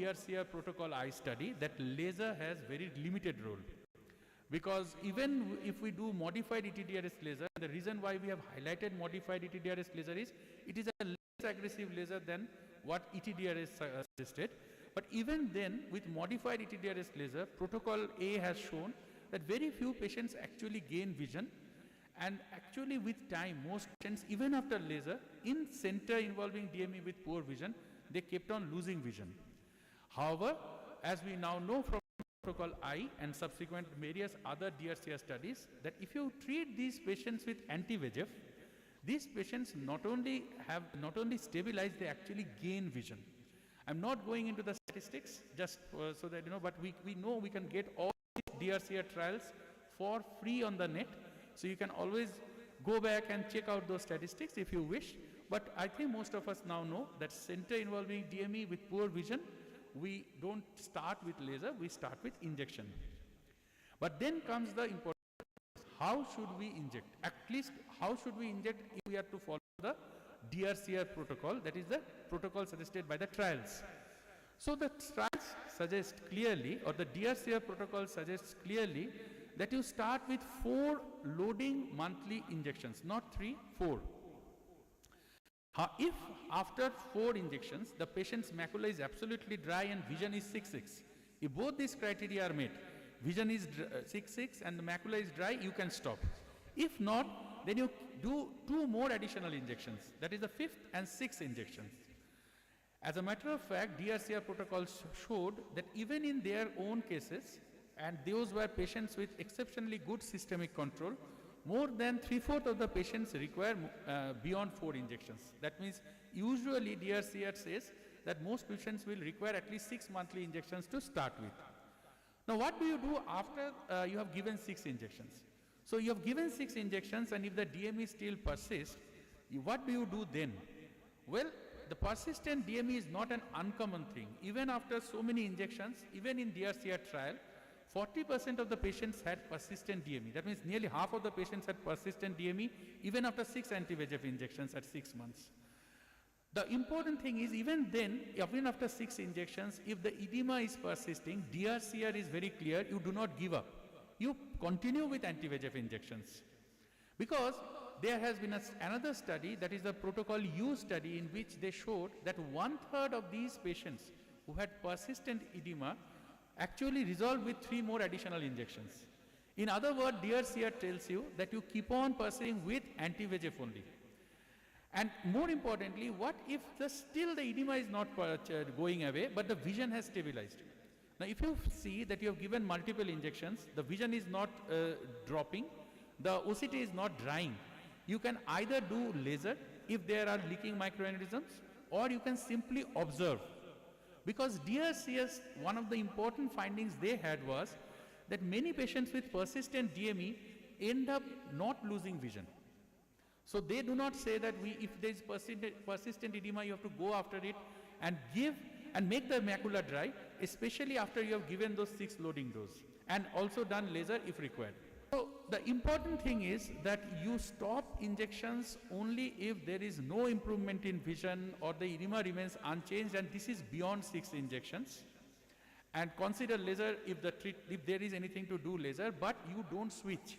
DRCR protocol I study that laser has very limited role. Because even if we do modified ETDRS laser, the reason why we have highlighted modified ETDRS laser is it is a less aggressive laser than what ETDRS suggested. But even then, with modified ETDRS laser, protocol A has shown that very few patients actually gain vision, and actually with time, most patients, even after laser, in center involving DME with poor vision, they kept on losing vision. However, as we now know from protocol I and subsequent various other DRCR studies, that if you treat these patients with anti-VEGF, these patients not only stabilize, they actually gain vision. I'm not going into the statistics just so that you know, but we know we can get all these DRCR trials for free on the net. So you can always go back and check out those statistics if you wish. But I think most of us now know that center involving DME with poor vision, we don't start with laser, we start with injection. But then comes the important, how should we inject? At least how should we inject if we have to follow the DRCR protocol, that is the protocol suggested by the trials. So the trials suggest clearly, or the DRCR protocol suggests clearly, that you start with 4 loading monthly injections, not 3, 4. If after 4 injections, the patient's macula is absolutely dry and vision is 6/6, if both these criteria are met, vision is 6/6 and the macula is dry, you can stop. If not, then you do 2 more additional injections, that is the 5th and 6th injections. As a matter of fact, DRCR protocols showed that even in their own cases, and those were patients with exceptionally good systemic control, more than 3/4 of the patients require beyond 4 injections. That means usually DRCR says that most patients will require at least 6 monthly injections to start with. Now what do you do after you have given 6 injections? So you have given 6 injections, and if the DME still persists, what do you do then? Well, the persistent DME is not an uncommon thing. Even after so many injections, even in DRCR trial, 40% of the patients had persistent DME. That means nearly half of the patients had persistent DME even after 6 anti-VEGF injections at 6 months. The important thing is, even then, even after 6 injections, if the edema is persisting, DRCR is very clear, you do not give up. You continue with anti-VEGF injections. Because there has been another study, that is the protocol U study, in which they showed that 1/3 of these patients who had persistent edema actually resolved with 3 more additional injections. In other words, DRCR tells you that you keep on pursuing with anti-VEGF only. And more importantly, what if still the edema is not going away, but the vision has stabilized? Now, if you see that you have given multiple injections, the vision is not dropping, the OCT is not drying, you can either do laser if there are leaking microaneurysms, or you can simply observe. Because DRCS, one of the important findings they had was that many patients with persistent DME end up not losing vision. So they do not say that if there is persistent edema, you have to go after it and give and make the macula dry, especially after you have given those 6 loading doses and also done laser if required. So the important thing is that you stop injections only if there is no improvement in vision or the edema remains unchanged, and this is beyond 6 injections. And consider laser if there is anything to do laser, but you don't switch.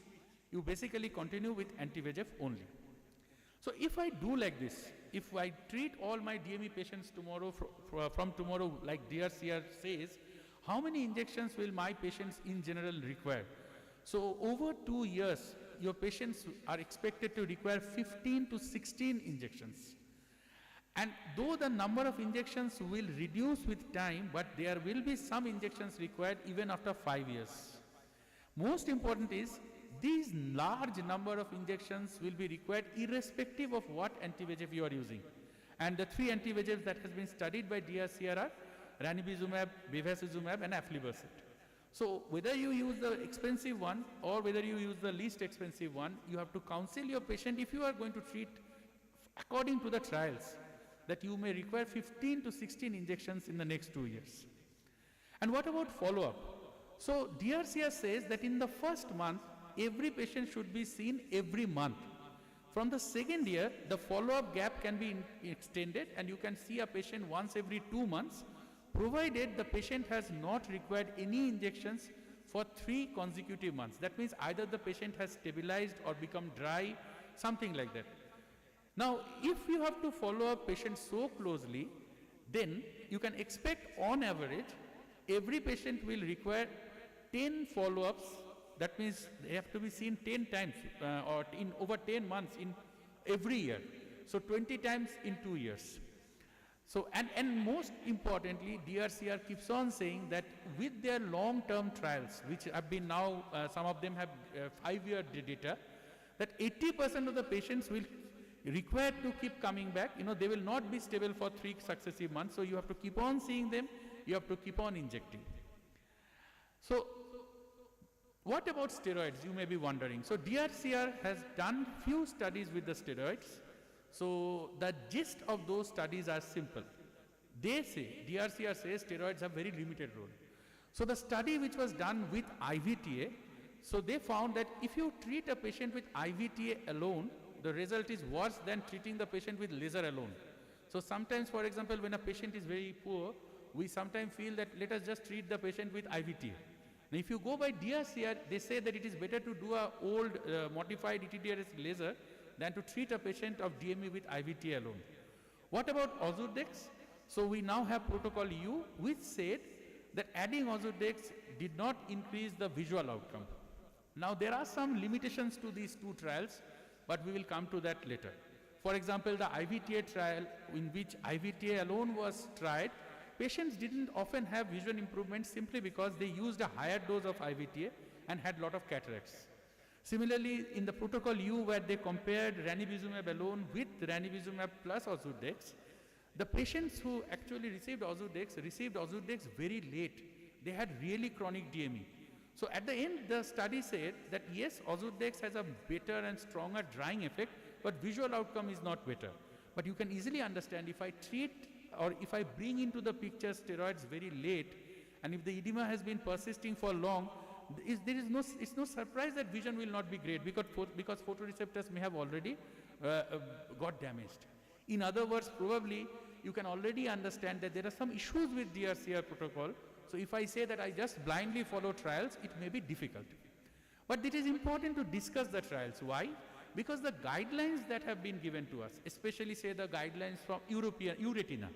You basically continue with anti-VEGF only. So if I do like this, if I treat all my DME patients tomorrow from tomorrow like DRCR says, how many injections will my patients in general require? So over 2 years, your patients are expected to require 15 to 16 injections. And though the number of injections will reduce with time, but there will be some injections required even after 5 years. Most important is, these large number of injections will be required irrespective of what anti-VEGF you are using. And the 3 anti-VEGFs that has been studied by DRCR are ranibizumab, bevacizumab and aflibercept. So whether you use the expensive one or whether you use the least expensive one, you have to counsel your patient, if you are going to treat according to the trials, that you may require 15 to 16 injections in the next 2 years. And what about follow-up? So DRCR says that in the first month, every patient should be seen every month. From the second year, the follow-up gap can be extended and you can see a patient once every 2 months, provided the patient has not required any injections for 3 consecutive months. That means either the patient has stabilized or become dry, something like that. Now, if you have to follow a patient so closely, then you can expect on average, every patient will require 10 follow-ups. That means they have to be seen 10 times or in over 10 months in every year. So 20 times in 2 years. So, and most importantly, DRCR keeps on saying that with their long-term trials, which have been now, some of them have 5-year data, that 80% of the patients will require to keep coming back. You know, they will not be stable for 3 successive months. So you have to keep on seeing them, you have to keep on injecting. So what about steroids, you may be wondering. So DRCR has done few studies with the steroids. So the gist of those studies are simple. They say, DRCR says steroids have very limited role. So the study which was done with IVTA, so they found that if you treat a patient with IVTA alone, the result is worse than treating the patient with laser alone. So sometimes, for example, when a patient is very poor, we sometimes feel that let us just treat the patient with IVTA. Now if you go by DRCR, they say that it is better to do a old modified ETDRS laser than to treat a patient of DME with IVT alone. What about Ozurdex? So we now have protocol U, which said that adding Ozurdex did not increase the visual outcome. Now there are some limitations to these 2 trials, but we will come to that later. For example, the IVTA trial in which IVTA alone was tried, patients didn't often have vision improvement simply because they used a higher dose of IVTA and had lot of cataracts. Similarly, in the protocol U, where they compared ranibizumab alone with ranibizumab plus Ozurdex, the patients who actually received Ozurdex very late. They had really chronic DME. So at the end, the study said that yes, Ozurdex has a better and stronger drying effect, but visual outcome is not better. But you can easily understand, if I treat or if I bring into the picture steroids very late, and if the edema has been persisting for long, it's no surprise that vision will not be great because photoreceptors may have already got damaged. In other words, probably you can already understand that there are some issues with DRCR protocol. So if I say that I just blindly follow trials, it may be difficult. But it is important to discuss the trials. Why? Because the guidelines that have been given to us, especially say the guidelines from Euretina,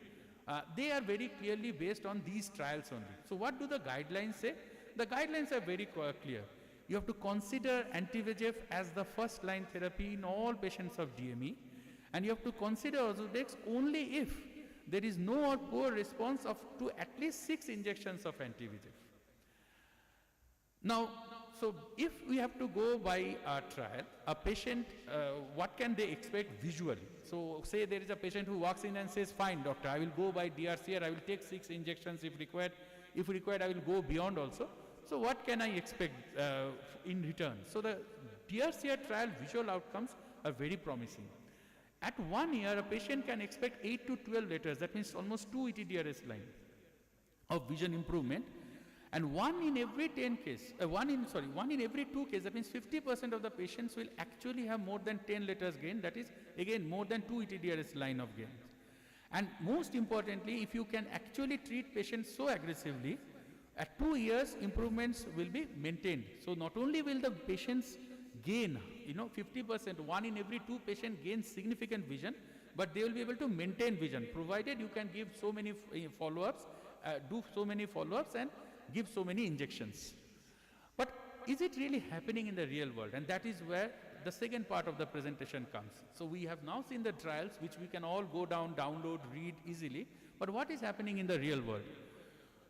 they are very clearly based on these trials only. So what do the guidelines say? The guidelines are very clear. You have to consider anti-VEGF as the first line therapy in all patients of DME, and you have to consider Ozurdex only if there is no or poor response to at least 6 injections of anti-VEGF. Now, so if we have to go by a trial, a patient, what can they expect visually? So say there is a patient who walks in and says, fine doctor, I will go by DRCR, I will take 6 injections if required. If required, I will go beyond also. So what can I expect in return? So the DRCR trial visual outcomes are very promising. At 1 year, a patient can expect 8 to 12 letters, that means almost 2 ETDRS line of vision improvement. And 1 in every 10 cases, 1 in every 2 cases, that means 50% of the patients will actually have more than 10 letters gain, that is again more than 2 ETDRS line of gain. And most importantly, if you can actually treat patients so aggressively, at 2 years improvements will be maintained. So not only will the patients gain, 50%, 1 in every 2 patients gain significant vision, but they will be able to maintain vision, provided you can give so many follow-ups, do so many follow-ups and give so many injections. But is it really happening in the real world? And that is where the second part of the presentation comes. So we have now seen the trials, which we can all go down, download, read easily. But what is happening in the real world?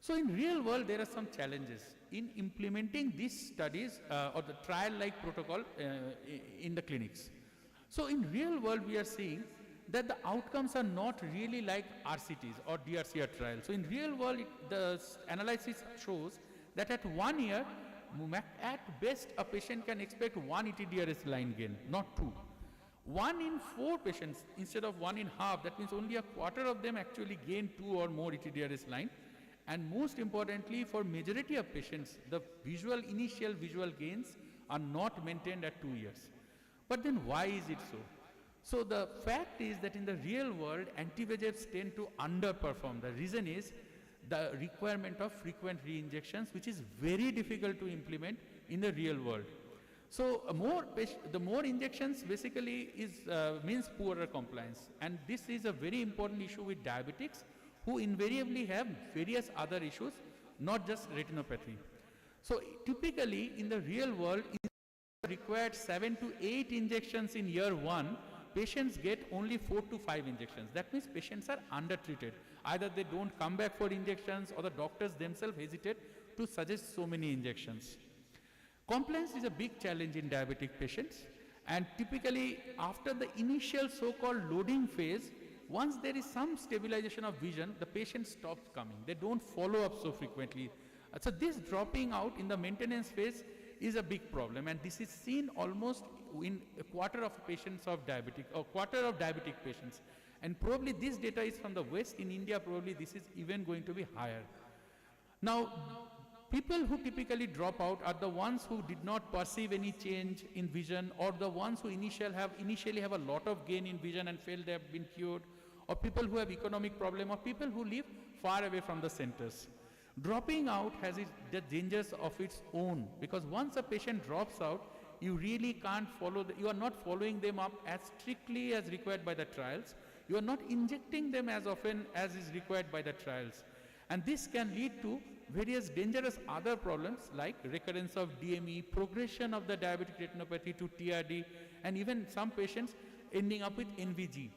So in real world, there are some challenges in implementing these studies or the trial-like protocol in the clinics. So in real world, we are seeing that the outcomes are not really like RCTs or DRCR trials. So in real world, the analysis shows that at 1 year, at best, a patient can expect 1 ETDRS line gain, not 2. 1 in 4 patients instead of 1 in half, that means only a quarter of them actually gain 2 or more ETDRS line. And most importantly, for majority of patients, the initial visual gains are not maintained at 2 years. But then why is it so? So the fact is that in the real world, anti-VEGFs tend to underperform. The reason is the requirement of frequent re-injections, which is very difficult to implement in the real world. So the more injections basically means poorer compliance, and this is a very important issue with diabetics who invariably have various other issues, not just retinopathy. So typically in the real world, required 7 to 8 injections in year 1, patients get only 4 to 5 injections. That means patients are undertreated. Either they don't come back for injections, or the doctors themselves hesitate to suggest so many injections. Compliance is a big challenge in diabetic patients, and typically after the initial so-called loading phase, once there is some stabilization of vision, the patient stops coming. They don't follow up so frequently. So this dropping out in the maintenance phase is a big problem, and this is seen almost in a quarter of patients of diabetic, or quarter of diabetic patients. And probably this data is from the West. In India, probably this is even going to be higher. Now, people who typically drop out are the ones who did not perceive any change in vision, or the ones who initially have a lot of gain in vision and feel they have been cured, or people who have economic problem, or people who live far away from the centers. Dropping out has the dangers of its own, because once a patient drops out, you really can't follow, you are not following them up as strictly as required by the trials. You are not injecting them as often as is required by the trials. And this can lead to various dangerous other problems like recurrence of DME, progression of the diabetic retinopathy to TRD, and even some patients ending up with NVG.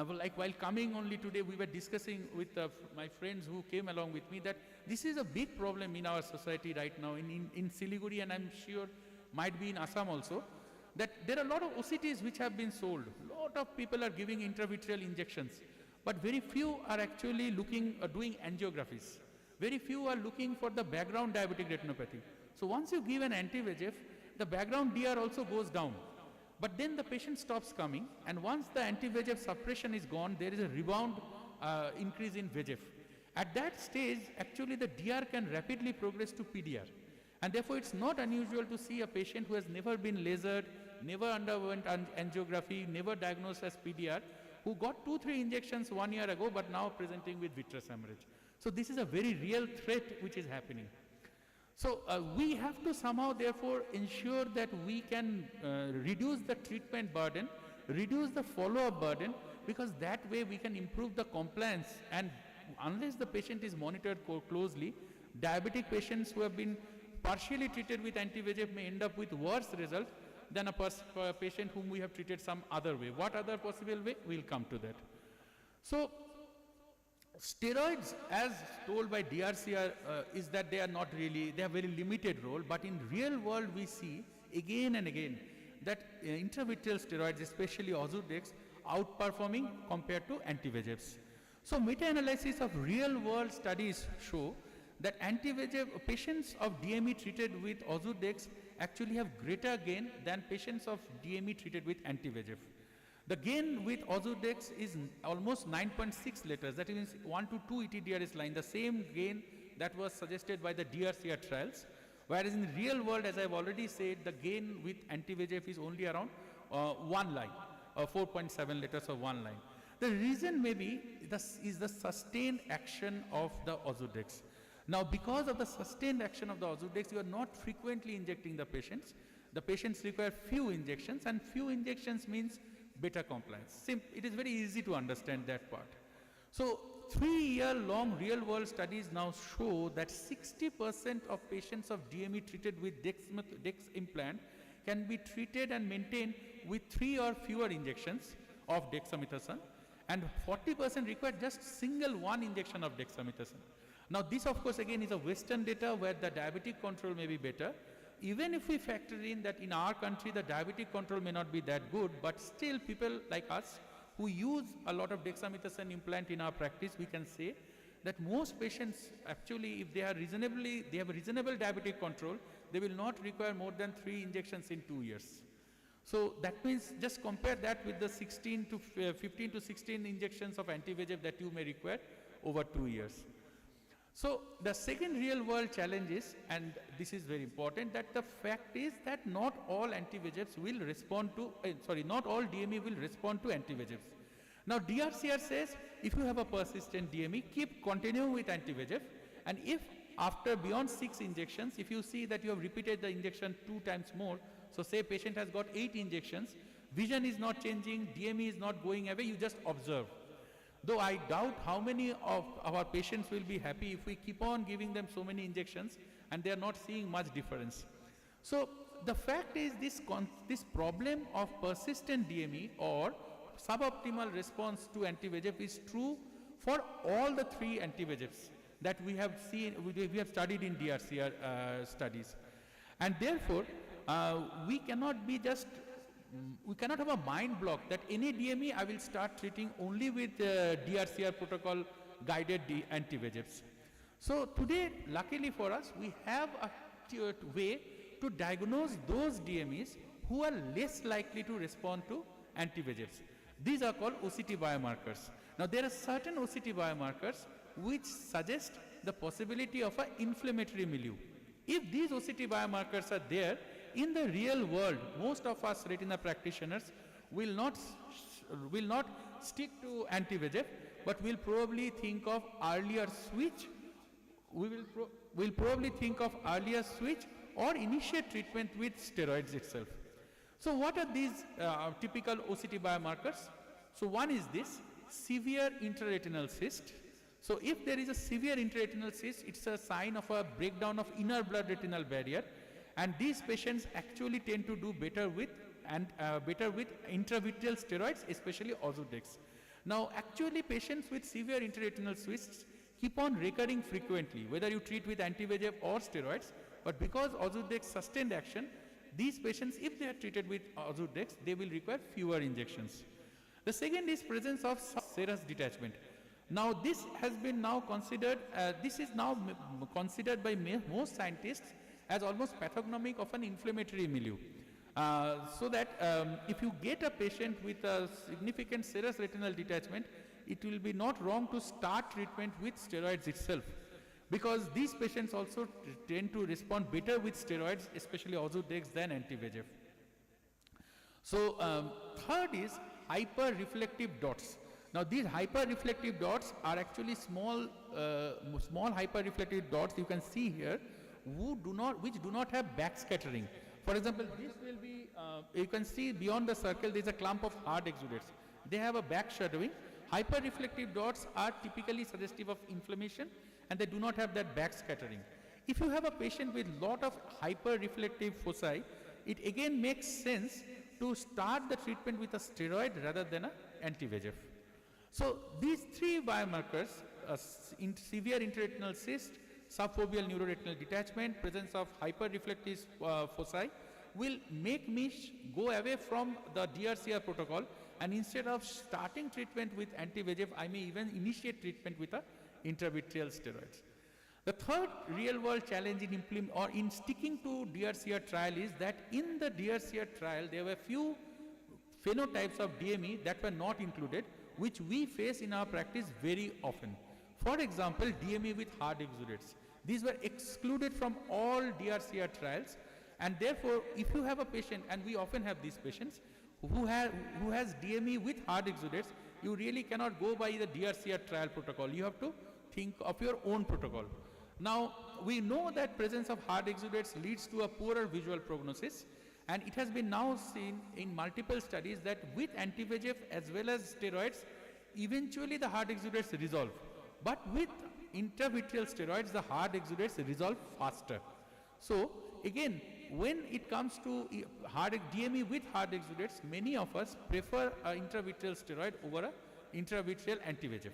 Like while coming only today, we were discussing with my friends who came along with me that this is a big problem in our society right now in Siliguri, and I'm sure might be in Assam also, that there are a lot of OCTs which have been sold. A lot of people are giving intravitreal injections, but very few are actually doing angiographies. Very few are looking for the background diabetic retinopathy. So once you give an anti-VEGF, the background DR also goes down. But then the patient stops coming, and once the anti-VEGF suppression is gone, there is a rebound increase in VEGF. At that stage, actually the DR can rapidly progress to PDR. And therefore it's not unusual to see a patient who has never been lasered, never underwent angiography, never diagnosed as PDR, who got 2-3 injections 1 year ago, but now presenting with vitreous hemorrhage. So this is a very real threat which is happening. So we have to somehow therefore ensure that we can reduce the treatment burden, reduce the follow-up burden, because that way we can improve the compliance. And unless the patient is monitored closely, diabetic patients who have been partially treated with anti-VEGF may end up with worse result than a patient whom we have treated some other way. What other possible way? We'll come to that. So steroids, as told by DRCR, is that they are not really, they have very limited role, but in real world we see again and again that intravitreal steroids, especially Ozurdex, outperforming compared to anti-VEGFs. So meta-analysis of real world studies show that anti-VEGF patients of DME treated with Ozurdex actually have greater gain than patients of DME treated with anti-VEGF. The gain with Ozurdex is almost 9.6 letters, that means 1 to 2 ETDRS line, the same gain that was suggested by the DRCR trials, whereas in the real world, as I've already said, the gain with anti-VEGF is only around 1 line, 4.7 letters or 1 line. The reason maybe is the sustained action of the Ozurdex. Now, because of the sustained action of the Ozurdex, you are not frequently injecting the patients. The patients require few injections, and few injections means better compliance. It is very easy to understand that part. So 3-year-long real-world studies now show that 60% of patients of DME treated with Dex implant can be treated and maintained with 3 or fewer injections of dexamethasone, and 40% require just single 1 injection of dexamethasone. Now this of course again is a Western data where the diabetic control may be better. Even if we factor in that in our country the diabetic control may not be that good, but still people like us who use a lot of dexamethasone implant in our practice, we can say that most patients actually, if they have a reasonable diabetic control, they will not require more than 3 injections in 2 years. So that means just compare that with the 15 to 16 injections of anti-VEGF that you may require over 2 years. So the second real world challenge is, and this is very important, that the fact is that not all anti-VEGFs will respond to, not all DME will respond to anti-VEGFs. Now DRCR says if you have a persistent DME, keep continuing with anti-VEGF, and if after beyond 6 injections, if you see that you have repeated the injection 2 times more, so say patient has got 8 injections, vision is not changing, DME is not going away, you just observe. Though I doubt how many of our patients will be happy if we keep on giving them so many injections and they are not seeing much difference. So the fact is this problem of persistent DME or suboptimal response to anti-VEGF is true for all the 3 anti-VEGFs that we have seen, we have studied in DRCR studies. And therefore, we cannot be just, we cannot have a mind block that any DME I will start treating only with DRCR protocol guided anti-VEGFs. So today, luckily for us, we have a way to diagnose those DMEs who are less likely to respond to anti-VEGFs. These are called OCT biomarkers. Now there are certain OCT biomarkers which suggest the possibility of an inflammatory milieu. If these OCT biomarkers are there, in the real world, most of us retina practitioners will not stick to anti-VEGF, but will probably think of earlier switch. We'll probably think of earlier switch or initiate treatment with steroids itself. So what are these typical OCT biomarkers? So one is this severe intraretinal cyst. So if there is a severe intraretinal cyst, it's a sign of a breakdown of inner blood retinal barrier, and these patients actually tend to do better with intravitreal steroids, especially Ozurdex. Now actually patients with severe intraretinal cysts keep on recurring frequently, whether you treat with anti-VEGF or steroids, but because Ozurdex sustained action, these patients, if they are treated with Ozurdex, they will require fewer injections. The second is presence of serous detachment. Now this has been now considered, this is now considered by most scientists as almost pathognomic of an inflammatory milieu. So that if you get a patient with a significant serous retinal detachment, it will be not wrong to start treatment with steroids itself, because these patients also tend to respond better with steroids, especially Ozurdex, than anti-VEGF. So third is hyperreflective dots. Now these hyperreflective dots are actually small hyperreflective dots you can see here, which do not have backscattering. For example, this will be, you can see beyond the circle there is a clump of hard exudates. They have a back shadowing. Hyperreflective dots are typically suggestive of inflammation and they do not have that backscattering. If you have a patient with lot of hyperreflective foci, it again makes sense to start the treatment with a steroid rather than an anti-VEGF. So these 3 biomarkers, severe intraretinal cyst, subfoveal neuroretinal detachment, presence of hyperreflective foci, will make me go away from the DRCR protocol, and instead of starting treatment with anti-VEGF, I may even initiate treatment with a intravitreal steroids. The third real-world challenge in sticking to DRCR trial is that in the DRCR trial there were few phenotypes of DME that were not included, which we face in our practice very often. For example, DME with hard exudates. These were excluded from all DRCR trials, and therefore if you have a patient, and we often have these patients, who has DME with hard exudates, you really cannot go by the DRCR trial protocol. You have to think of your own protocol. Now, we know that presence of hard exudates leads to a poorer visual prognosis, and it has been now seen in multiple studies that with anti-VEGF as well as steroids, eventually the hard exudates resolve. But with intravitreal steroids, the hard exudates resolve faster. So again, when it comes to DME with hard exudates, many of us prefer an intravitreal steroid over an intravitreal anti-VEGF.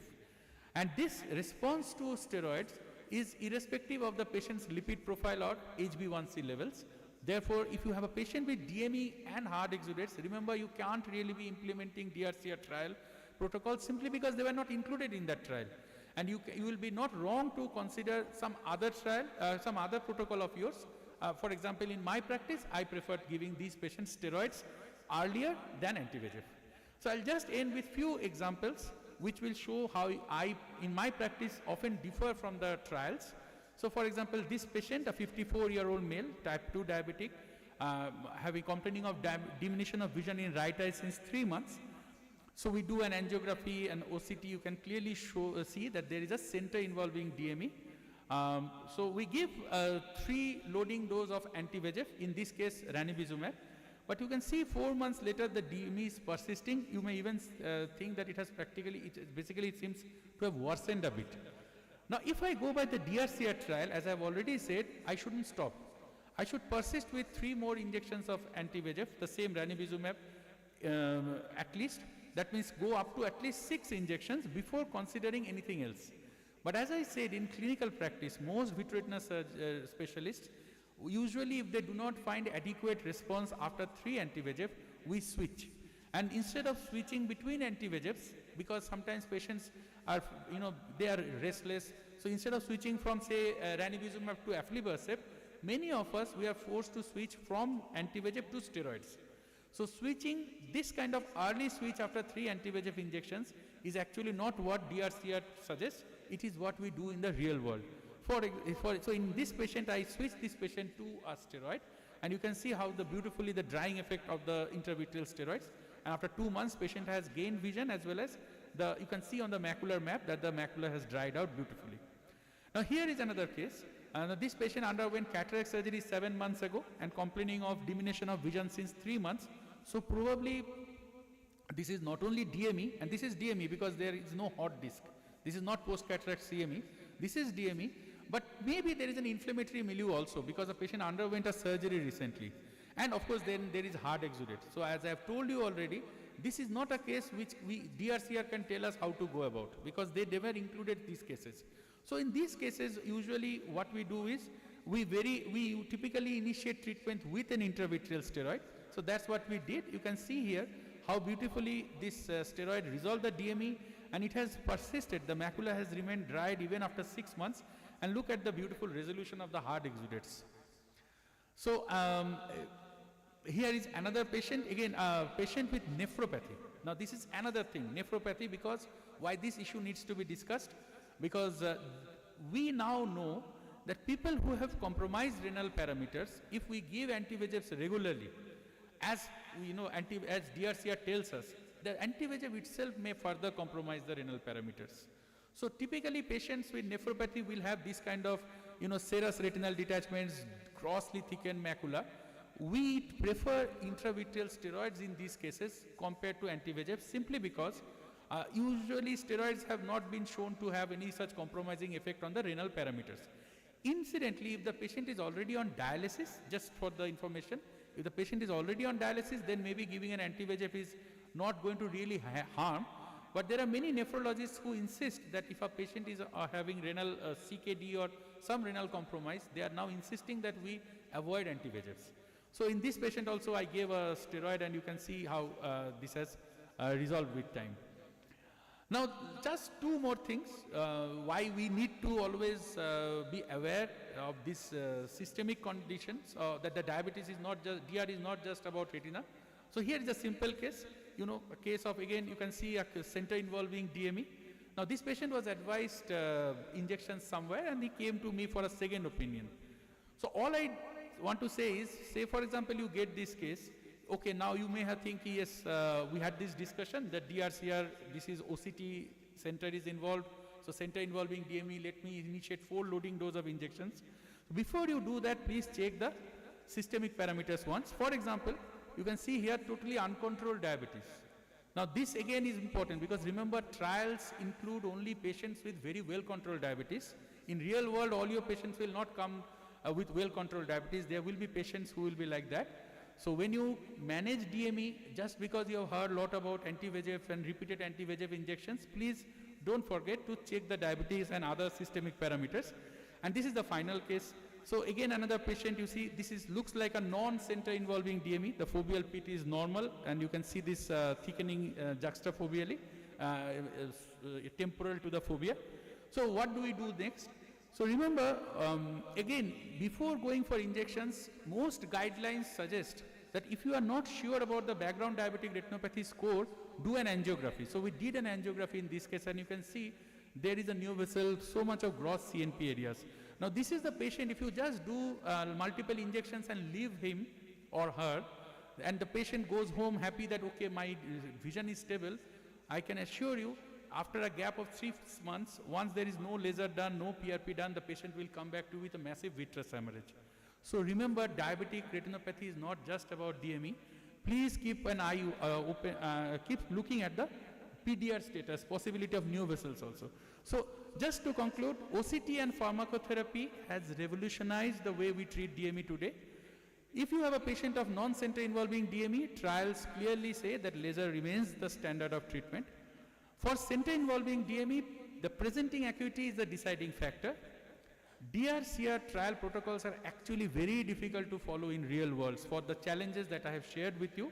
And this response to steroids is irrespective of the patient's lipid profile or HbA1c levels. Therefore, if you have a patient with DME and hard exudates, remember you can't really be implementing DRCR trial protocols simply because they were not included in that trial. And you will be not wrong to consider some other trial, some other protocol of yours. For example, in my practice, I prefer giving these patients steroids earlier than anti-VEGF. So I'll just end with few examples which will show how I, in my practice, often differ from the trials. So for example, this patient, a 54-year-old male, type 2 diabetic, having complaining of diminution of vision in right eye since 3 months. So we do an angiography and OCT, you can clearly see that there is a center involving DME. So we give 3 loading dose of anti-VEGF, in this case ranibizumab. But you can see 4 months later the DME is persisting. You may even think that it has basically it seems to have worsened a bit. Now if I go by the DRCR trial, as I have already said, I shouldn't stop. I should persist with 3 more injections of anti-VEGF, the same ranibizumab at least. That means go up to at least 6 injections before considering anything else. But as I said, in clinical practice, most vitreoretina specialists, usually if they do not find adequate response after 3 anti-VEGF, we switch. And instead of switching between anti-VEGFs, because sometimes patients are, they are restless, so instead of switching from say ranibizumab to aflibercept, many of us, we are forced to switch from anti-VEGF to steroids. So switching, this kind of early switch after 3 anti-VEGF injections is actually not what DRCR suggests, it is what we do in the real world. So in this patient, I switched this patient to a steroid, and you can see how beautifully the drying effect of the intravitreal steroids. And after 2 months, patient has gained vision, as well as you can see on the macular map that the macula has dried out beautifully. Now here is another case. This patient underwent cataract surgery 7 months ago and complaining of diminution of vision since 3 months. So probably this is not only DME, and this is DME because there is no hot disc. This is not post-cataract CME. This is DME, but maybe there is an inflammatory milieu also because the patient underwent a surgery recently. And of course then there is hard exudate. So as I have told you already, this is not a case which DRCR can tell us how to go about, because they never included these cases. So in these cases, usually what we do is, we typically initiate treatment with an intravitreal steroid. So that's what we did. You can see here how beautifully this steroid resolved the DME, and it has persisted. The macula has remained dried even after 6 months, and look at the beautiful resolution of the hard exudates. So here is another patient, again a patient with nephropathy. Now this is another thing, nephropathy, because why this issue needs to be discussed, because we now know that people who have compromised renal parameters, if we give anti-VEGFs regularly, as we know, as DRCR tells us, the anti-VEGF itself may further compromise the renal parameters. So typically patients with nephropathy will have this kind of, serous retinal detachments, grossly thickened macula. We prefer intravitreal steroids in these cases compared to anti-VEGF, simply because usually steroids have not been shown to have any such compromising effect on the renal parameters. Incidentally, if the patient is already on dialysis, just for the information, if the patient is already on dialysis, then maybe giving an anti-VEGF is not going to really harm. But there are many nephrologists who insist that if a patient is having renal CKD or some renal compromise, they are now insisting that we avoid anti-VEGFs. So in this patient also I gave a steroid, and you can see how this has resolved with time. Now just 2 more things why we need to always be aware of these systemic conditions, that the diabetes is not just, DR is not just about retina. So here is a simple case, a case of, again you can see a center involving DME. Now this patient was advised injections somewhere, and he came to me for a second opinion. So all I want to say is, say for example you get this case, okay, now you may have think, yes, we had this discussion that DRCR, this is OCT, center is involved, so center involving DME, let me initiate 4 loading dose of injections. Before you do that, please check the systemic parameters once. For example, you can see here totally uncontrolled diabetes. Now this again is important, because remember, trials include only patients with very well controlled diabetes. In real world, all your patients will not come with well controlled diabetes. There will be patients who will be like that. So when you manage DME, just because you have heard a lot about anti-VEGF and repeated anti-VEGF injections, please don't forget to check the diabetes and other systemic parameters. And this is the final case. So again another patient, you see this looks like a non-center involving DME. The foveal pit is normal, and you can see this thickening juxtafoveally, temporal to the fovea. So what do we do next? So remember, again, before going for injections, most guidelines suggest that if you are not sure about the background diabetic retinopathy score, do an angiography. So we did an angiography in this case, and you can see there is a new vessel, so much of gross CNP areas. Now this is the patient, if you just do multiple injections and leave him or her, and the patient goes home happy that, okay, my vision is stable, I can assure you, after a gap of 3 months, once there is no laser done, no PRP done, the patient will come back to you with a massive vitreous hemorrhage. So remember, diabetic retinopathy is not just about DME. Please keep an eye open, keep looking at the PDR status, possibility of new vessels also. So just to conclude, OCT and pharmacotherapy has revolutionized the way we treat DME today. If you have a patient of non-center involving DME, trials clearly say that laser remains the standard of treatment. For center involving DME, the presenting acuity is the deciding factor. DRCR trial protocols are actually very difficult to follow in real world for the challenges that I have shared with you.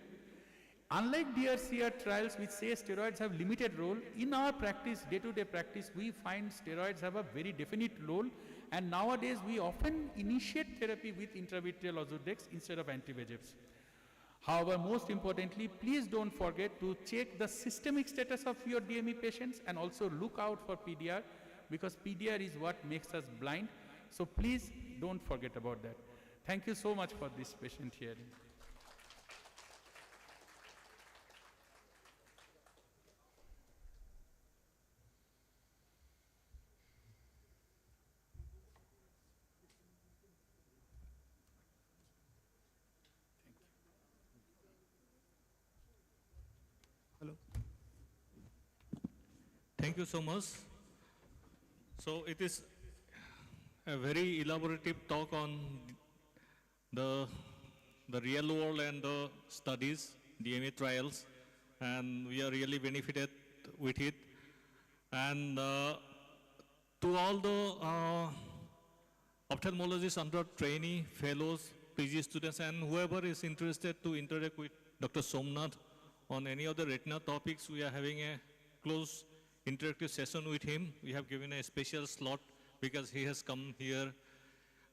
Unlike DRCR trials which say steroids have limited role, in our practice, day-to-day practice, we find steroids have a very definite role, and nowadays we often initiate therapy with intravitreal ozurdex instead of anti-VEGFs. However, most importantly, please don't forget to check the systemic status of your DME patients and also look out for PDR, because PDR is what makes us blind. So please don't forget about that. Thank you so much for this patient hearing. Hello. Thank you so much. So it is a very elaborative talk on the real world and the studies, DMA trials, and we are really benefited with it. And to all the ophthalmologists under trainee, fellows, PG students, and whoever is interested to interact with Dr. Somnath on any of the retina topics, we are having a close interactive session with him. We have given a special slot because he has come here,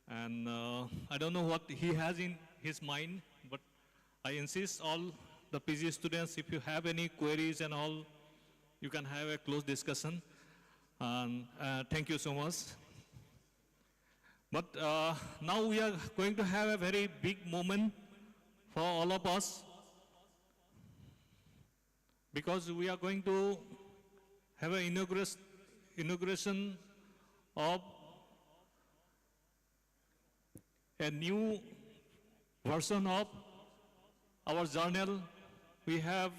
and I don't know what he has in his mind, but I insist all the PG students, if you have any queries and all, you can have a close discussion. And thank you so much. But now we are going to have a very big moment for all of us, because we are going to have an inauguration of a new version of our journal. We have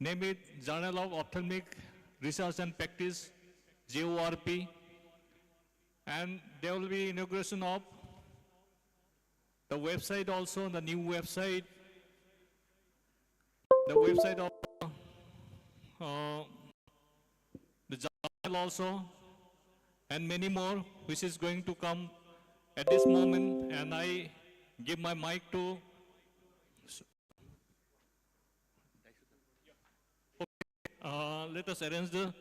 named it Journal of Ophthalmic Research and Practice, JORP, and there will be inauguration of the website also, the new website, the website of the journal also, and many more, which is going to come at this moment. And I give my mic to let us arrange the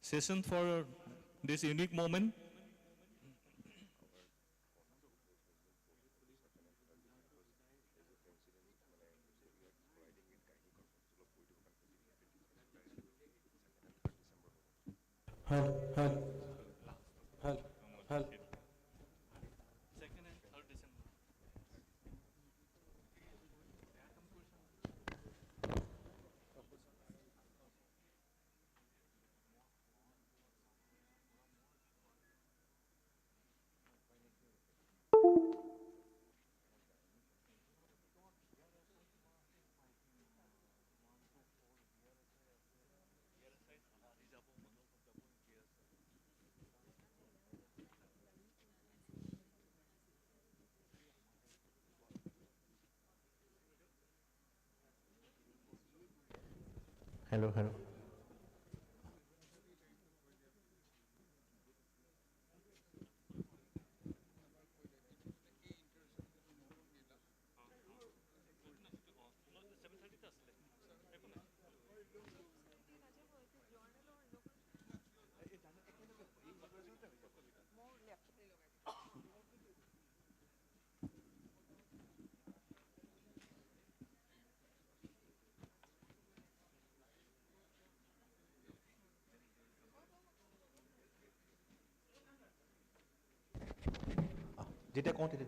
session for this unique moment. Hal. Second and third December. Hello. যেটা quantity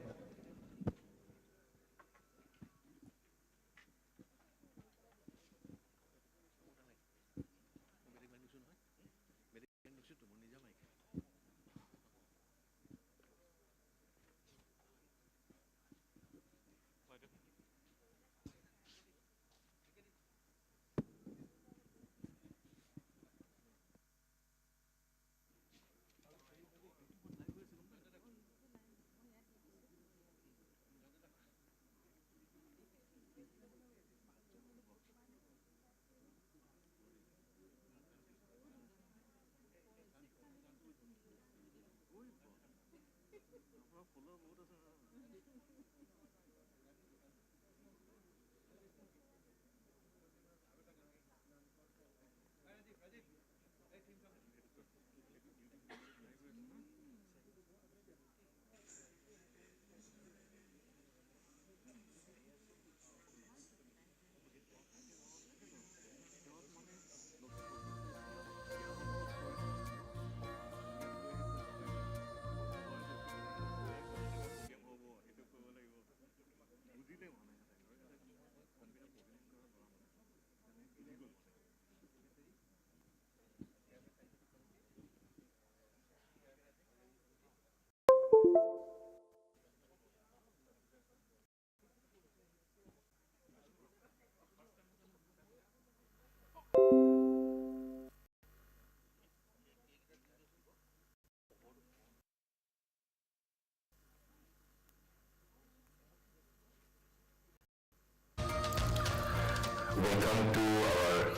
Welcome to our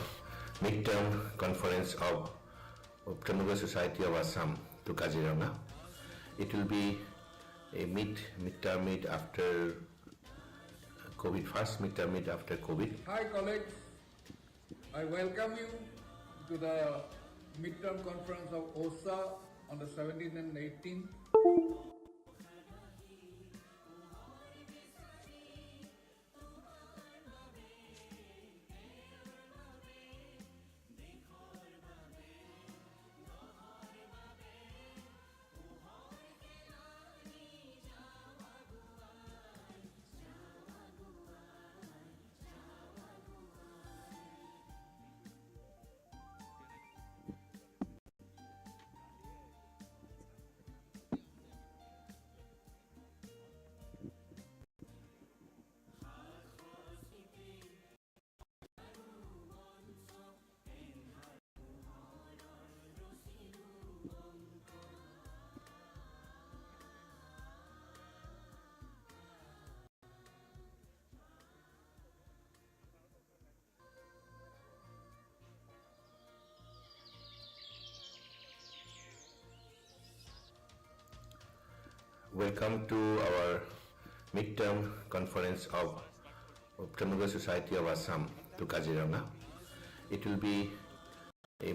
midterm conference of Ophthalmology Society of Assam to Kaziranga. It will be a midterm meet after COVID, first midterm meet after COVID. Hi colleagues, I welcome you to the midterm conference of OSA on the 17th and 18th. Welcome to our midterm conference of Ophthalmology Society of Assam to Kaziranga. It will be a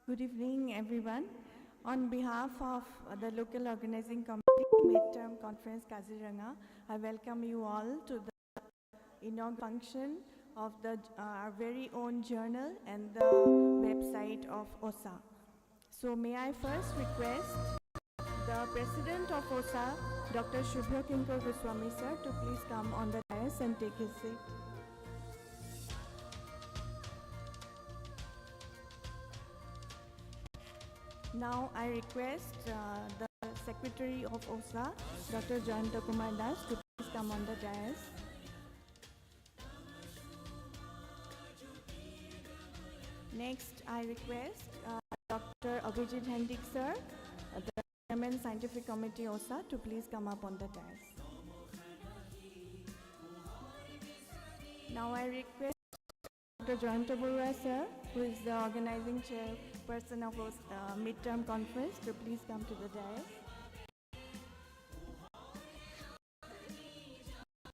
Good evening, everyone. On behalf of the local organizing committee, Midterm Conference Kaziranga, I welcome you all to the inaugural function of our very own journal and the website of OSA. So may I first request the President of OSA, Dr. Shubhra Kinkar Goswami sir, to please come on the dais and take his seat. Now I request the Secretary of OSA, Dr. Jayanta Kumar Das, to please come on the dais. Next, I request Dr. Abhijit Hendik sir, the Chairman Scientific Committee OSA, to please come up on the dais. Now I request Dr. Jayanta Burra sir, who is the organizing chairperson of midterm conference, to please come to the dais.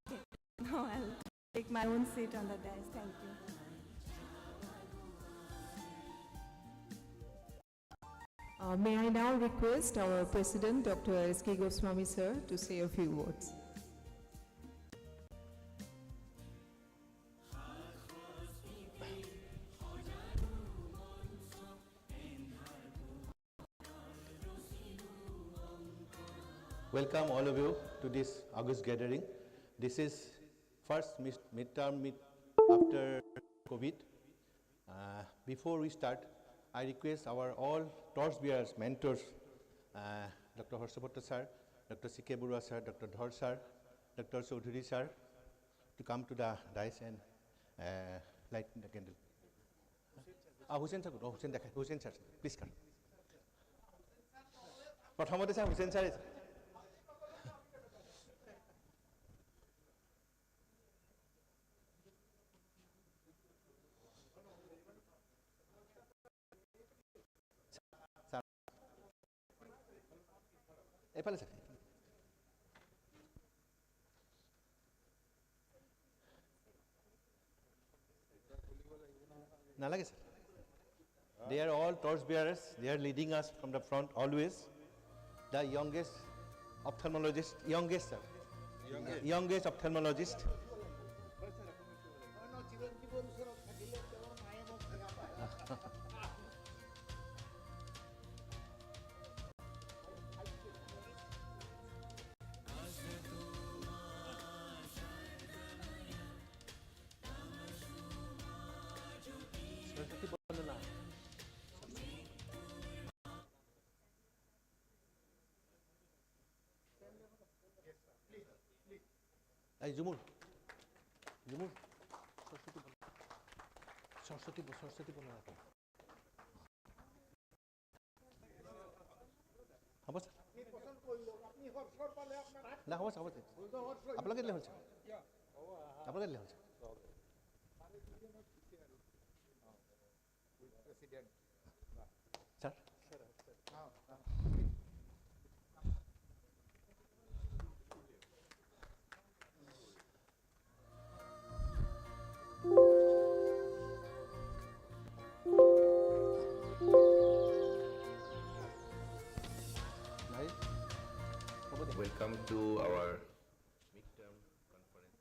Okay. Now I'll take my own seat on the dais. Thank you. May I now request our President, Dr. S.K. Goswami sir, to say a few words. Welcome all of you to this August gathering. This is first midterm meet after COVID. Before we start, I request our all torchbearers, mentors, Dr. Harsapatra sir, Dr. C.K. Burra sir, Dr. Dhar sir, Dr. Chaudhary sir, to come to the dais and light the candle. Hussain sir, Hussain sir, please come. Prathamote sir, Hussain sir. এইফালে চাওক নালাগে sir they are all torch bearers they are leading us from the front always the youngest ophthalmologist youngest sir youngest ophthalmologist এই জুমুর জুমুর সরস্বতী বলো না হ'ব sir না হ'ব sir আপোনালোকে দিলে হ'ল স্যাৰ আপোনালোকে দিলে হ'ল sir sir Welcome to our midterm conference.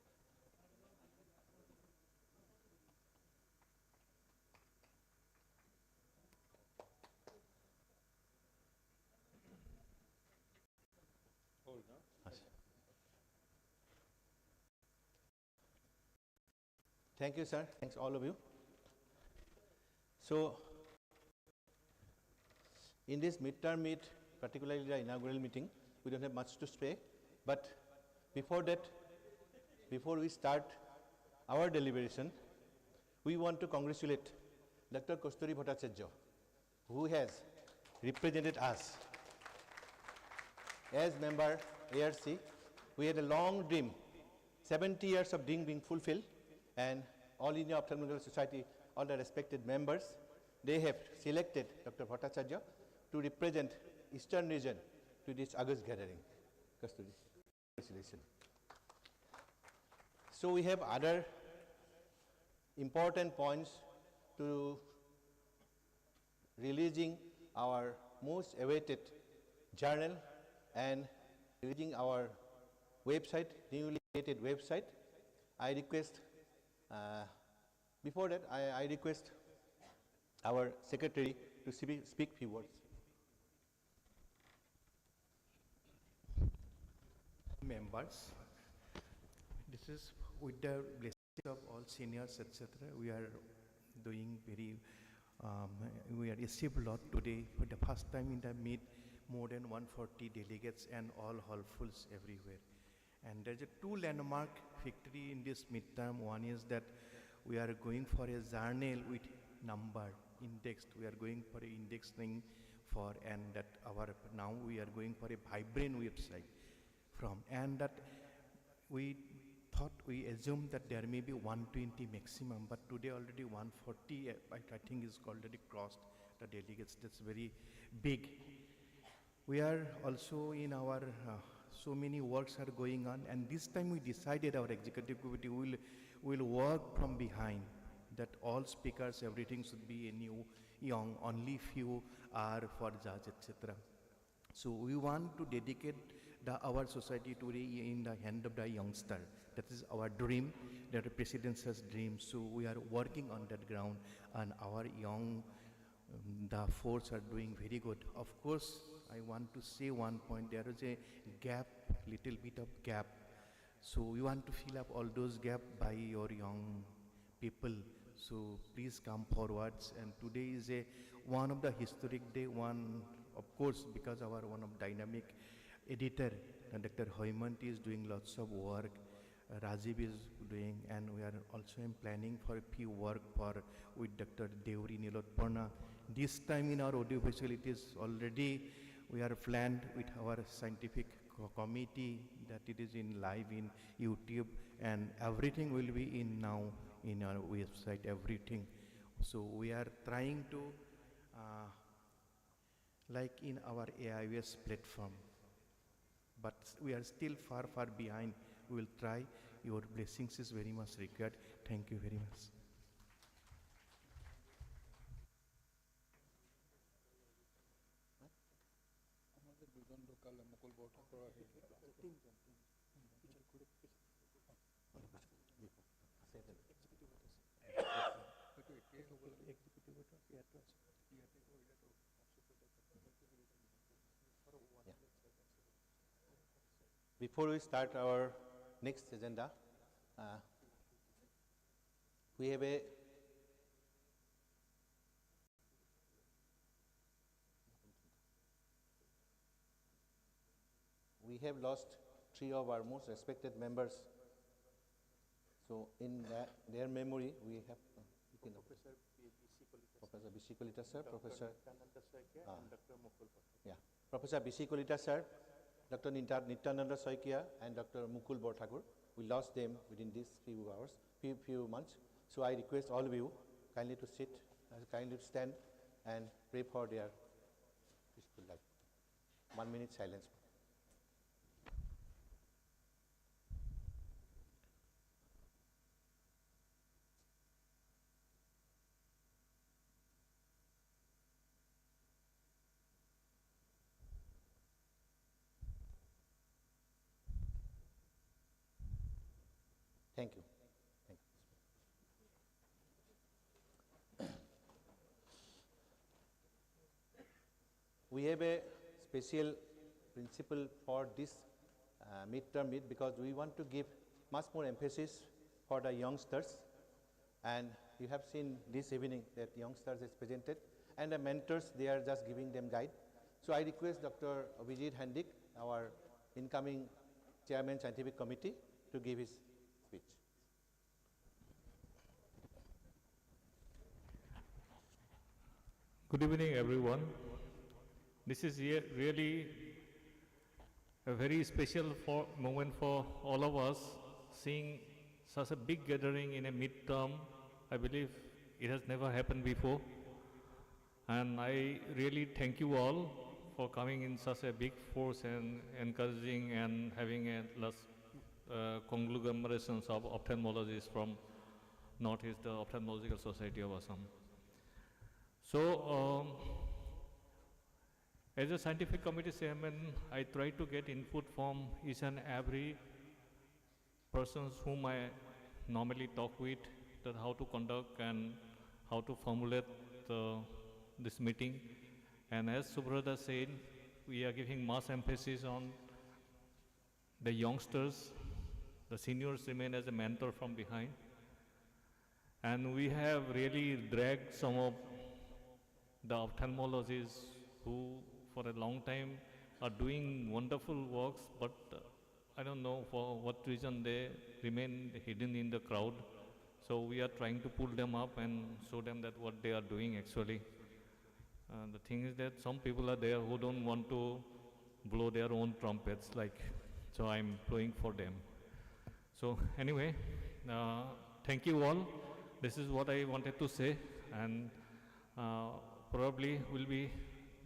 Thank you, sir. Thanks, all of you. So, in this midterm meet, particularly the inaugural meeting, we don't have much to say. But before that, before we start our deliberation, we want to congratulate Dr. Kasturi Bhattacharya, who has represented us as member ARC. We had a long dream, 70 years of dream being fulfilled, and all India Ophthalmological Society, all the respected members, they have selected Dr. Bhattacharya to represent Eastern region to this August gathering. Kasturi, congratulations. So we have other important points to releasing our most awaited journal and releasing our website, newly created website. I request, before that, I request our secretary to speak few words. Members, this is with the blessing of all seniors, etc. We are doing very, we are received a lot today. For the first time in the meet, more than 140 delegates and all hallfuls everywhere. And there's a two landmark victory in this midterm. One is that we are going for a journal with number indexed. We are going for a indexing for, and that our, now we are going for a vibrant website from, and that we thought, we assumed that there may be 120 maximum, but today already 140, I think is already crossed the delegates. That's very big. We are also in our, so many works are going on, and this time we decided, our executive committee will work from behind, that all speakers, everything should be a new, young, only few are for judge, etc. So we want to dedicate our society today in the hand of the youngster. That is our dream, that the president's dream. So we are working on that ground, and our young, the force are doing very good. Of course, I want to say one point, there is a gap, little bit of gap. So we want to fill up all those gaps by your young people. So please come forwards, and today is one of the historic day, one, of course, because our one of dynamic editor, Dr. Hoymant is doing lots of work, Rajiv is doing, and we are also planning for a few work for with Dr. Deuri Nilotparna. This time in our audio facilities already we are planned with our scientific committee that it is in live in YouTube, and everything will be in now in our website, everything. So we are trying to, like in our AIS platform, but we are still far, far behind. We will try. Your blessings is very much required. Thank you very much. Before we start our next agenda, we have a lost three of our most respected members. So in their memory, we have Professor B.C. Kolita sir, Professor Professor B.C. Kolita sir, Dr. Nityananda Soikia, and Dr. Mukul Borthakur. We lost them within these few months. So I request all of you kindly to sit, kindly to stand and pray for their peaceful life. 1 minute silence. Thank you. Thank you. We have a special principle for this midterm meet because we want to give much more emphasis for the youngsters, and you have seen this evening that youngsters is presented and the mentors, they are just giving them guide. So I request Dr. Abhijit Handik, our incoming Chairman Scientific Committee, to give his speech. Good evening, everyone. This is really a very special moment for all of us, seeing such a big gathering in a midterm. I believe it has never happened before. And I really thank you all for coming in such a big force and encouraging and having a conglomerations of ophthalmologists from Northeast Ophthalmological Society of Assam. So, as a scientific committee chairman, I try to get input from each and every persons whom I normally talk with, that how to conduct and how to formulate this meeting. And as Subrata said, we are giving much emphasis on the youngsters. The seniors remain as a mentor from behind. And we have really dragged some of the ophthalmologists who for a long time are doing wonderful works, but I don't know for what reason they remain hidden in the crowd. So we are trying to pull them up and show them that what they are doing actually. The thing is that some people are there who don't want to blow their own trumpets, so I'm blowing for them. So anyway, thank you all. This is what I wanted to say, and probably we'll be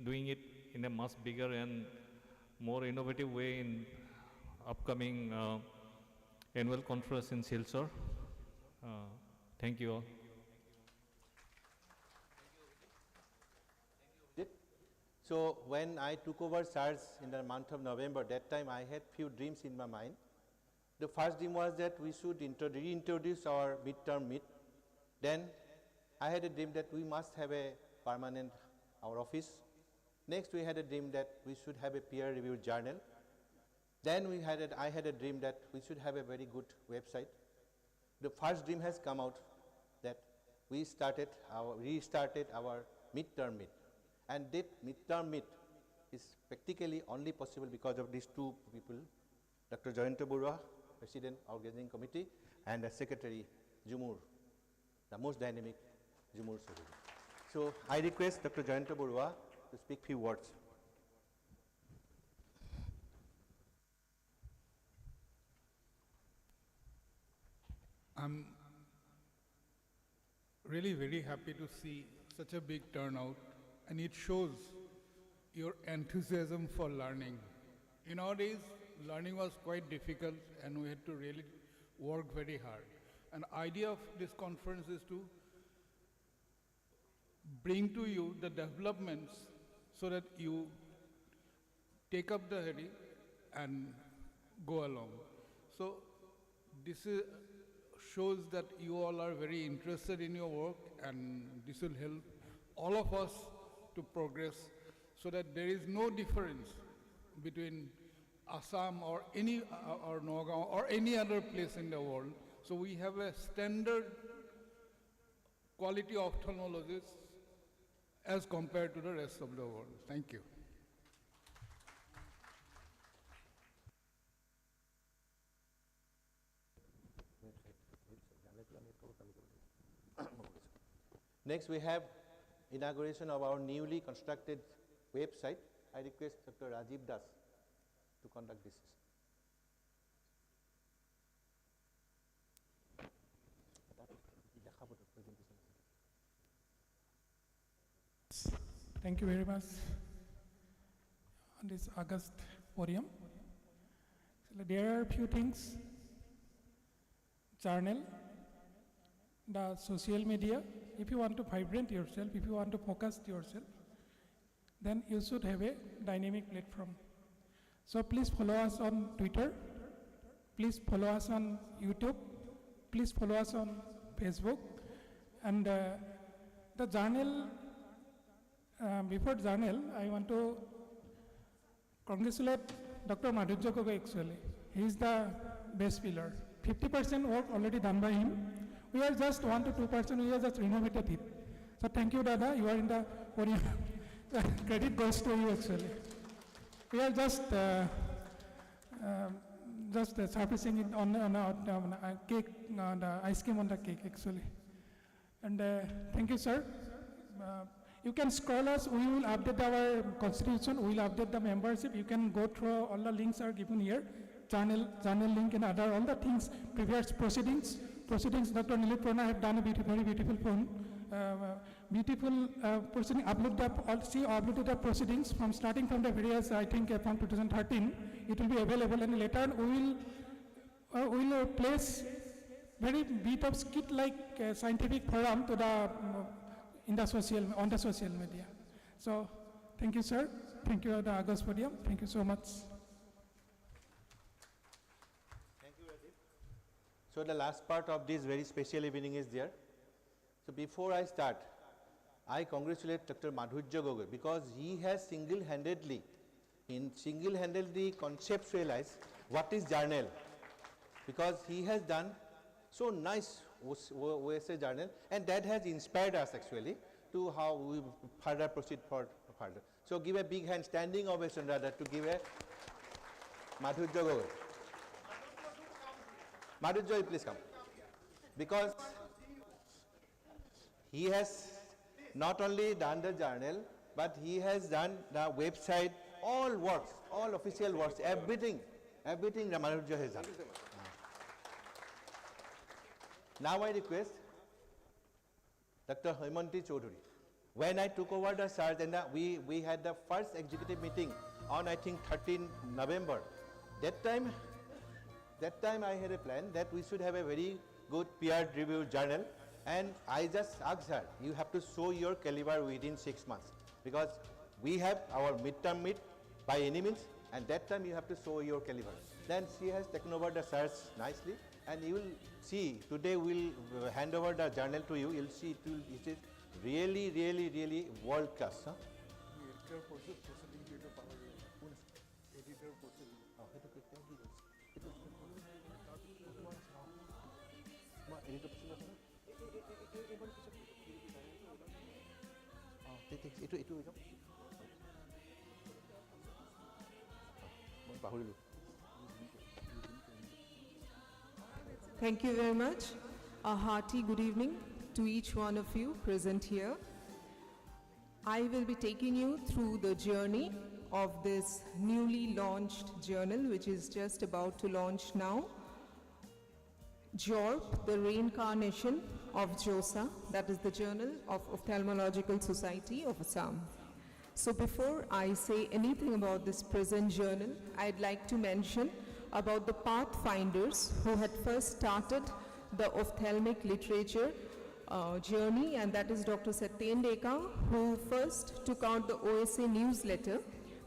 doing it in a much bigger and more innovative way in upcoming annual conference in Silchar. Thank you all. So when I took over SARS in the month of November, that time I had few dreams in my mind. The first dream was that we should reintroduce our midterm meet. Then I had a dream that we must have a permanent our office. Next we had a dream that we should have a peer-reviewed journal. Then I had a dream that we should have a very good website. The first dream has come out that we restarted our midterm meet. And that midterm meet is practically only possible because of these two people, Dr. Jayanta Barua, President Organizing Committee, and the Secretary Jumur, the most dynamic Jumur Suri. So I request Dr. Jayanta Barua to speak few words. I'm really very happy to see such a big turnout, and it shows your enthusiasm for learning. Nowadays, learning was quite difficult and we had to really work very hard. And idea of this conference is to bring to you the developments so that you take up the heading and go along. So this shows that you all are very interested in your work, and this will help all of us to progress so that there is no difference between Assam or Nagaon or any other place in the world. So we have a standard quality ophthalmologist as compared to the rest of the world. Thank you. Next, we have inauguration of our newly constructed website. I request Dr. Rajiv Das to conduct this. Thank you very much on this August podium. So there are a few things: journal, the social media. If you want to vibrate yourself, if you want to focus yourself, then you should have a dynamic platform. So please follow us on Twitter, please follow us on YouTube, please follow us on Facebook, and the journal. Before journal, I want to congratulate Dr. Madhurya Gogoi actually. He is the best pillar. 50% work already done by him. We are just 1 to 2%, we are just renovated it. So thank you, Dada, you are in the podium. Credit goes to you actually. We are just surfacing it on a cake, the ice cream on the cake actually. And thank you, sir. You can scroll us, we will update our constitution, we will update the membership. You can go through, all the links are given here. Channel link and other, all the things, previous proceedings. Dr. Nilit Prana have done a very beautiful poem. Proceeding, uploaded the proceedings from starting from the various, I think from 2013, it will be available, and later we will place very bit of skit-like scientific forum to the on the social media. So thank you, sir. Thank you, the August podium. Thank you so much. Thank you, Rajiv. So the last part of this very special evening is there. So before I start, I congratulate Dr. Madhurya Gogoi because he has single-handedly conceptualized what is journal, because he has done so nice OSA journal, and that has inspired us actually to how we further proceed further. So give a big hand, standing ovation rather, to give a Madhurya Gogoi. Madhurya, please come. Because he has not only done the journal, but he has done the website, all works, all official works, everything Madhurya has done. Now I request Dr. Hemanti Chaudhary. When I took over the search, and we had the first executive meeting on, I think, 13 November. That time I had a plan that we should have a very good peer-reviewed journal, and I just asked her, you have to show your caliber within 6 months, because we have our midterm meet by any means, and that time you have to show your caliber. Then she has taken over the search nicely, and you will see, today we'll hand over the journal to you. You'll see it is really world class. Huh? Thank you very much. A hearty good evening to each one of you present here. I will be taking you through the journey of this newly launched journal, which is just about to launch now. JORP, the reincarnation of JOSA, that is the Journal of Ophthalmological Society of Assam. So before I say anything about this present journal, I'd like to mention about the pathfinders who had first started the ophthalmic literature journey, and that is Dr. Satyen Deka, who first took out the OSA newsletter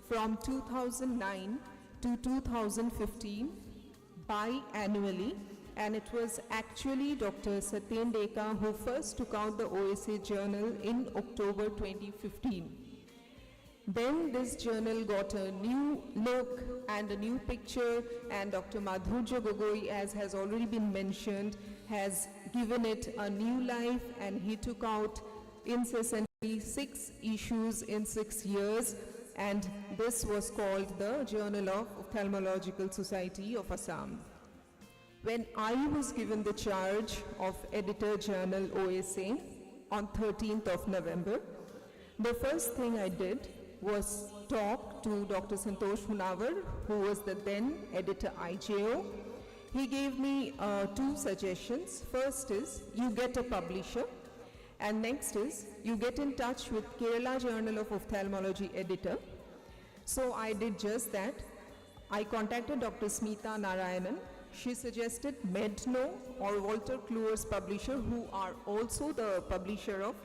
from 2009 to 2015 biannually, and it was actually Dr. Satyen Deka who first took out the OSA journal in October 2015. Then this journal got a new look and a new picture, and Dr. Madhurya Gogoi, as has already been mentioned, has given it a new life, and he took out incessantly 6 issues in 6 years, and this was called the Journal of Ophthalmological Society of Assam. When I was given the charge of editor journal OSA on 13th of November, the first thing I did was talk to Dr. Santosh Munawar, who was the then editor IJO. He gave me 2 suggestions. First is you get a publisher, and next is you get in touch with Kerala Journal of Ophthalmology editor. So I did just that. I contacted Dr. Smita Narayanan. She suggested Medno or Walter Kluwer's publisher, who are also the publisher of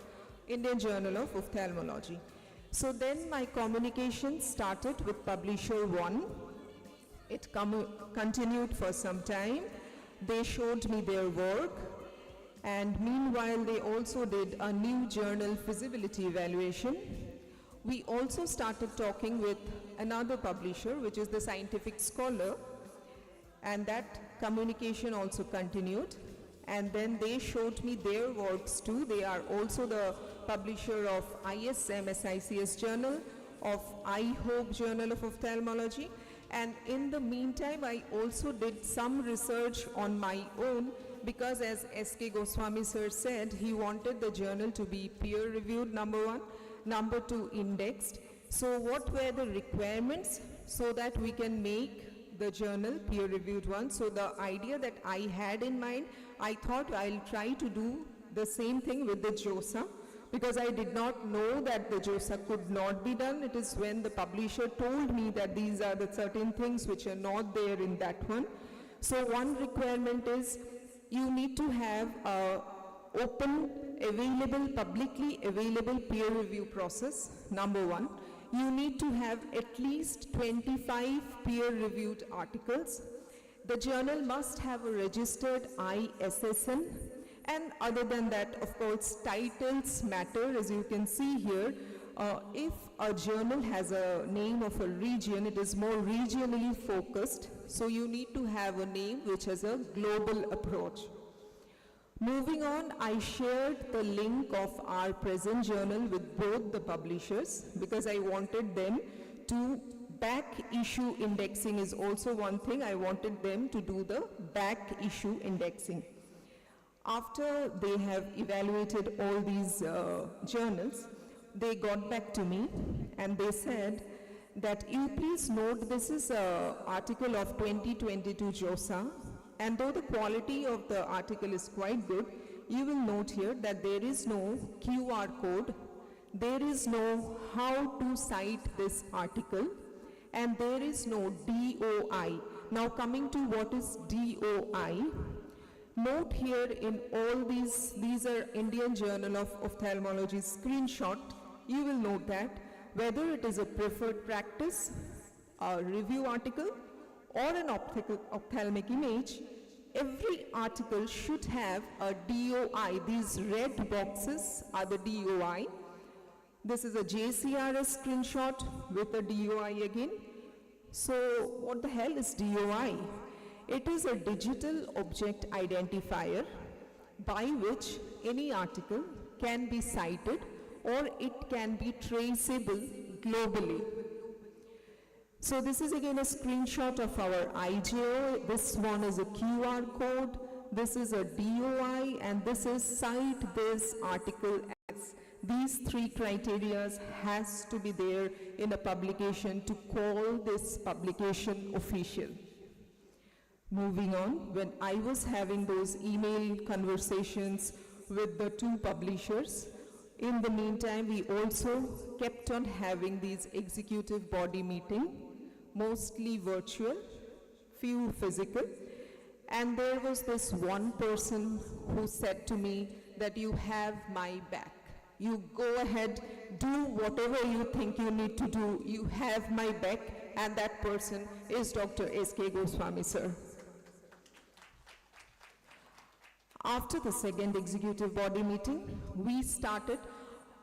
Indian Journal of Ophthalmology. So then my communication started with publisher 1. It continued for some time. They showed me their work, and meanwhile they also did a new journal feasibility evaluation. We also started talking with another publisher, which is the Scientific Scholar, and that communication also continued. And then they showed me their works too. They are also the publisher of ISM SICS Journal, of I Hope Journal of Ophthalmology, and in the meantime I also did some research on my own, because as S.K. Goswami sir said, he wanted the journal to be peer reviewed, number 1, number 2 indexed. So what were the requirements so that we can make the journal peer reviewed one? So the idea that I had in mind, I thought I'll try to do the same thing with the JOSA, because I did not know that the JOSA could not be done. It is when the publisher told me that these are the certain things which are not there in that one. So one requirement is you need to have a open, available, publicly available peer review process, number 1. You need to have at least 25 peer-reviewed articles. The journal must have a registered ISSN, and other than that, of course, titles matter. As you can see here, if a journal has a name of a region, it is more regionally focused, so you need to have a name which has a global approach. Moving on, I shared the link of our present journal with both the publishers, because I wanted them to back issue indexing is also one thing. I wanted them to do the back issue indexing. After they have evaluated all these journals, they got back to me and they said that you please note this is an article of 2022 JOSA, and though the quality of the article is quite good, you will note here that there is no QR code, there is no how to cite this article, and there is no DOI. Now coming to what is DOI, note here in all these are Indian Journal of Ophthalmology screenshot, you will note that whether it is a preferred practice, a review article, or an ophthalmic image, every article should have a DOI. These red boxes are the DOI. This is a JCRS screenshot with a DOI again. So what the hell is DOI? It is a digital object identifier by which any article can be cited or it can be traceable globally. So this is again a screenshot of our IJO. This one is a QR code, this is a DOI, and this is cite this article as. These three criteria has to be there in a publication to call this publication official. Moving on, when I was having those email conversations with the two publishers, In the meantime, we also kept on having these executive body meeting, mostly virtual, few physical. And there was this one person who said to me that you have my back. You go ahead, do whatever you think you need to do. You have my back, and that person is Dr. S.K. Goswami, sir. After the second executive body meeting, we started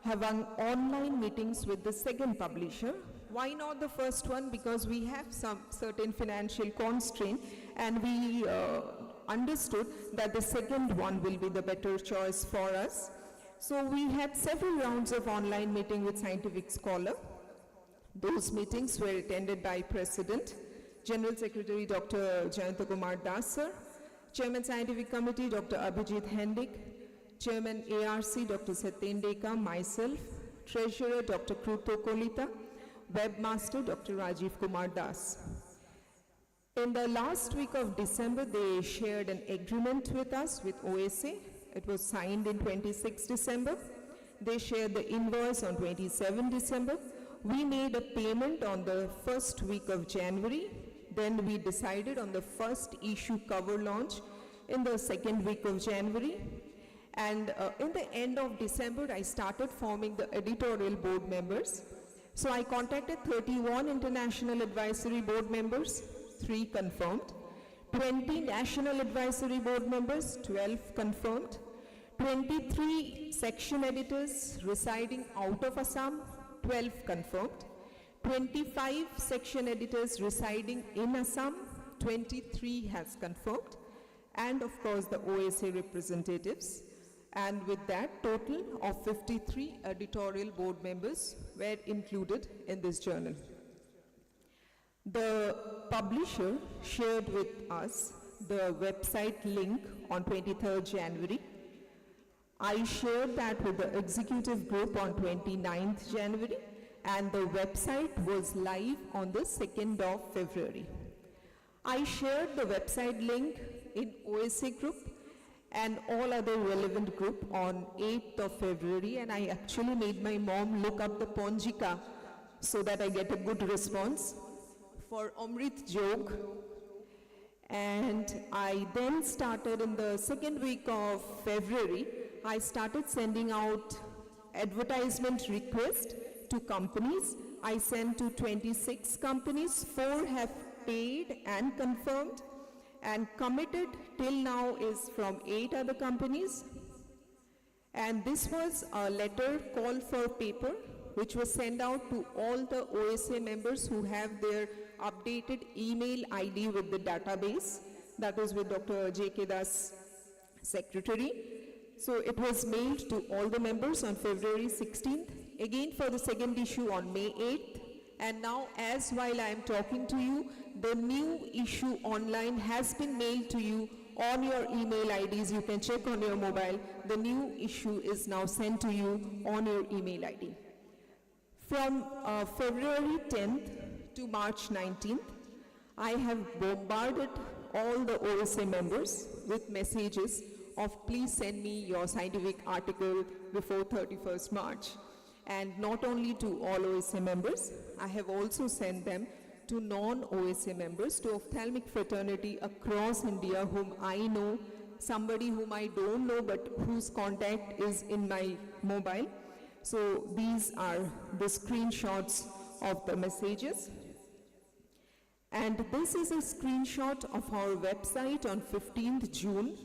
having online meetings with the second publisher. Why not the first one? Because we have some certain financial constraint, and we understood that the second one will be the better choice for us. So we had several rounds of online meeting with Scientific Scholar. Those meetings were attended by President, General Secretary Dr. Jayanta Kumar Das, sir, Chairman Scientific Committee Dr. Abhijit Hendik, Chairman ARC Dr. Satyen Deka, myself, Treasurer Dr. Kruto Kolita, Webmaster Dr. Rajiv Kumar Das. In the last week of December, they shared an agreement with us with OSA. It was signed in 26 December. They shared the invoice on 27 December. We made a payment on the first week of January. Then we decided on the first issue cover launch in the second week of January. And in the end of December, I started forming the editorial board members. So I contacted 31 international advisory board members, 3 confirmed, 20 national advisory board members, 12 confirmed, 23 section editors residing out of Assam, 12 confirmed, 25 section editors residing in Assam, 23 has confirmed, and of course the OSA representatives. And with that, total of 53 editorial board members were included in this journal. The publisher shared with us the website link on 23rd January. I shared that with the executive group on 29th January, and the website was live on the 2nd of February. I shared the website link in OSA group and all other relevant group on 8th of February, and I actually made my mom look up the Ponjika so that I get a good response for Amrit Jog. And I then started in the second week of February, I started sending out advertisement requests to companies. I sent to 26 companies, 4 have paid and confirmed, and committed till now is from 8 other companies. And this was a letter call for paper which was sent out to all the OSA members who have their updated email ID with the database. That is with Dr. J.K. Das, Secretary. So it was mailed to all the members on February 16th, again for the second issue on May 8th. And now, as while I am talking to you, the new issue online has been mailed to you on your email IDs. You can check on your mobile. The new issue is now sent to you on your email ID. From February 10th to March 19th, I have bombarded all the OSA members with messages of please send me your scientific article before 31st March. And not only to all OSA members, I have also sent them to non-OSA members, to ophthalmic fraternity across India whom I know, somebody whom I don't know but whose contact is in my mobile. So these are the screenshots of the messages. And this is a screenshot of our website on 15th June.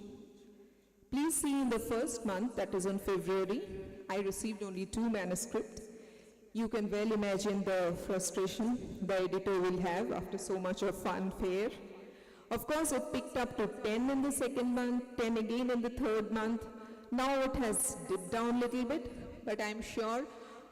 Please see in the first month, that is on February, I received only 2 manuscripts. You can well imagine the frustration the editor will have after so much of fanfare. Of course, it picked up to 10 in the second month, 10 again in the third month. Now it has dipped down a little bit, but I'm sure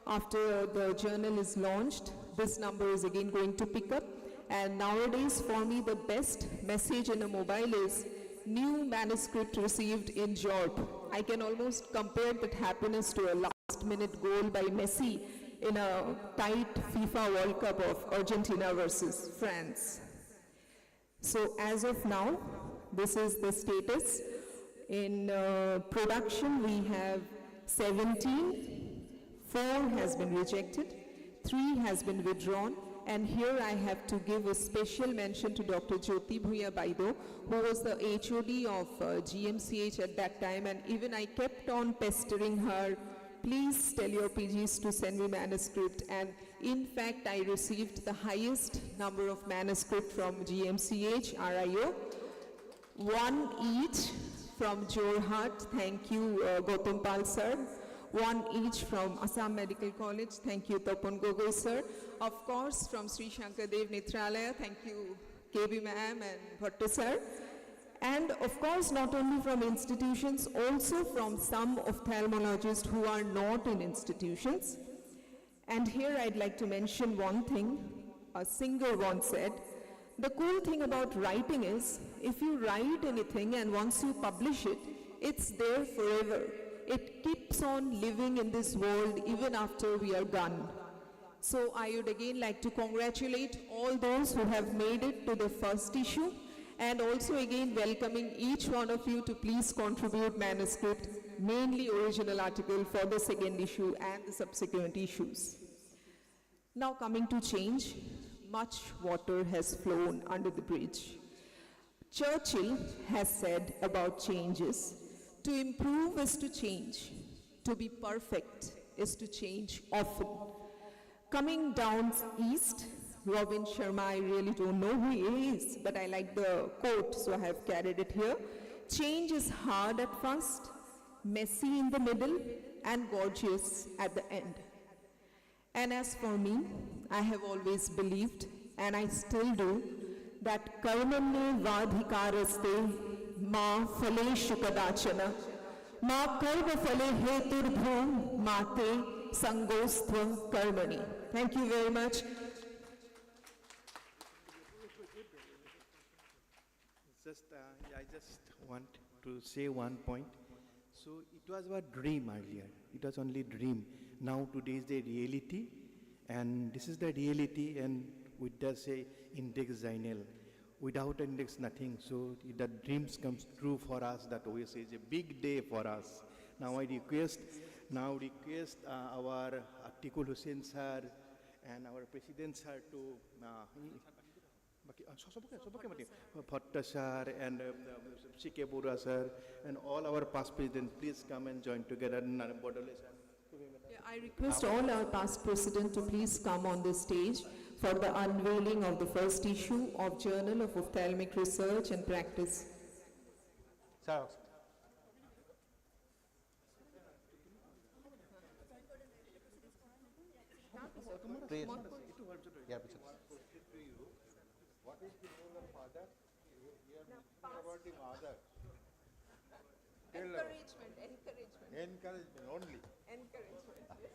after the journal is launched, this number is again going to pick up. And nowadays, for me, the best message in a mobile is new manuscript received in Jorp. I can almost compare that happiness to a last-minute goal by Messi in a tight FIFA World Cup of Argentina versus France. So as of now, this is the status. In production, we have 17 4 has been rejected, 3 has been withdrawn, and here I have to give a special mention to Dr. Jyoti Bhuya Baido, who was the HOD of GMCH at that time, and even I kept on pestering her, please tell your PGs to send me manuscript, and in fact I received the highest number of manuscript from GMCH, RIO, 1 each from Jorhat, thank you Gautam Pal sir, 1 each from Assam Medical College, thank you Tapan Gogoi sir, of course from Sri Shankardev Netralaya, thank you KB ma'am and Bhattu sir, and of course not only from institutions, also from some ophthalmologists who are not in institutions. And here I'd like to mention one thing, a singer once said, the cool thing about writing is, if you write anything and once you publish it, it's there forever. It keeps on living in this world even after we are gone. So I would again like to congratulate all those who have made it to the first issue, and also again welcoming each one of you to please contribute manuscript, mainly original article for the second issue and the subsequent issues. Now coming to change, much water has flown under the bridge. Churchill has said about changes, to improve is to change, to be perfect is to change often. Coming down east, Robin Sharma, I really don't know who he is, but I like the quote, so I have carried it here. Change is hard at first, messy in the middle, and gorgeous at the end. And as for me, I have always believed, and I still do, that karmanye vadhikaraste ma phaleshu kadachana ma karma phale heturbhum mate sangostvam karmani. Thank you very much. I just want to say one point. So it was our dream earlier. It was only dream. Now today is the reality, and this is the reality, and with that say index zinal. Without index, nothing. So the dreams comes true for us. That OSA is a big day for us. Now I request our Atikul Hussain sir and our President sir to Bhatta sir and C.K. Bora sir and all our past presidents, please come and join together. I request all our past presidents to please come on the stage for the unveiling of the first issue of Journal of Ophthalmic Research and Practice. Sir. Please. Yeah, what is the role of father? You are thinking about the mother. Encouragement. Encouragement only. Encouragement, yes.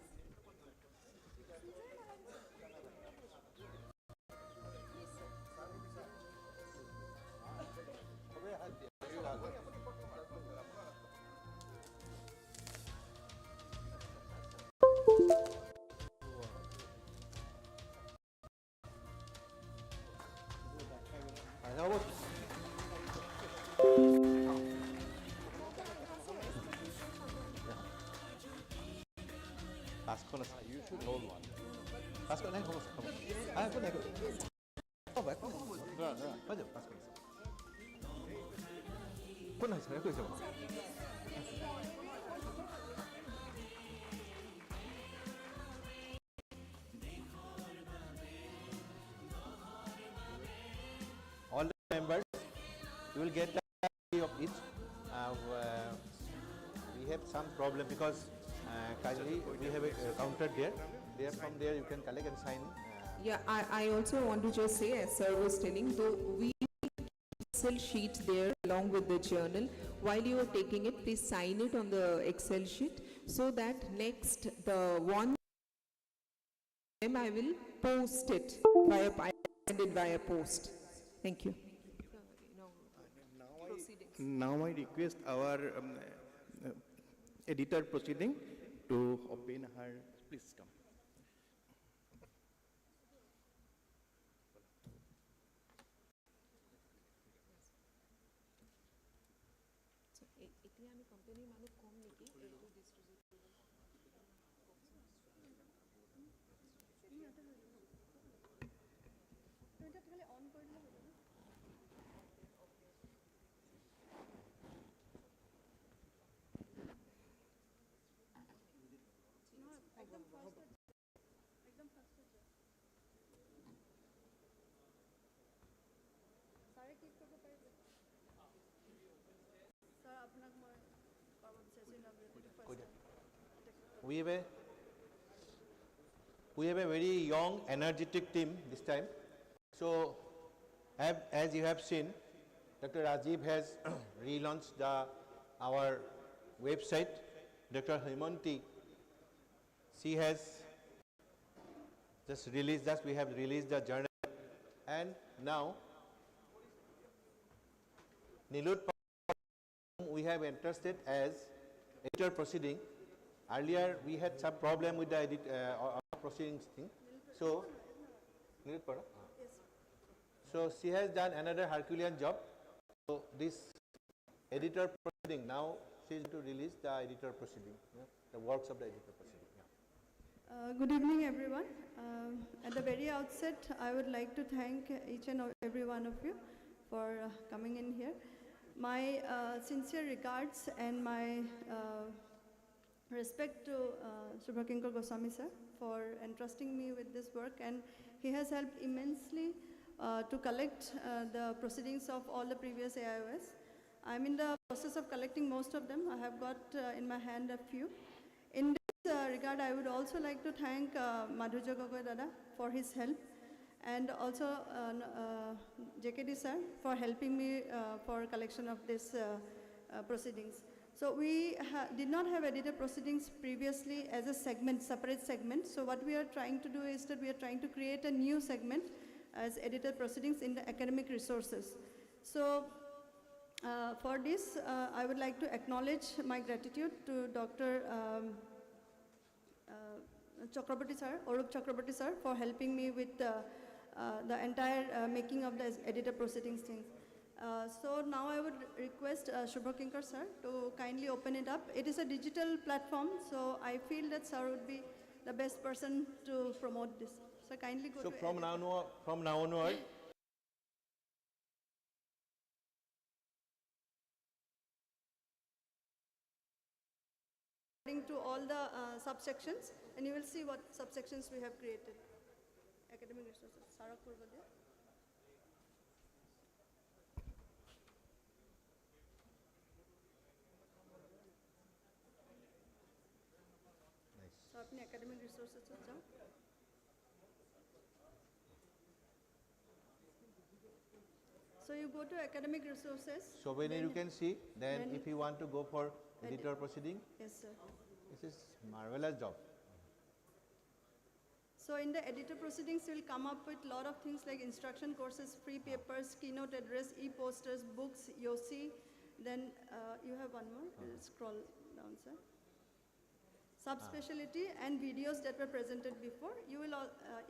You should hold one. Pasco, naik kamu. Aku naik. Oh, baik. Maju, Pasco. Kau naik saya, aku siapa? All the members, you will get a copy of each. We have some problem because kindly we have a counter there. There from there you can collect and sign. Yeah, I also want to just say, as sir was telling, though we Excel sheet there along with the journal, while you are taking it, please sign it on the Excel sheet so that next the one I will post it via post. Thank you. Now I request our editor proceeding to open her. Please come. We have a very young, energetic team this time. So, as you have seen, Dr. Rajiv has relaunched our website. Dr. Himanti, she has we have released the journal, and now Nilut, we have interested as editor proceeding. Earlier we had some problem with the proceedings thing. So, Nilut Para? So she has done another Herculean job. So this editor proceeding, now she is going to release the editor proceeding, the works of the editor proceeding. Good evening, everyone. At the very outset, I would like to thank each and every one of you for coming in here. My sincere regards and my respect to Subhakinkar Goswami sir for entrusting me with this work, and he has helped immensely to collect the proceedings of all the previous AIOS. I'm in the process of collecting most of them. I have got in my hand a few. In this regard, I would also like to thank Madhurya Gogoi Dada for his help, and also JKD sir for helping me for collection of this proceedings. So we did not have editor proceedings previously as a segment, separate segment. So what we are trying to do is that we are trying to create a new segment as editor proceedings in the academic resources. So for this, I would like to acknowledge my gratitude to Dr. Chakraborty sir, Orup Chakraborty sir, for helping me with the entire making of the editor proceedings things. So now I would request Subhakinkar sir to kindly open it up. It is a digital platform, so I feel that sir would be the best person to promote this. So kindly go So to from now onward, to all the subsections, and you will see what subsections we have created. Academic resources. Sarak Purvadya. So, apne academic resources se jao. So you go to academic resources. so when you can see, then if you want to go for editor proceeding, Yes, sir. this is marvelous job. So in the editor proceedings, we'll come up with a lot of things like instruction courses, free papers, keynote address, e-posters, books, YOSI. Then you have one more. Scroll down, sir. Subspecialty and videos that were presented before. You will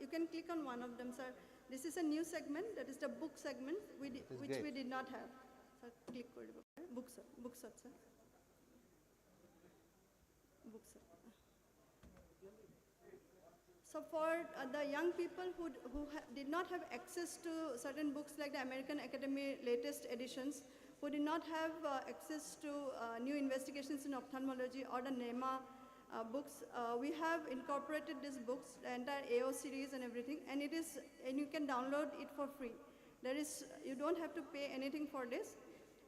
you can click on one of them, sir. This is a new segment. That is the book segment, which great. we did not have. So click on books, sir. Books, sir. Books, sir. So for the young people who did not have access to certain books like the American Academy latest editions, who did not have access to new investigations in ophthalmology or the NEMA books, we have incorporated these books, the entire AO series and everything, and you can download it for free. You don't have to pay anything for this,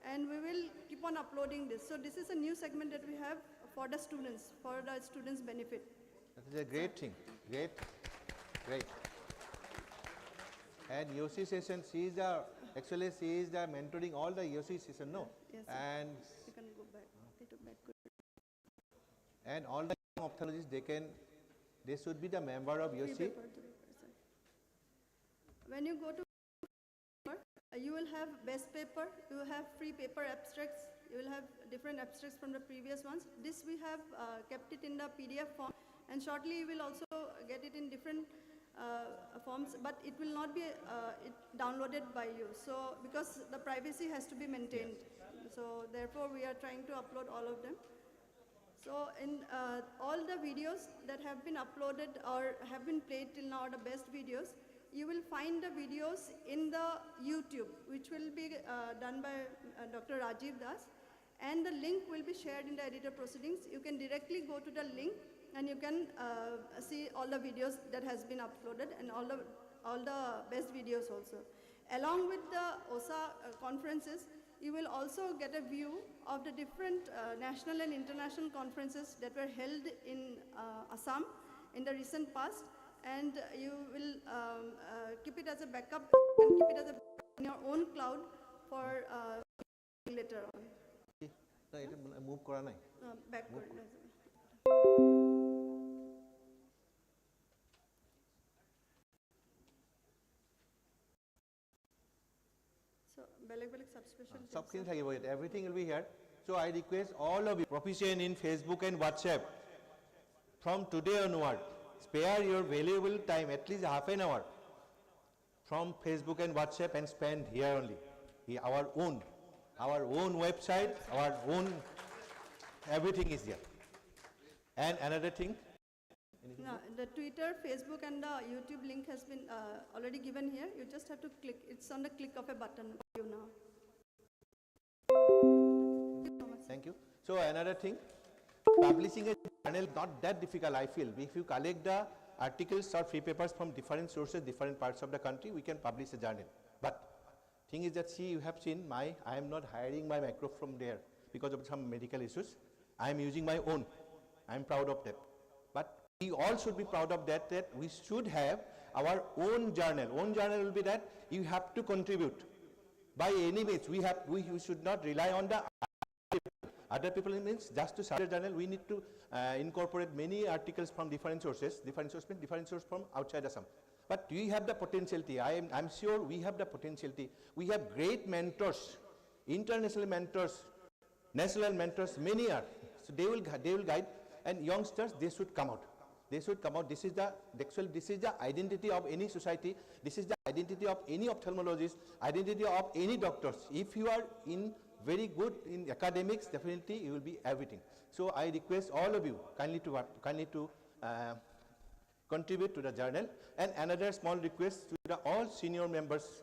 and we will keep on uploading this. So this is a new segment that we have for the students benefit. That is a great thing. Great. And Yosi session, she is the mentoring all the Yosi session, no? Yes, sir. And You can go back. They took back. Good. and all the ophthalmologists, they should be the member of Free Yosi. paper to paper, sir. When you go to you will have best paper, you will have free paper abstracts, you will have different abstracts from the previous ones. This we have kept it in the PDF form, and shortly you will also get it in different forms, but it will not be downloaded by you. So because the privacy has to be maintained, so therefore we are trying to upload all of them. So in all the videos that have been uploaded or have been played till now, the best videos, you will find the videos in the YouTube, which will be done by Dr. Rajiv Das, and the link will be shared in the editor proceedings. You can directly go to the link and you can see all the videos that has been uploaded and all the best videos also. Along with the OSA conferences, you will also get a view of the different national and international conferences that were held in Assam in the recent past, and you will keep it as a backup and keep it as a in your own cloud for later on. Move kora nai. Backward. So, subspecialty. Everything will be here. So I request all of you proficient in Facebook and WhatsApp from today onward. Spare your valuable time, at least half an hour, from Facebook and WhatsApp, and spend here only. Our own website, our own, everything is there. And another thing. No, the Twitter, Facebook, and the YouTube link has been already given here. You just have to click. It's on the click of a button for you now. Thank you. So another thing, publishing a journal not that difficult, I feel. If you collect the articles or free papers from different sources, different parts of the country, we can publish a journal. But thing is that, see, you have seen I am not hiring my microphone from there because of some medical issues. I am using my own. I am proud of that. But we all should be proud of that, that we should have our own journal. Own journal will be that you have to contribute. By any means, we should not rely on the other people. Means just to start a journal, we need to incorporate many articles from different sources. Different sources from outside Assam. But we have the potentiality. I'm sure we have the potentiality. We have great mentors, international mentors, national mentors. Many are. So they will guide. And youngsters, they should come out. They should come out. This is the identity of any society. This is the identity of any ophthalmologist, identity of any doctors. If you are very good in academics, definitely you will be everything. So I request all of you kindly to contribute to the journal. And another small request to all senior members,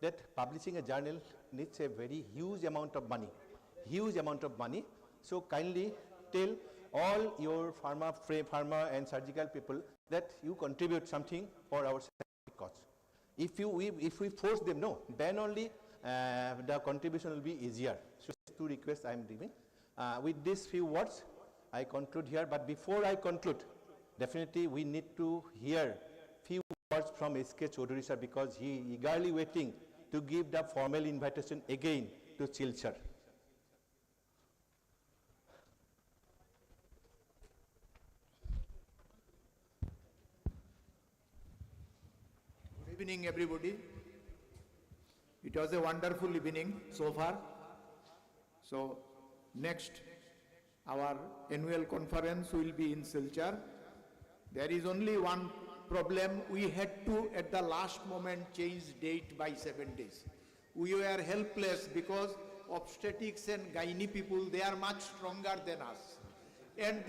that publishing a journal needs a very huge amount of money. Huge amount of money. So kindly tell all your pharma and surgical people that you contribute something for our scientific cause. If we force them, no, then only the contribution will be easier. So two requests I am giving. With these few words, I conclude here. But before I conclude, definitely we need to hear few words from S.K. Chaudhary sir, because he eagerly waiting to give the formal invitation again to Silchar. Good evening, everybody. It was a wonderful evening so far. So next, our annual conference will be in Silchar. There is only one problem. We had to, at the last moment, change date by 7 days. We were helpless because obstetrics and gynae people, they are much stronger than us. And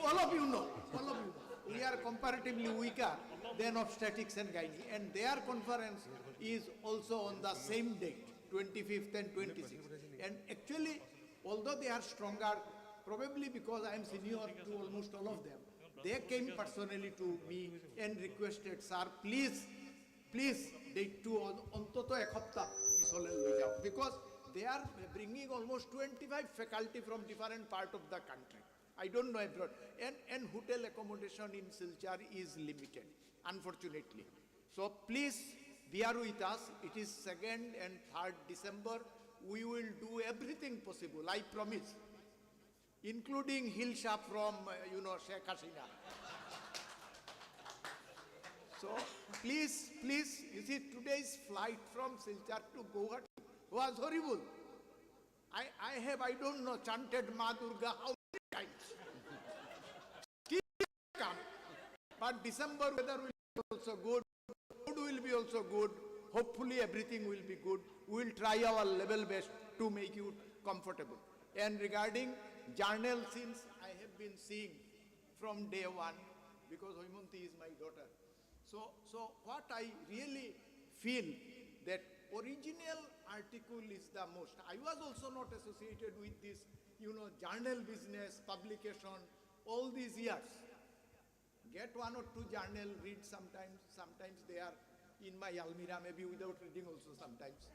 all of you know, we are comparatively weaker than obstetrics and gynae. And their conference is also on the same date, 25th and 26th. And actually, although they are stronger, probably because I am senior to almost all of them, they came personally to me and requested, sir, please, date to ontoto ek hafta pisole loi jao, because they are bringing almost 25 faculty from different part of the country. I don't know abroad. And hotel accommodation in Silchar is limited, unfortunately. So please bear with us. It is 2nd and 3rd December. We will do everything possible, I promise, including Hilsha from, Sheikh Hasina. So please, you see, today's flight from Silchar to Guwahati was horrible. I don't know, chanted Ma Durga how many times. Come. But December weather will be also good. Food will be also good. Hopefully everything will be good. We will try our level best to make you comfortable. And regarding journal, since I have been seeing from day one, because Hoimonti is my daughter. So what I really feel that original article is the most. I was also not associated with this, journal business, publication, all these years. Get one or two journal, read sometimes they are in my almirah, maybe without reading also sometimes.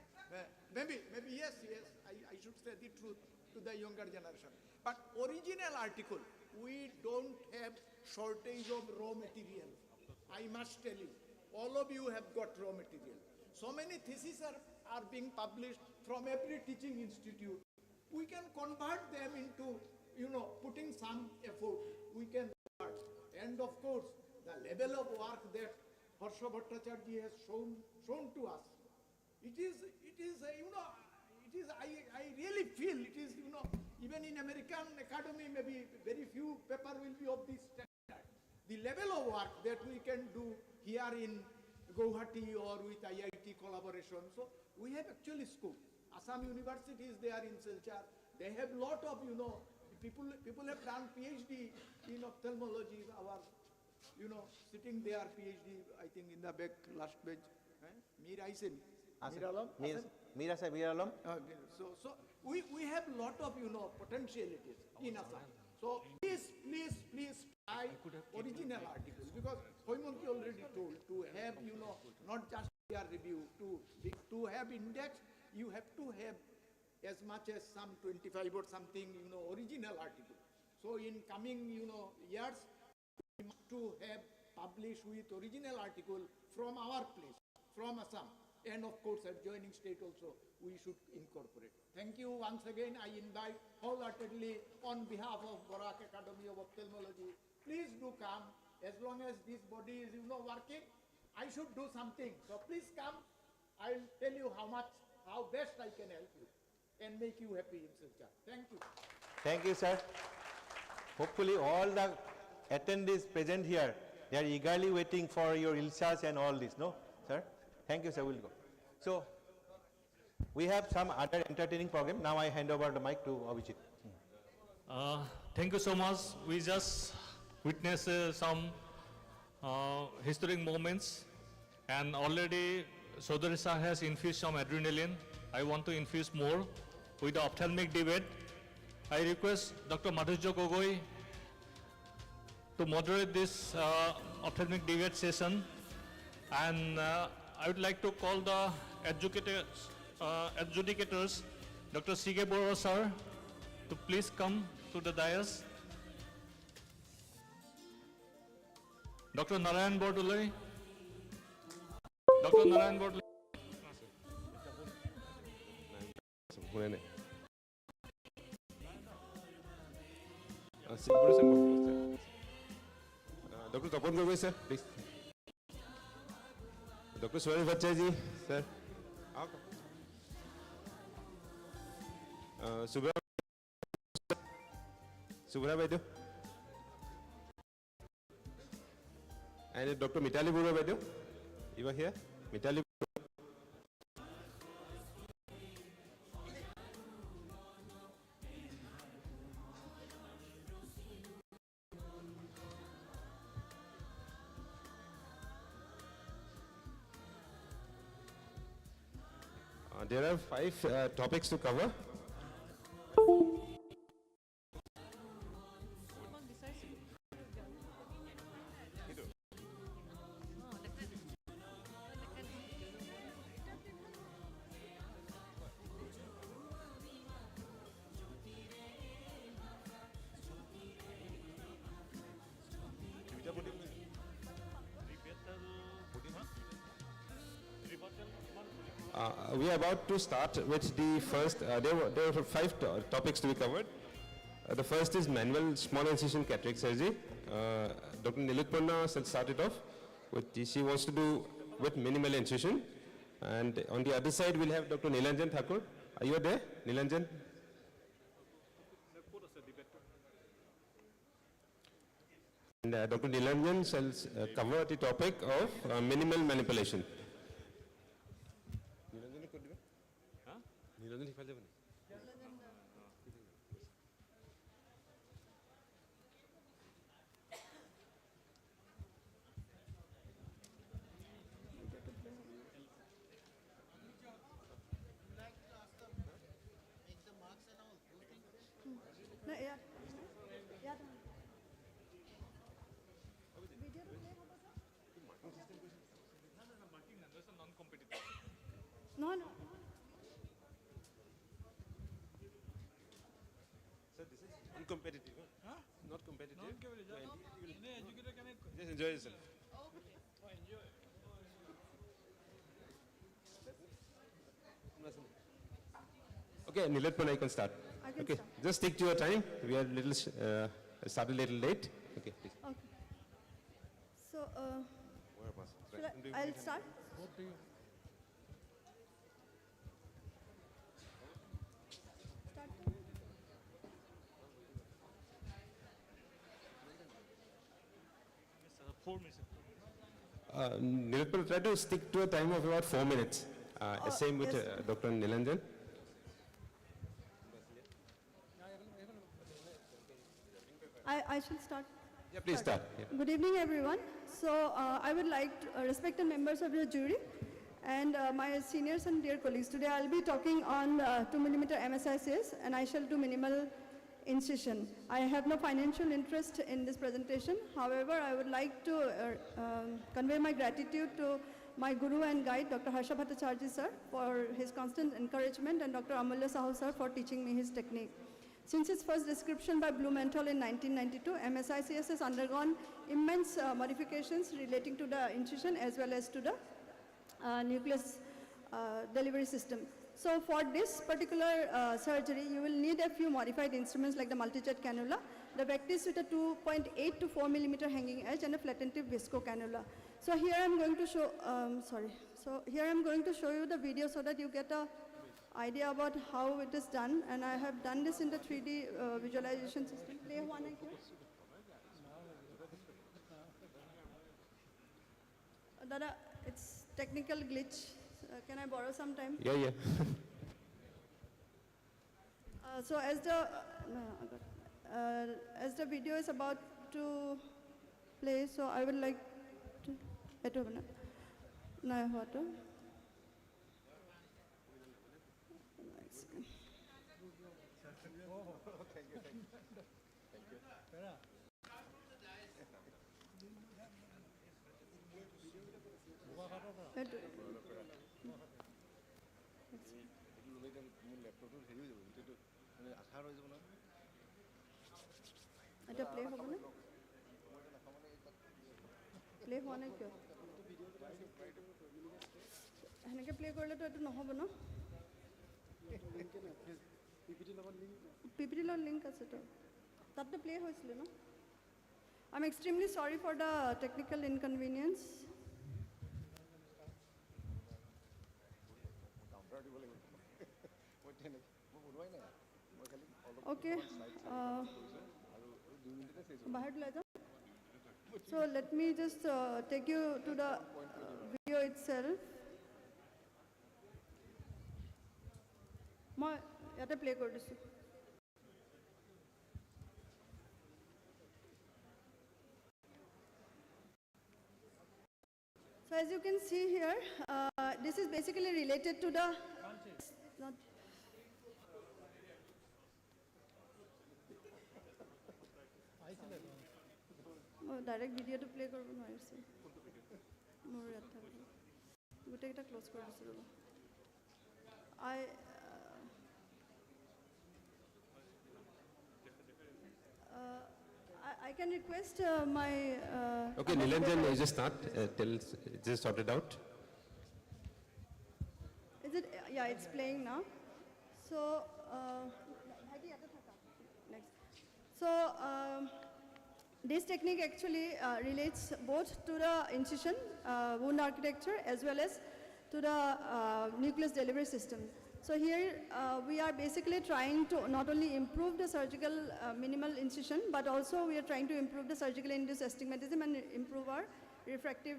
Maybe yes, I should say the truth to the younger generation. But original article, we don't have shortage of raw material. I must tell you, all of you have got raw material. So many theses are being published from every teaching institute. We can convert them into, putting some effort, we can convert. And of course, the level of work that Harsha Bhattacharya has shown to us, it is, I really feel it is, even in American academy, maybe very few paper will be of this standard. The level of work that we can do here in Guwahati or with IIT collaboration. So we have actually scope. Assam University is there in Silchar. They have lot of, people have done PhD in ophthalmology. Our, sitting there PhD, I think in the back last bench. Mir Aisen. Mir Alam? Mira sir, Mir Alam. So we have lot of, potentialities in Assam. So please try original articles, because Hoimonti already told to have, not just peer review, to have index, you have to have as much as some 25 or something, original article. So in coming, years, we must to have published with original article from our place, from Assam. And of course, adjoining state also, we should incorporate. Thank you once again. I invite wholeheartedly on behalf of Barak Academy of Ophthalmology, please do come. As long as this body is, working, I should do something. So please come. I'll tell you how best I can help you and make you happy in Silchar. Thank you. Thank you, sir. Hopefully all the attendees present here, they are eagerly waiting for your ilsas and all this, no, sir? Thank you, sir. We'll go. So, we have some other entertaining program. Now I hand over the mic to Abhijit. Thank you so much. We just witnessed some historic moments, and already Chaudhary sir has infused some adrenaline. I want to infuse more with the ophthalmic debate. I request Dr. Madhurya Gogoi to moderate this ophthalmic debate session, and I would like to call the adjudicators, Dr. Sige Bora sir, to please come to the dais. Dr. Narayan Bordoloi. Dr. Narayan Bordoloi. Dr. Tapan Gogoi, sir, please. Dr. Swami Bhattacharya, sir. Subhra Vaidya. And Dr. Mitali Bura Vaidya. You are here? Mitali. There are 5 topics to cover. We are about to start with the first, there were 5 topics to be covered. The first is manual small incision cataract surgery. Dr. Nilutpanna will start it off. She wants to do with minimal incision. And on the other side, we'll have Dr. Nilanjan Thakur. Are you there, Nilanjan? And Dr. Nilanjan shall cover the topic of minimal manipulation. No, no. Sir, this is uncompetitive. Huh? Not competitive. Just enjoy yourself. Okay, Nilatpana, you can start. I can Okay, start. just stick to your time. We are little started a little late. Okay, please. Okay. So, I'll start. Start. Yes, 4 minutes. Nilatpana, try to stick to a time of about 4 minutes. Same with yes. Dr. Nilanjan. I shall start. Yeah, please start. Yeah. Good evening, everyone. So I would like to, respected members of the jury and my seniors and dear colleagues. Today I'll be talking on 2 millimeter MSICS and I shall do minimal incision. I have no financial interest in this presentation. However, I would like to convey my gratitude to my guru and guide, Dr. Harsha Bhattacharya sir, for his constant encouragement, and Dr. Amulya Sahu sir for teaching me his technique. Since its first description by Blumenthal in 1992, MSICS has undergone immense modifications relating to the incision as well as to the nucleus delivery system. So for this particular surgery, you will need a few modified instruments like the multi-jet cannula, the Vectis with a 2.8 to 4 millimeter hanging edge, and a flattentive visco cannula. So here I'm going to show, So here I'm going to show you the video so that you get a idea about how it is done, and I have done this in the 3D visualization system. Play one again. Dada, it's technical glitch. Can I borrow some time? Yeah, yeah. So as the video is about to play, so I would like to এটা play হবে না play হোৱা নাই কিয় এনেকৈ play কৰিলেতো এইটো নহ'ব ন পিপিটি লগত লিংক আছে তো তাততো প্লে হৈছিলে ন I'm extremely sorry for the technical inconvenience. Okay. So let me just take you to the video itself. মই ইয়াতে প্লে কৰি দিছোঁ So as you can see here, this is basically related to the direct video to play korbo noirse mor yatha gote eta close kori disu robo I can request my Okay, Nilanjan, you just start. Just sort it out. Is it? Yeah, it's playing now. So, next. So, this technique actually relates both to the incision, wound architecture, as well as to the nucleus delivery system. So here we are basically trying to not only improve the surgical minimal incision, but also we are trying to improve the surgical induced astigmatism and improve our refractive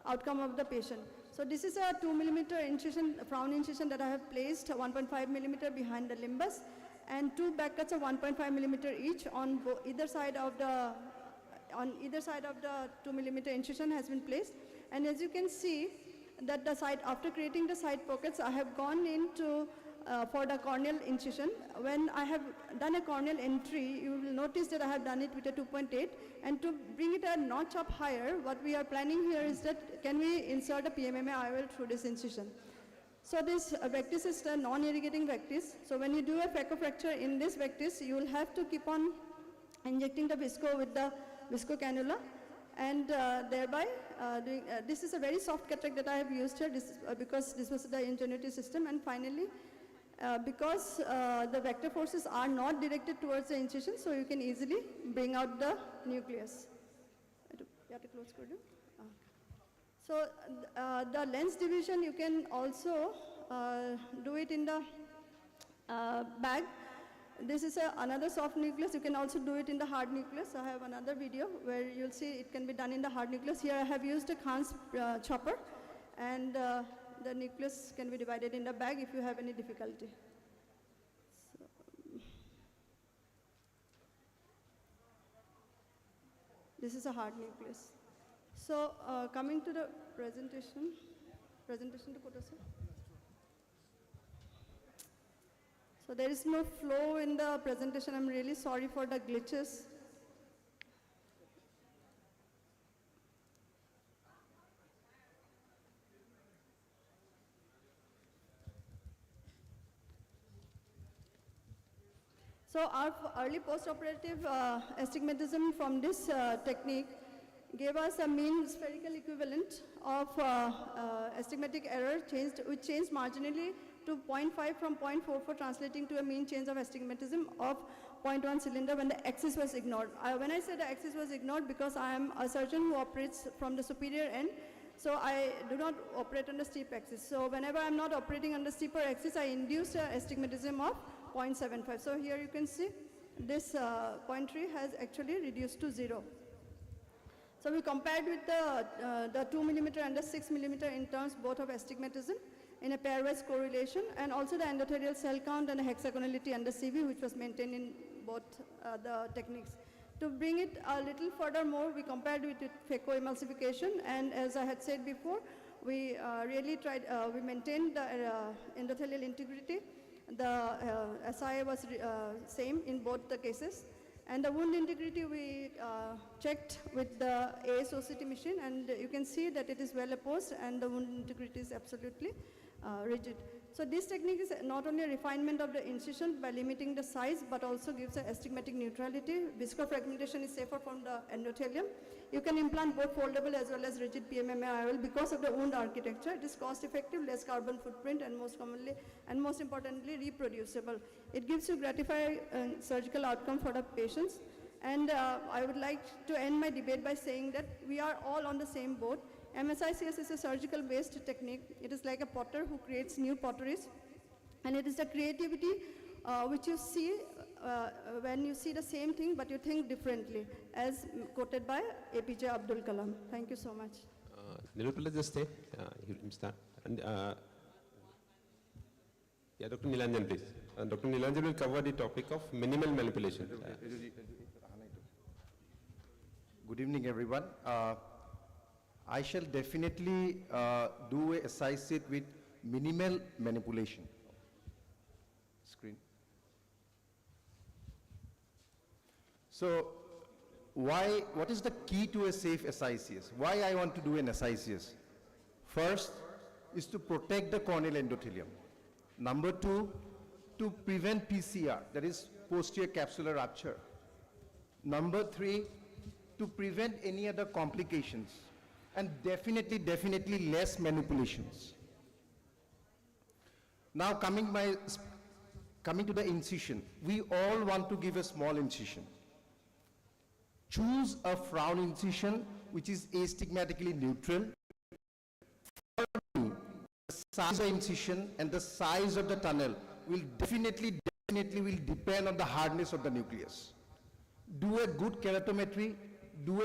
outcome of the patient. So this is a 2 millimeter incision, frown incision that I have placed 1.5 millimeter behind the limbus, and 2 back cuts of 1.5 millimeter each on either side of the 2 millimeter incision has been placed. And as you can see, that the side, after creating the side pockets, I have gone into for the corneal incision. When I have done a corneal entry, you will notice that I have done it with a 2.8, and to bring it a notch up higher, what we are planning here is that can we insert a PMMA IOL through this incision. So this vectis is a non-irrigating vectis. So when you do a phaco-fracture in this vectis, you will have to keep on injecting the visco with the visco cannula, and thereby this is a very soft cataract that I have used here because this was the Ingenuity system. And finally, because the vector forces are not directed towards the incision, so you can easily bring out the nucleus. You have to close, could you? So the lens division, you can also do it in the bag. This is another soft nucleus. You can also do it in the hard nucleus. I have another video where you'll see it can be done in the hard nucleus. Here I have used a Khan's chopper, and the nucleus can be divided in the bag if you have any difficulty. So, this is a hard nucleus. So coming to the presentation to Kotosa. So there is no flow in the presentation. I'm really sorry for the glitches. So our early post-operative astigmatism from this technique gave us a mean spherical equivalent of astigmatic error which changed marginally to 0.5 from 0.44, translating to a mean change of astigmatism of 0.1 cylinder when the axis was ignored. When I say the axis was ignored, because I am a surgeon who operates from the superior end, so I do not operate on the steep axis. So whenever I'm not operating on the steeper axis, I induce an astigmatism of 0.75. So here you can see this 0.3 has actually reduced to 0. So we compared with the 2 millimeter and the 6 millimeter in terms both of astigmatism in a pairwise correlation, and also the endothelial cell count and the hexagonality and the CV, which was maintained in both the techniques. To bring it a little further more, we compared with phaco-emulsification, and as I had said before, we really tried, we maintained the endothelial integrity. The SIA was same in both the cases. And the wound integrity we checked with the ASOCT machine, and you can see that it is well opposed and the wound integrity is absolutely rigid. So this technique is not only a refinement of the incision by limiting the size, but also gives an astigmatic neutrality. Viscofragmentation is safer from the endothelium. You can implant both foldable as well as rigid PMMA IOL because of the wound architecture. It is cost effective, less carbon footprint, and most commonly and most importantly reproducible. It gives you gratifying surgical outcome for the patients. And I would like to end my debate by saying that we are all on the same boat. MSICS is a surgical based technique. It is like a potter who creates new potteries, and it is the creativity which you see when you see the same thing but you think differently, as quoted by APJ Abdul Kalam. Thank you so much. Nilupala, just stay. You can start. And, yeah, Dr. Nilanjan, please. Dr. Nilanjan will cover the topic of minimal manipulation. Good evening, everyone. I shall definitely do a SICIT with minimal manipulation. Screen. So, what is the key to a safe SICS? Why I want to do an SICS? First is to protect the corneal endothelium. Number two, to prevent PCR, that is posterior capsular rupture. Number three, to prevent any other complications. And definitely less manipulations. Now coming to the incision, we all want to give a small incision. Choose a frown incision which is astigmatically neutral. For me, the size of the incision and the size of the tunnel will definitely will depend on the hardness of the nucleus. Do a good keratometry, do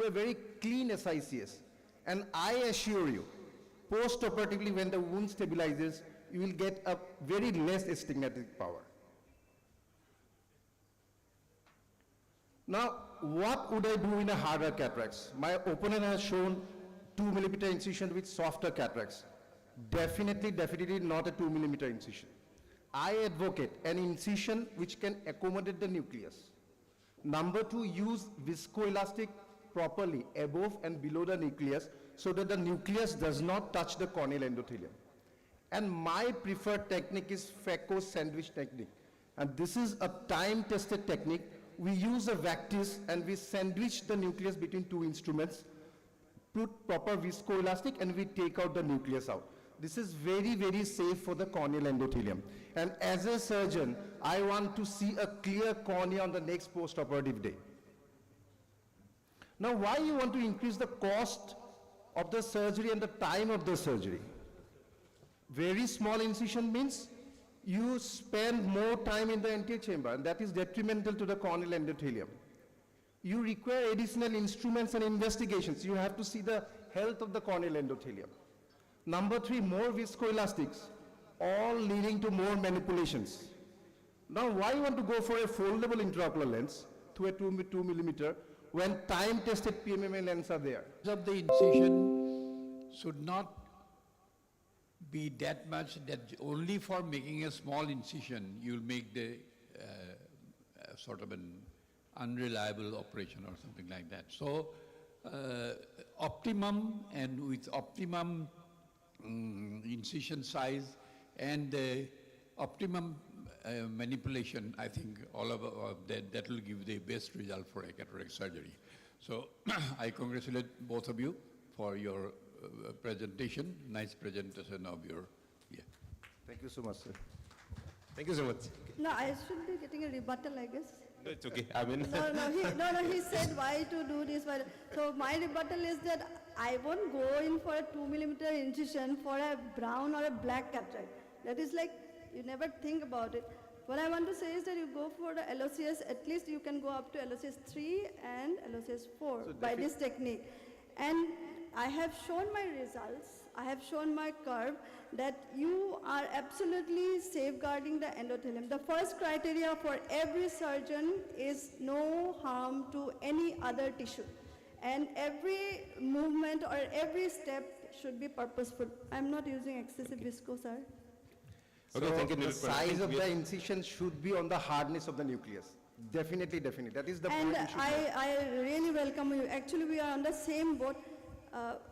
a very clean SICS, and I assure you, post-operatively when the wound stabilizes, you will get a very less astigmatic power. Now, what would I do in a harder cataracts? My opponent has shown 2 millimeter incision with softer cataracts. Definitely not a 2 millimeter incision. I advocate an incision which can accommodate the nucleus. Number two, use viscoelastic properly above and below the nucleus so that the nucleus does not touch the corneal endothelium. And my preferred technique is phaco sandwich technique. And this is a time-tested technique. We use a vectis and we sandwich the nucleus between two instruments, put proper viscoelastic, and we take out the nucleus out. This is very safe for the corneal endothelium. And as a surgeon, I want to see a clear cornea on the next post-operative day. Now, why you want to increase the cost of the surgery and the time of the surgery? Very small incision means you spend more time in the antechamber, and that is detrimental to the corneal endothelium. You require additional instruments and investigations. You have to see the health of the corneal endothelium. Number three, more viscoelastics, all leading to more manipulations. Now, why you want to go for a foldable intraocular lens to a 2 millimeter when time-tested PMMA lenses are there? Of the incision should not be that much that only for making a small incision you'll make the sort of an unreliable operation or something like that. So optimum and with optimum incision size and optimum manipulation, I think all of that will give the best result for a cataract surgery. So I congratulate both of you for your presentation, nice presentation of your, Thank you so much, sir. Thank you so much. No, I should be getting a rebuttal, I guess. No, it's okay. I mean, He said why to do this. So my rebuttal is that I won't go in for a 2 millimeter incision for a brown or a black cataract. That is like, you never think about it. What I want to say is that you go for the LOCS, at least you can go up to LOCS 3 and LOCS 4 by this technique. And I have shown my results, I have shown my curve that you are absolutely safeguarding the endothelium. The first criteria for every surgeon is no harm to any other tissue. And every movement or every step should be purposeful. I'm not using excessive visco, sir. Okay, So thank you, the Nilupana. size of the incision should be on the hardness of the nucleus. Definitely. That is the And point. I really welcome you. Actually, we are on the same boat.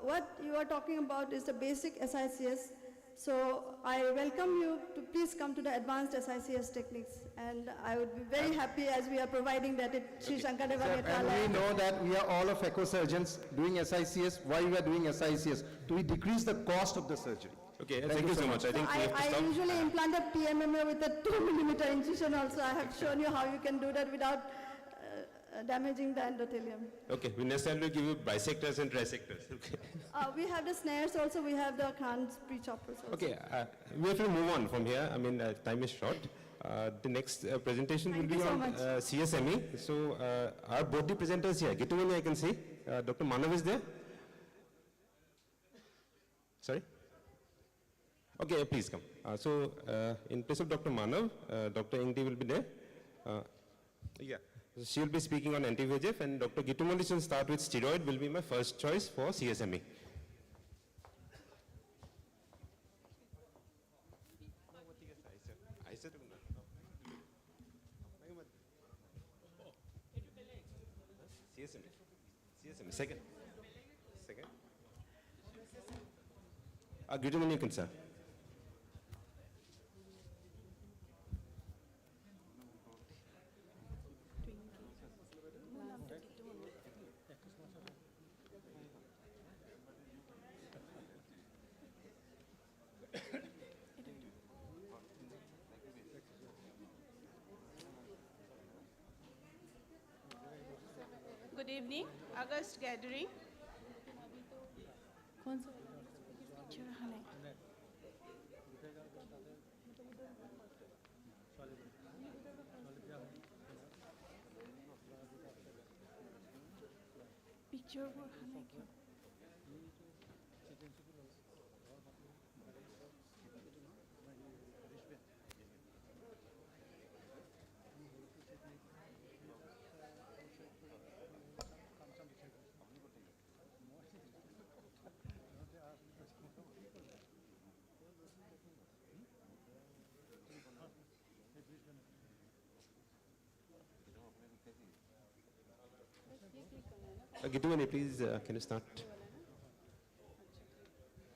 What you are talking about is the basic SICS. So I welcome you to please come to the advanced SICS techniques. And I would be very happy as we are providing that at Sri Shankareva And Netralaya. we know that we are all of eco-surgeons doing SICS. Why we are doing SICS? To decrease the cost of the surgery. Okay, thank you so much. I think we have to I stop. usually implant a PMMA with a 2 millimeter incision also. I have shown you how you can do that without damaging the endothelium. Okay, we necessarily give you bisectors and trisectors. Okay. We have the snares also, we have the crans pre-choppers also. Okay, we have to move on from here. I mean, time is short. The next presentation will be you so on much. CSME. So, our both the presenters here. Gitumani, I can see. Dr. Manav is there. Sorry? Okay, please come. In place of Dr. Manav, Dr. Ingdi will be there. Yeah. So she will be speaking on anti-VEGF, and Dr. Gitumali will start with steroid, will be my first choice for CSME. CSME, second. Gitumali, you can start. Good evening, August gathering. Picture Gidumani, please, can you start?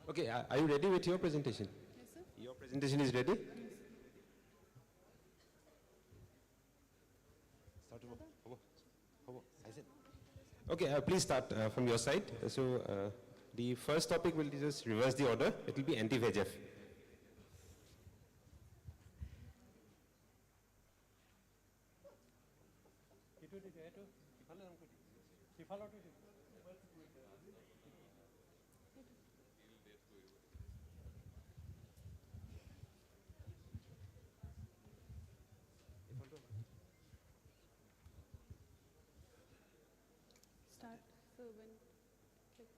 Okay, are you ready with your presentation? Yes, sir. Your presentation is ready? Okay, please start from your side. So, the first topic will just reverse the order. It will be anti-VEGF. Start. So when click.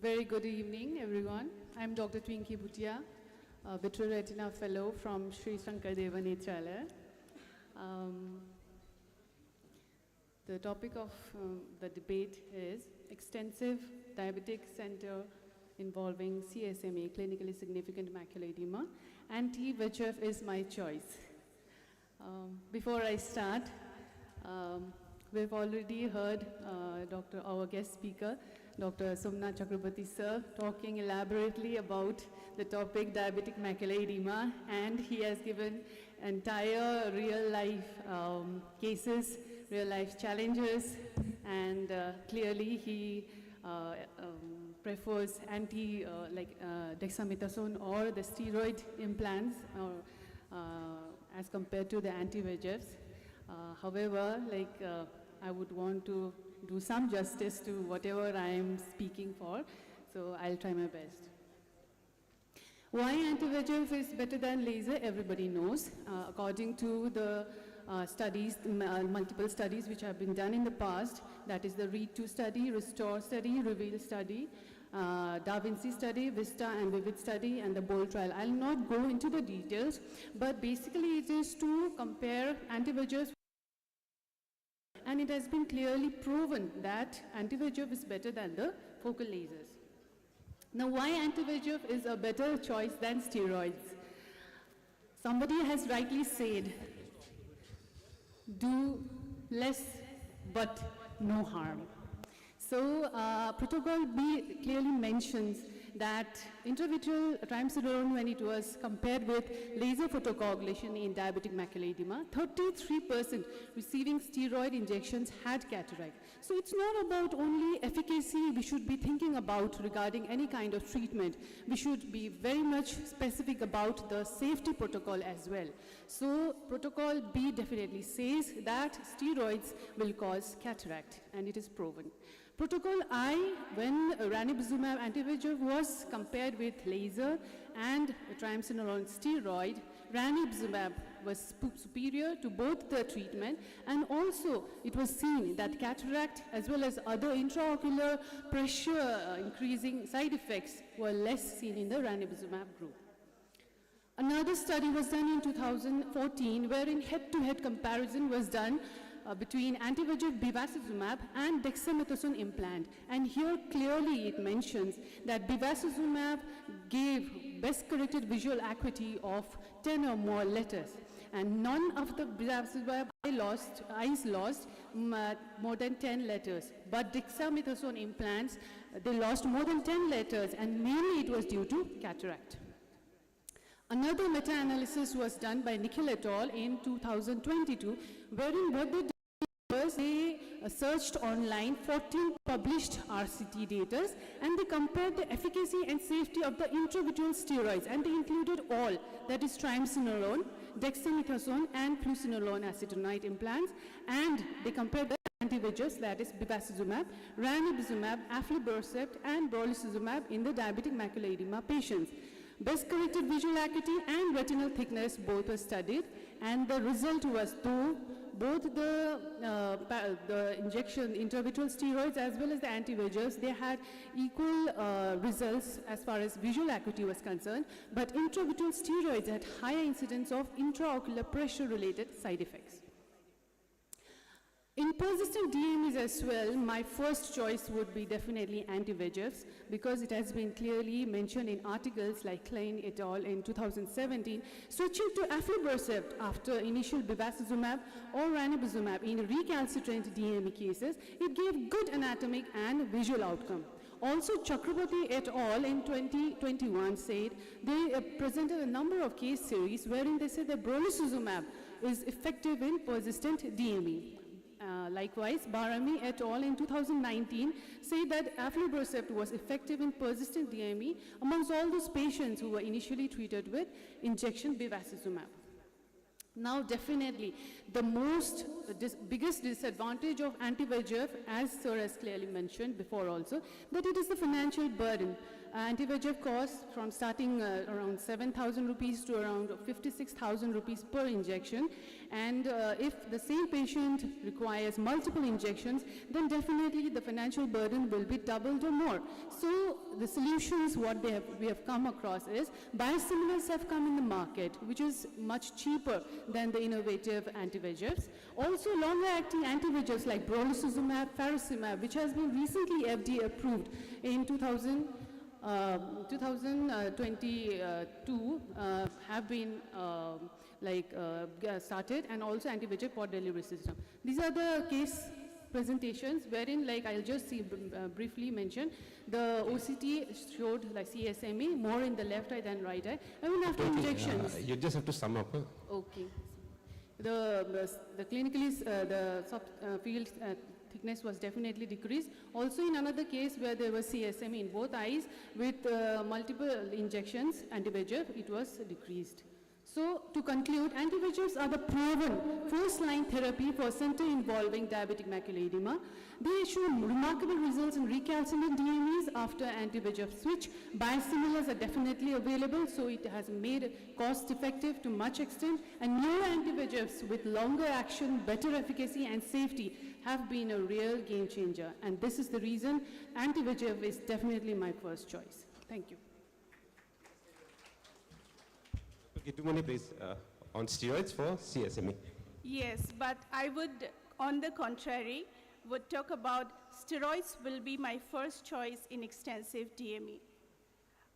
Very good evening, everyone. I'm Dr. Twinkie Bhutia, a Vitreoretina Fellow from Sri Shankardeva Nethralaya. The topic of the debate is Extensive Diabetic Center involving CSMA, clinically significant macular edema. Anti-VEGF is my choice. Before I start, we've already heard our guest speaker, Dr. Somnath Chakrabarty sir, talking elaborately about the topic diabetic macular edema, and he has given entire real-life cases, real-life challenges, and clearly he prefers dexamethasone or the steroid implants as compared to the anti-VEGFs. However, I would want to do some justice to whatever I am speaking for, so I'll try my best. Why anti-VEGF is better than laser, everybody knows. According to the studies, multiple studies which have been done in the past, that is the READ-2 study, RESTORE study, REVEAL study, Da Vinci study, VISTA and VIVID study, and the BOLD trial. I'll not go into the details, but basically it is to compare anti-VEGFs, and it has been clearly proven that anti-VEGF is better than the focal lasers. Now, why anti-VEGF is a better choice than steroids? Somebody has rightly said, do less but no harm. So Protocol B clearly mentions that intravitreal triamcinolone, when it was compared with laser photocoagulation in diabetic macular edema, 33% receiving steroid injections had cataract. So it's not about only efficacy we should be thinking about regarding any kind of treatment. We should be very much specific about the safety protocol as well. So Protocol B definitely says that steroids will cause cataract, and it is proven. Protocol I, when ranibizumab anti-VEGF was compared with laser and triamcinolone steroid, ranibizumab was superior to both the treatment, and also it was seen that cataract as well as other intraocular pressure increasing side effects were less seen in the ranibizumab group. Another study was done in 2014 wherein head-to-head comparison was done between anti-VEGF bevacizumab and dexamethasone implant. And here clearly it mentions that bevacizumab gave best corrected visual acuity of 10 or more letters. And none of the bevacizumab eyes lost more than 10 letters. But dexamethasone implants, they lost more than 10 letters, and mainly it was due to cataract. Another meta-analysis was done by Nikhil et al. In 2022, wherein what they did was they searched online 14 published RCT data, and they compared the efficacy and safety of the intravitreal steroids, and they included all, that is triamcinolone, dexamethasone, and fluocinolone acetonide implants, and they compared the anti-VEGFs, that is bevacizumab, ranibizumab, aflibercept, and brolucizumab in the diabetic macular edema patients. Best corrected visual acuity and retinal thickness both were studied, and the result was both the injection intravitreal steroids as well as the anti-VEGFs, they had equal results as far as visual acuity was concerned, but intravitreal steroids had higher incidence of intraocular pressure related side effects. In persistent DMEs as well, my first choice would be definitely anti-VEGFs because it has been clearly mentioned in articles like Klein et al. In 2017, switching to aflibercept after initial bevacizumab or ranibizumab in recalcitrant DME cases, it gave good anatomic and visual outcome. Also, Chakraborty et al. In 2021 said they presented a number of case series wherein they said that brolucizumab is effective in persistent DME. Likewise, Barami et al. In 2019 say that aflibercept was effective in persistent DME amongst all those patients who were initially treated with injection bevacizumab. Now, definitely, the biggest disadvantage of anti-VEGF, as Sir has clearly mentioned before also, that it is the financial burden. Anti-VEGF costs from starting around 7,000 rupees to around 56,000 rupees per injection. And if the same patient requires multiple injections, then definitely the financial burden will be doubled or more. So the solutions, what we have come across is biosimilars have come in the market, which is much cheaper than the innovative anti-VEGFs. Also longer-acting anti-VEGFs like brolucizumab, faricimab, which has been recently FDA approved in 2022 have been started, and also anti-VEGF pod delivery system. These are the case presentations wherein, like, I'll just briefly mention, the OCT showed like CSME more in the left eye than right eye. Even after injections. You just have to sum up. Okay. The clinically, the field thickness was definitely decreased. Also in another case where there was CSME in both eyes with multiple injections, anti-VEGF, it was decreased. So to conclude, anti-VEGFs are the proven first-line therapy for center-involving diabetic macular edema. They show remarkable results in recalcitrant DMEs after anti-VEGF switch. Biosimilars are definitely available, so it has made cost-effective to much extent. And newer anti-VEGFs with longer action, better efficacy, and safety have been a real game changer. And this is the reason anti-VEGF is definitely my first choice. Thank you. Gitumani, please, on steroids for CSME. Yes, but I would, on the contrary, would talk about steroids will be my first choice in extensive DME.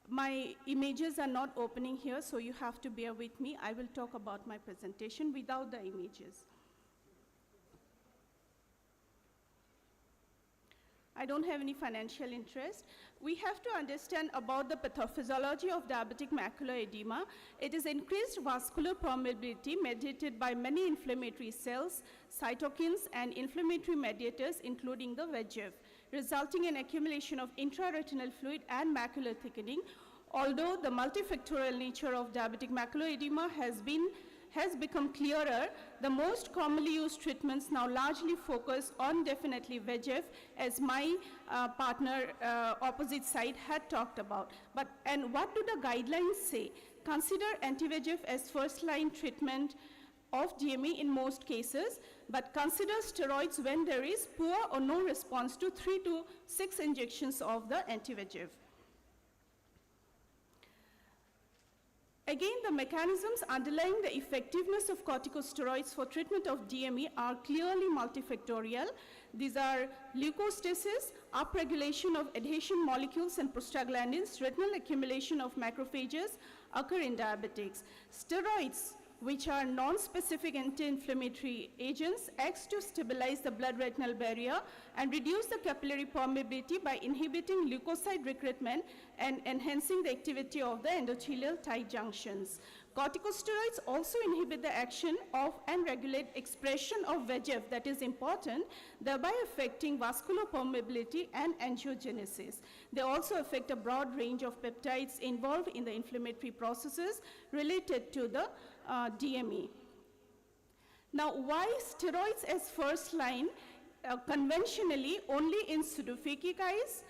My images are not opening here, so you have to bear with me. I will talk about my presentation without the images. I don't have any financial interest. We have to understand about the pathophysiology of diabetic macular edema. It is increased vascular permeability mediated by many inflammatory cells, cytokines, and inflammatory mediators, including the VEGF, resulting in accumulation of intraretinal fluid and macular thickening. Although the multifactorial nature of diabetic macular edema has become clearer, the most commonly used treatments now largely focus on definitely VEGF, as my partner opposite side had talked about. And what do the guidelines say? Consider anti-VEGF as first-line treatment of DME in most cases, but consider steroids when there is poor or no response to 3 to 6 injections of the anti-VEGF. Again, the mechanisms underlying the effectiveness of corticosteroids for treatment of DME are clearly multifactorial. These are leukostasis, upregulation of adhesion molecules and prostaglandins, retinal accumulation of macrophages occur in diabetics. Steroids, which are non-specific anti-inflammatory agents, acts to stabilize the blood-retinal barrier and reduce the capillary permeability by inhibiting leukocyte recruitment and enhancing the activity of the endothelial tight junctions. Corticosteroids also inhibit the action of and regulate expression of VEGF, that is important, thereby affecting vascular permeability and angiogenesis. They also affect a broad range of peptides involved in the inflammatory processes related to the DME. Now, why steroids as first line? Conventionally, only in pseudophakic eyes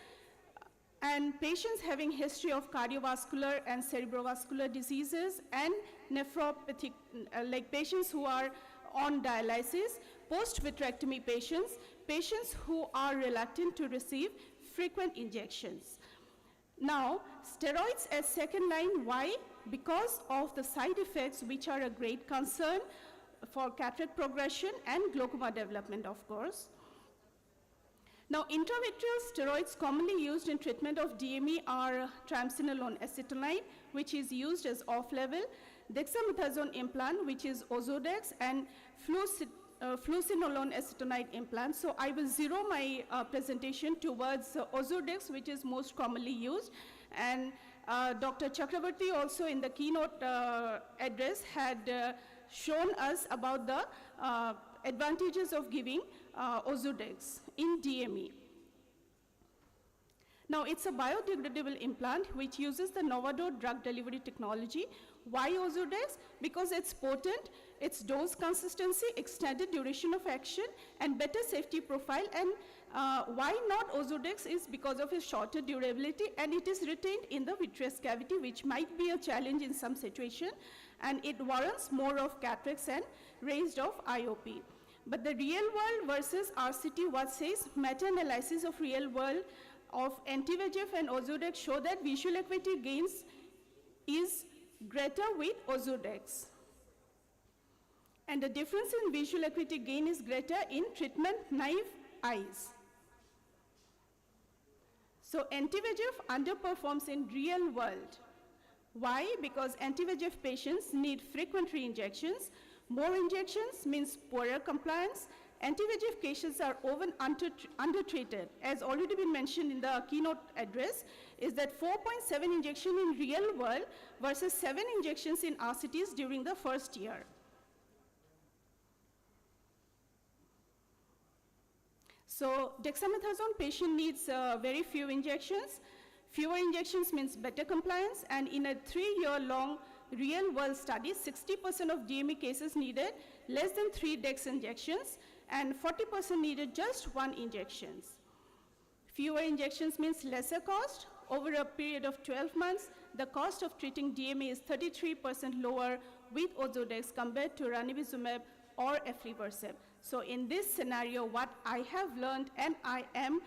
and patients having history of cardiovascular and cerebrovascular diseases and nephropathic, like patients who are on dialysis, post-vitrectomy patients, patients who are reluctant to receive frequent injections. Now, steroids as second line, why? Because of the side effects, which are a great concern. for cataract progression and glaucoma development, of course. Now, intravitreal steroids commonly used in treatment of DME are triamcinolone acetonide, which is used as off-label, dexamethasone implant, which is Ozurdex, and fluocinolone acetonide implant. So I will zero my presentation towards Ozurdex, which is most commonly used. And Dr. Chakravarti also in the keynote address had shown us about the advantages of giving Ozurdex in DME. Now, it's a biodegradable implant which uses the Novador drug delivery technology. Why Ozurdex? Because it's potent, its dose consistency, extended duration of action, and better safety profile. And why not Ozurdex is because of its shorter durability, and it is retained in the vitreous cavity, which might be a challenge in some situation, and it warrants more of cataracts and raised of IOP. But the real world versus RCT, what says? Meta-analysis of real world of anti-VEGF and Ozurdex show that visual acuity gains is greater with Ozurdex. And the difference in visual acuity gain is greater in treatment-naive eyes. So anti-VEGF underperforms in real world. Why? Because anti-VEGF patients need frequent re-injections. More injections means poorer compliance. Anti-VEGF cases are often undertreated. As already been mentioned in the keynote address, is that 4.7 injection in real world versus 7 injections in RCTs during the first year. So dexamethasone patient needs very few injections. Fewer injections means better compliance, and in a 3-year-long real-world study, 60% of DME cases needed less than 3 dex injections, and 40% needed just 1 injection. Fewer injections means lesser cost. Over a period of 12 months, the cost of treating DME is 33% lower with Ozurdex compared to ranibizumab or aflibercept. So in this scenario, what I have learned and I am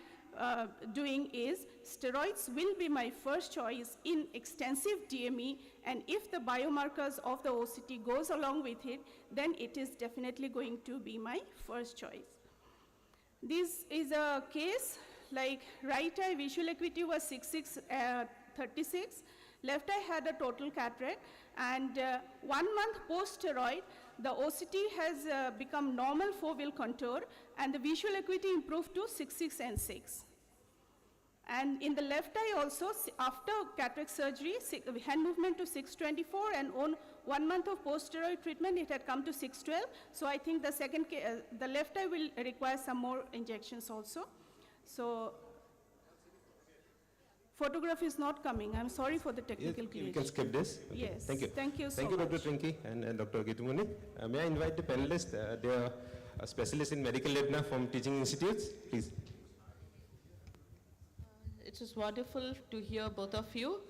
doing is steroids will be my first choice in extensive DME, and if the biomarkers of the OCT goes along with it, then it is definitely going to be my first choice. This is a case like right eye visual acuity was 6/36, left eye had a total cataract, and 1 month post-steroid, the OCT has become normal foveal contour, and the visual acuity improved to 6/6 and 6. And in the left eye also, after cataract surgery, hand movement to 6/24, and on 1 month of post-steroid treatment, it had come to 6/12. So I think the left eye will require some more injections also. So photograph is not coming. I'm sorry for the technical glitch. We can skip this. Okay. Yes. Thank you. Thank you so Thank you, Dr. much. Trinky and Dr. Gitumuni. May I invite the panelists? They are specialists in medical retina from teaching institutes. Please. It is wonderful to hear both of you.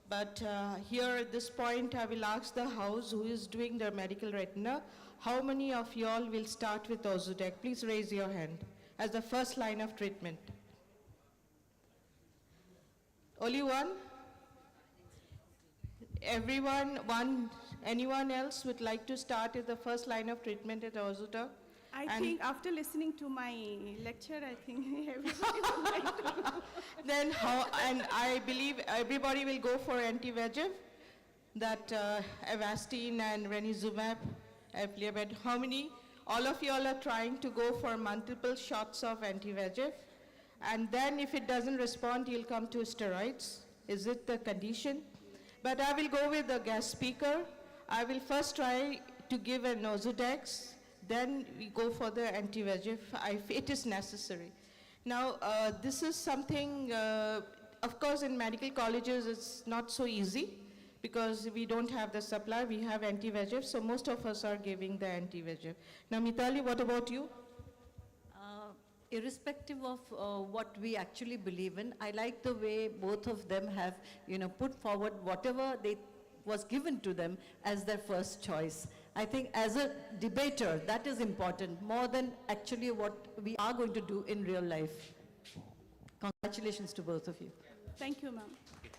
But here at this point, I will ask the house who is doing their medical retina, how many of you all will start with Ozurdex? Please raise your hand as the first line of treatment. Only one? Everyone, anyone else would like to start with the first line of treatment at Ozurdex? I think after listening to my lecture, I think everybody would like to. Then and I believe everybody will go for anti-VEGF, that Avastin and ranibizumab, aflibercept. How many? All of you all are trying to go for multiple shots of anti-VEGF, and then if it doesn't respond, you'll come to steroids. Is it the condition? But I will go with the guest speaker. I will first try to give an Ozurdex, then we go for the anti-VEGF if it is necessary. Now, this is something, of course, in medical colleges, it's not so easy because we don't have the supply. We have anti-VEGF, so most of us are giving the anti-VEGF. Now, Mitali, what about you? Irrespective of what we actually believe in, I like the way both of them have, put forward whatever was given to them as their first choice. I think as a debater, that is important, more than actually what we are going to do in real life. Congratulations to both of you. Thank you, ma'am.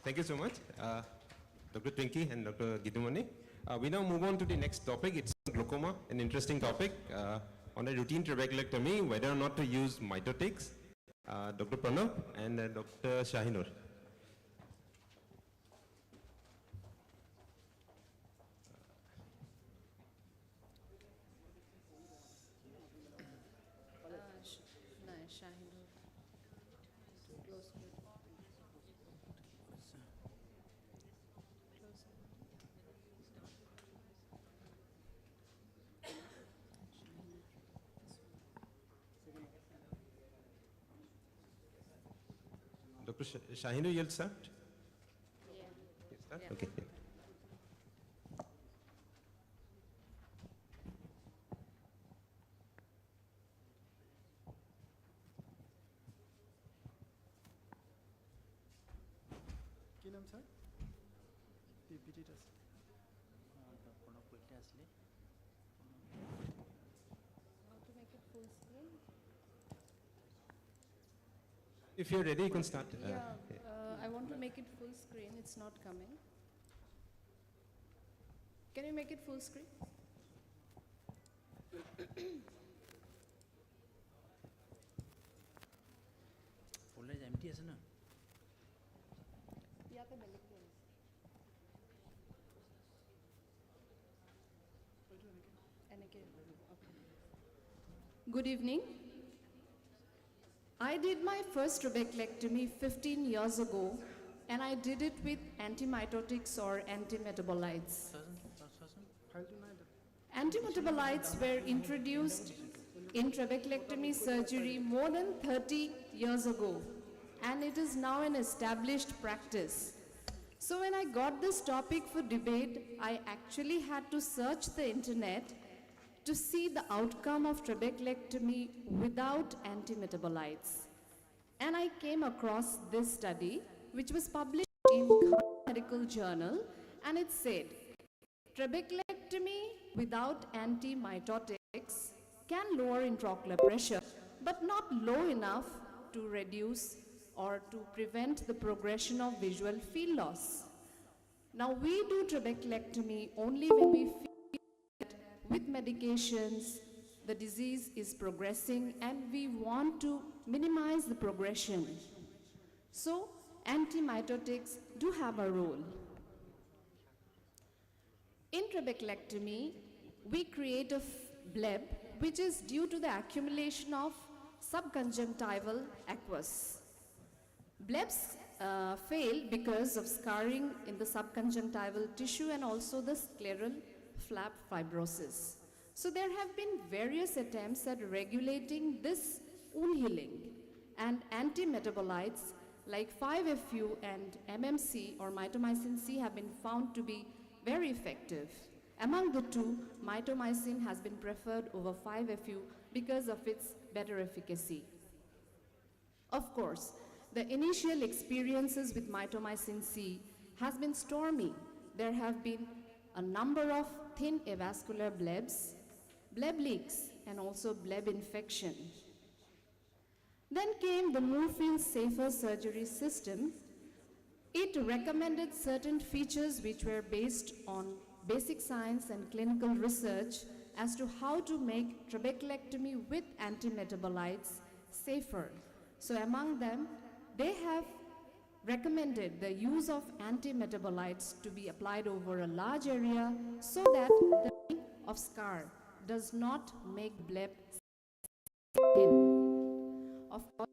Thank you so much, Dr. Trinky and Dr. Gitumuni. We now move on to the next topic. It's glaucoma, an interesting topic. On a routine trabeculectomy, whether or not to use mitotics, Dr. Pranab and Dr. Shahinur. Dr. Shahinur, you'll start? Yeah. Start? Yeah. Okay. Yeah. কি নাম sir পিপিটিটা কোনো কইতে আসলে How to make it full screen? If you're ready, you can start. I want to make it full screen. It's not coming. Can you make it full screen? Folder empty আছে না यहाँ पे belly पे है। Good evening. I did my first trabeculectomy 15 years ago, and I did it with antimitotics or antimetabolites. Antimetabolites were introduced in trabeculectomy surgery more than 30 years ago, and it is now an established practice. So when I got this topic for debate, I actually had to search the internet to see the outcome of trabeculectomy without antimetabolites. And I came across this study, which was published in Medical Journal, and it said, trabeculectomy without antimitotics can lower intraocular pressure, but not low enough to reduce or to prevent the progression of visual field loss. Now, we do trabeculectomy only when we feel that with medications, the disease is progressing and we want to minimize the progression. So, antimitotics do have a role. In trabeculectomy, we create a bleb which is due to the accumulation of subconjunctival aqueous. Blebs fail because of scarring in the subconjunctival tissue and also the scleral flap fibrosis. So there have been various attempts at regulating this wound healing, and antimetabolites like 5-FU and MMC or mitomycin C have been found to be very effective. Among the two, mitomycin has been preferred over 5-FU because of its better efficacy. Of course, the initial experiences with mitomycin C has been stormy. There have been a number of thin avascular blebs, bleb leaks, and also bleb infection. Then came the Moorfield Safer Surgery System. It recommended certain features which were based on basic science and clinical research as to how to make trabeculectomy with antimetabolites safer. So among them, they have recommended the use of antimetabolites to be applied over a large area so that the of scar does not make bleb thin. Of course,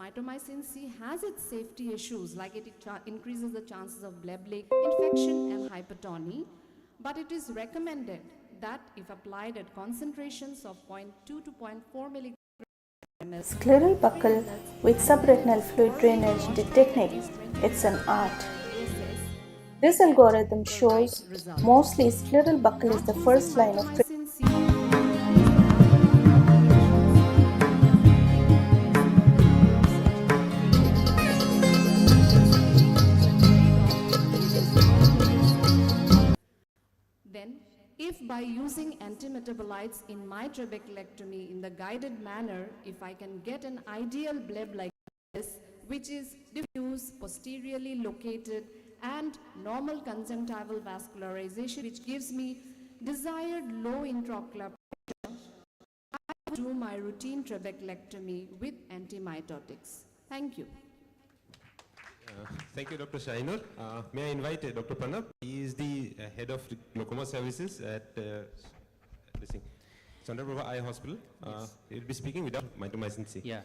mitomycin C has its safety issues, like it increases the chances of bleb leak, infection, and hypertony, but it is recommended that if applied at concentrations of 0.2 to 0.4 milligrams, Scleral buckle with subretinal fluid drainage technique, it's an art. This algorithm shows mostly scleral buckle is the first line of treatment. Then, if by using antimetabolites in my trabeculectomy in the guided manner, if I can get an ideal bleb like this, which is diffuse, posteriorly located, and normal conjunctival vascularization, which gives me desired low intraocular pressure, I do my routine trabeculectomy with antimitotics. Thank you. Thank you, Dr. Shahinur. May I invite Dr. Pranab? He is the head of glaucoma services at Chandraprabha Eye Hospital. He will be speaking without mitomycin C. Yeah.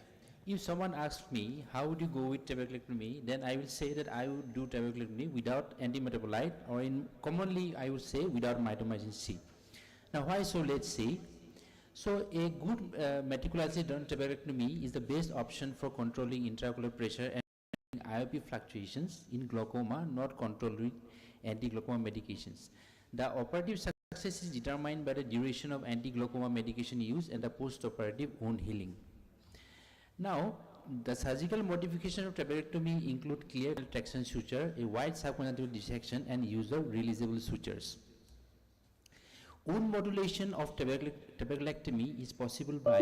If someone asks me, how would you go with trabeculectomy, then I will say that I would do trabeculectomy without antimetabolite, or commonly I would say without mitomycin C. Now why so? Let's see. So a good meticulously done trabeculectomy is the best option for controlling intraocular pressure and IOP fluctuations in glaucoma, not controlled with anti-glaucoma medications. The operative success is determined by the duration of anti-glaucoma medication use and the post-operative wound healing. Now, the surgical modification of trabeculectomy include clear traction suture, a wide subconjunctival dissection, and use of releasable sutures. Wound modulation of trabeculectomy is possible by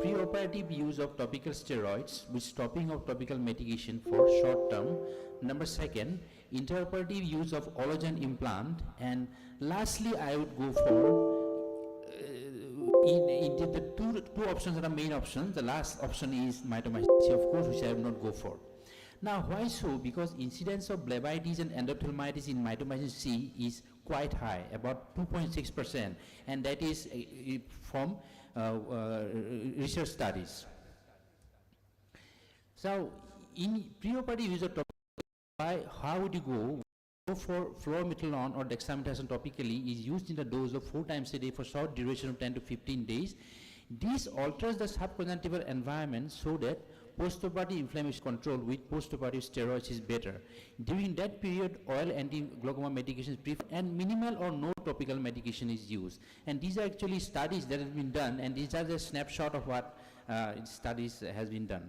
preoperative use of topical steroids with stopping of topical medication for short term. Number second, intraoperative use of ologen implant, and lastly I would go for in the two options are the main options. The last option is mitomycin C, of course, which I will not go for. Now why so? Because incidence of blebitis and endophthalmitis in mitomycin C is quite high, about 2.6%, and that is from research studies. So in preoperative use of how would you go? Go for fluorometholone or dexamethasone topically is used in the dose of 4 times a day for short duration of 10 to 15 days. This alters the subconjunctival environment so that postoperative inflammation control with postoperative steroids is better. During that period, oil anti-glaucoma medication is preferred and minimal or no topical medication is used. And these are actually studies that have been done, and these are the snapshot of what studies has been done.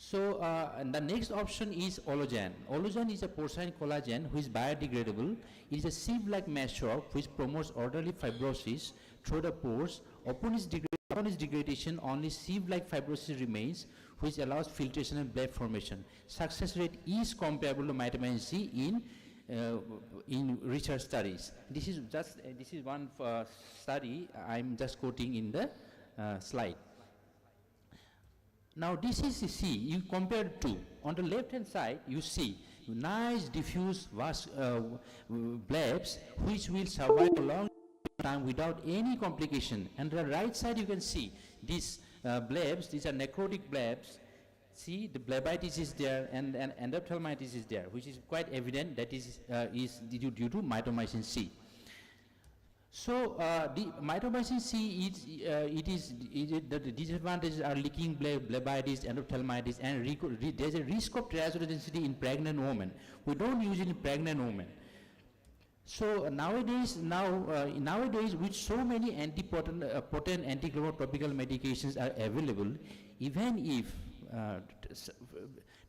So and the next option is ologen. Ologen is a porcine collagen which is biodegradable. It is a sieve-like mesh rock which promotes orderly fibrosis through the pores. Upon its degradation, only sieve-like fibrosis remains, which allows filtration and bleb formation. Success rate is comparable to mitomycin C in research studies. This is just this is one study I'm just quoting in the slide. Now this is C, you compare two. On the left hand side you see nice diffuse blebs which will survive a long time without any complication. And the right side you can see these blebs, these are necrotic blebs. See, the blebitis is there and endophthalmitis is there, which is quite evident that is due to mitomycin C. So the mitomycin C the disadvantages are leaking blebitis, endophthalmitis, and there's a risk of triazotogenicity in pregnant women. We don't use it in pregnant women. So nowadays, with so many potent anti-glaucoma topical medications are available, even if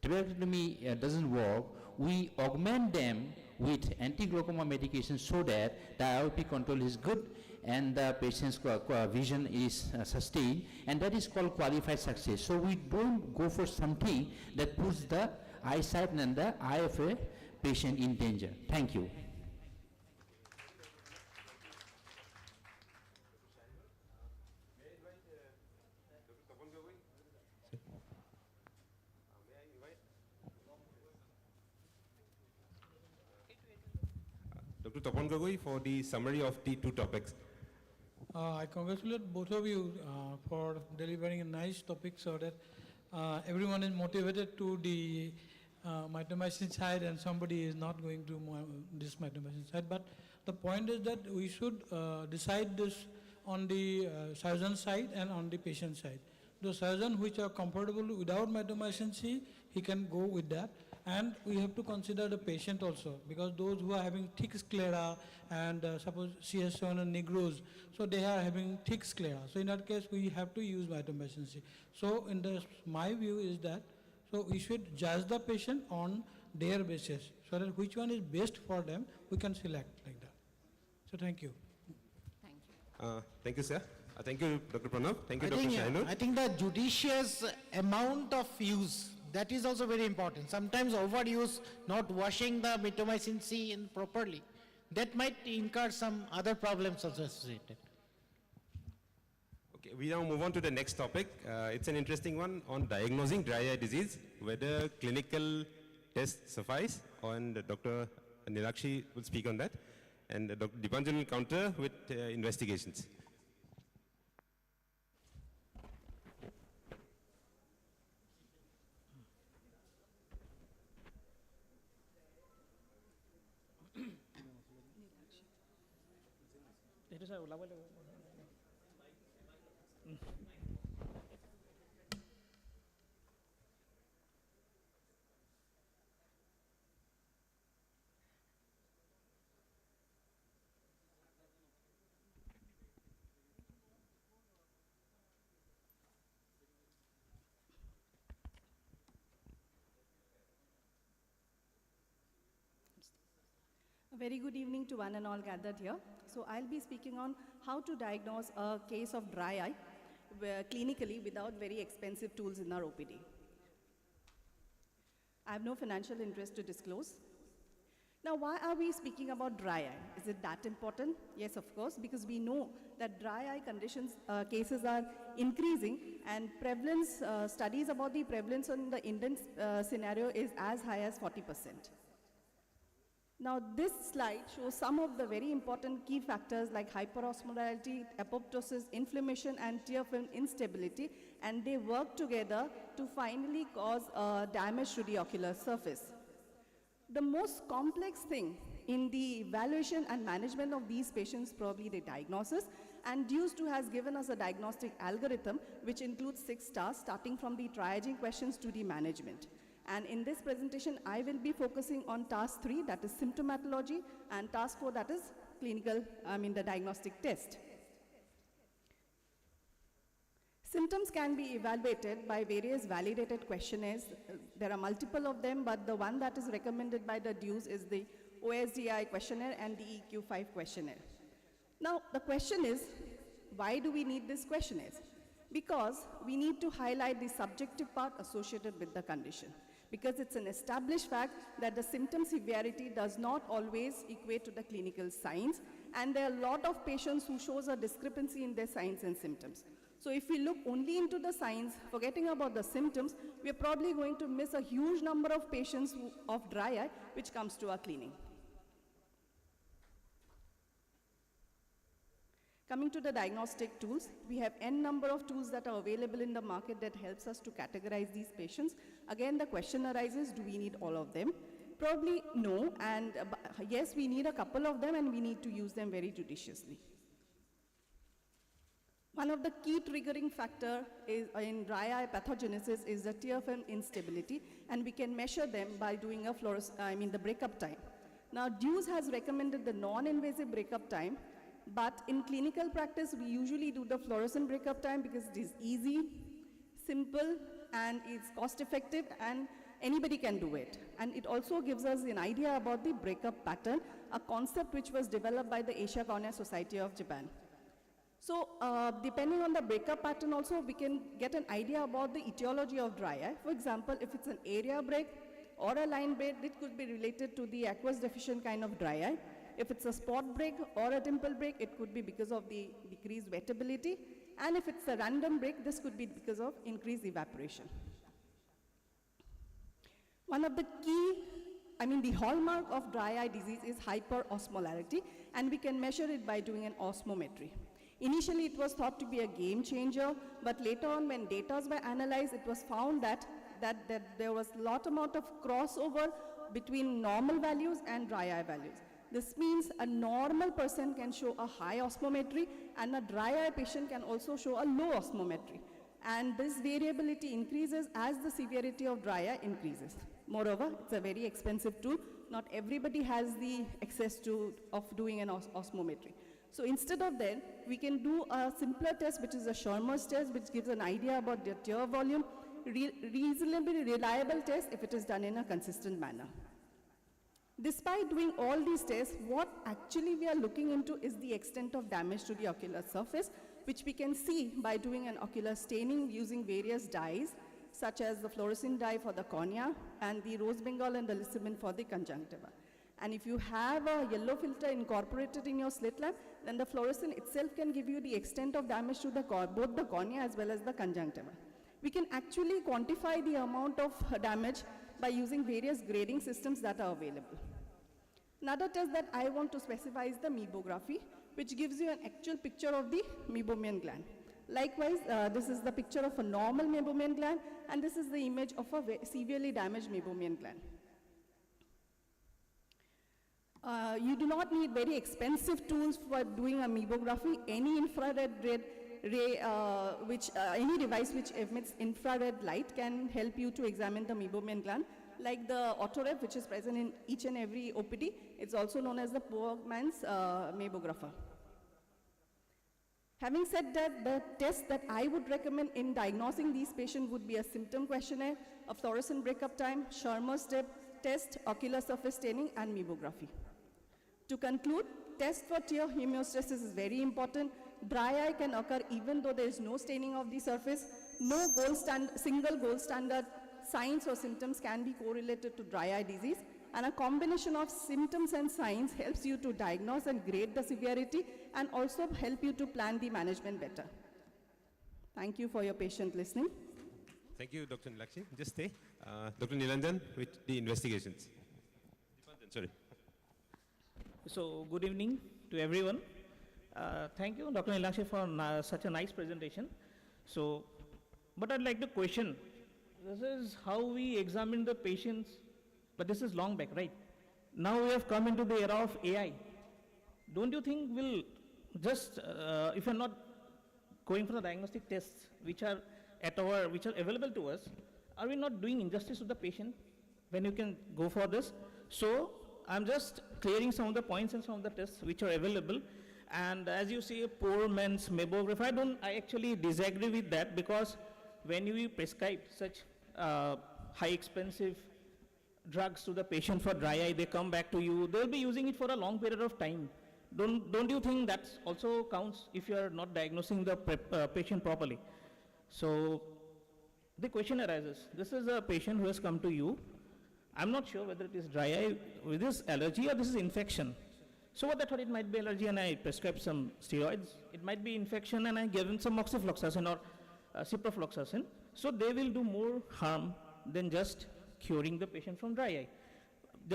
trabeculectomy doesn't work, we augment them with anti-glaucoma medications so that the IOP control is good and the patient's vision is sustained, and that is called qualified success. So we don't go for something that puts the eyesight and the eye of a patient in danger. Thank you. Dr. Tapan Gogoi for the summary of the two topics. I congratulate both of you for delivering a nice topic so that everyone is motivated to the mitomycin side and somebody is not going to this mitomycin side. But the point is that we should decide this on the surgeon side and on the patient side. The surgeon which are comfortable without mitomycin C, he can go with that. And we have to consider the patient also, because those who are having thick sclera and suppose she has shown a negroes, so they are having thick sclera. So in that case, we have to use mitomycin C. So my view is that, so we should judge the patient on their basis, so that which one is best for them, we can select like that. So thank you. Thank you, sir. Thank you, Dr. Pranab. Thank you, Dr. Shahinur. I think the judicious amount of use, that is also very important. Sometimes overuse, not washing the mitomycin C in properly, that might incur some other problems also associated. Okay, we now move on to the next topic. It's an interesting one on diagnosing dry eye disease, whether clinical tests suffice, and Dr. Nilakshi will speak on that, and Dr. Dipanjan will counter with investigations. A very good evening to one and all gathered here. So I'll be speaking on how to diagnose a case of dry eye clinically without very expensive tools in our OPD. I have no financial interest to disclose. Now, why are we speaking about dry eye? Is it that important? Yes, of course, because we know that dry eye conditions, cases are increasing, and prevalence, studies about the prevalence in the Indian scenario is as high as 40%. Now, this slide shows some of the very important key factors like hyperosmolarity, apoptosis, inflammation, and tear film instability, and they work together to finally cause damage to the ocular surface. The most complex thing in the evaluation and management of these patients, probably the diagnosis, and DUES 2 has given us a diagnostic algorithm which includes 6 tasks starting from the triaging questions to the management. And in this presentation, I will be focusing on task 3, that is symptomatology, and task 4, that is the diagnostic test. Symptoms can be evaluated by various validated questionnaires. There are multiple of them, but the one that is recommended by the DUES is the OSDI questionnaire and the EQ5 questionnaire. Now, the question is, why do we need these questionnaires? Because we need to highlight the subjective part associated with the condition. Because it's an established fact that the symptom severity does not always equate to the clinical signs, and there are a lot of patients who shows a discrepancy in their signs and symptoms. So if we look only into the signs, forgetting about the symptoms, we're probably going to miss a huge number of patients of dry eye which comes to our clinic. Coming to the diagnostic tools, we have n number of tools that are available in the market that helps us to categorize these patients. Again, the question arises, do we need all of them? Probably no, and yes, we need a couple of them, and we need to use them very judiciously. One of the key triggering factor in dry eye pathogenesis is the tear film instability, and we can measure them by doing a the breakup time. Now, DUES has recommended the non-invasive breakup time, but in clinical practice, we usually do the fluorescent breakup time because it is easy, simple, and it's cost-effective, and anybody can do it. And it also gives us an idea about the breakup pattern, a concept which was developed by the Asia Cornea Society of Japan. So depending on the breakup pattern also, we can get an idea about the etiology of dry eye. For example, if it's an area break or a line break, it could be related to the aqueous deficient kind of dry eye. If it's a spot break or a dimple break, it could be because of the decreased wettability. And if it's a random break, this could be because of increased evaporation. One of the key, the hallmark of dry eye disease is hyperosmolarity, and we can measure it by doing an osmometry. Initially, it was thought to be a game changer, but later on when data were analyzed, it was found that there was a lot amount of crossover between normal values and dry eye values. This means a normal person can show a high osmometry, and a dry eye patient can also show a low osmometry. And this variability increases as the severity of dry eye increases. Moreover, it's a very expensive tool. Not everybody has the access of doing an osmometry. So instead of that, we can do a simpler test, which is a Schirmer's test, which gives an idea about the tear volume, reasonably reliable test if it is done in a consistent manner. Despite doing all these tests, what actually we are looking into is the extent of damage to the ocular surface, which we can see by doing an ocular staining using various dyes, such as the fluorescein dye for the cornea and the rose bengal and the lissamine for the conjunctiva. And if you have a yellow filter incorporated in your slit lamp, then the fluorescent itself can give you the extent of damage to the both the cornea as well as the conjunctiva. We can actually quantify the amount of damage by using various grading systems that are available. Another test that I want to specify is the meibography, which gives you an actual picture of the meibomian gland. Likewise, this is the picture of a normal meibomian gland, and this is the image of a severely damaged meibomian gland. You do not need very expensive tools for doing a meibography. Any infrared ray, any device which emits infrared light can help you to examine the meibomian gland, like the autoref, which is present in each and every OPD. It's also known as the poor man's meibographer. Having said that, the test that I would recommend in diagnosing these patients would be a symptom questionnaire, a fluorescent breakup time, Schirmer's test, ocular surface staining, and meibography. To conclude, test for tear homeostasis is very important. Dry eye can occur even though there is no staining of the surface. No single gold standard signs or symptoms can be correlated to dry eye disease, and a combination of symptoms and signs helps you to diagnose and grade the severity and also help you to plan the management better. Thank you for your patient listening. Thank you, Dr. Nilakshi. Just stay. Dr. Nilanjan with the investigations. Sorry. So, good evening to everyone. Thank you, Dr. Nilakshi, for such a nice presentation. So, but I'd like to question, this is how we examine the patients, but this is long back, right? Now we have come into the era of AI. Don't you think we'll just, if you're not going for the diagnostic tests which are available to us, are we not doing injustice to the patient when you can go for this? So, I'm just clearing some of the points and some of the tests which are available. And as you say, poor man's meibography, I actually disagree with that, because when you prescribe such high expensive drugs to the patient for dry eye, they come back to you, they'll be using it for a long period of time. Don't you think that also counts if you are not diagnosing the patient properly? So the question arises, this is a patient who has come to you. I'm not sure whether it is dry eye with this allergy or this is infection. So what I thought, it might be allergy and I prescribed some steroids. It might be infection and I gave him some oxifloxacin or ciprofloxacin. So they will do more harm than just curing the patient from dry eye.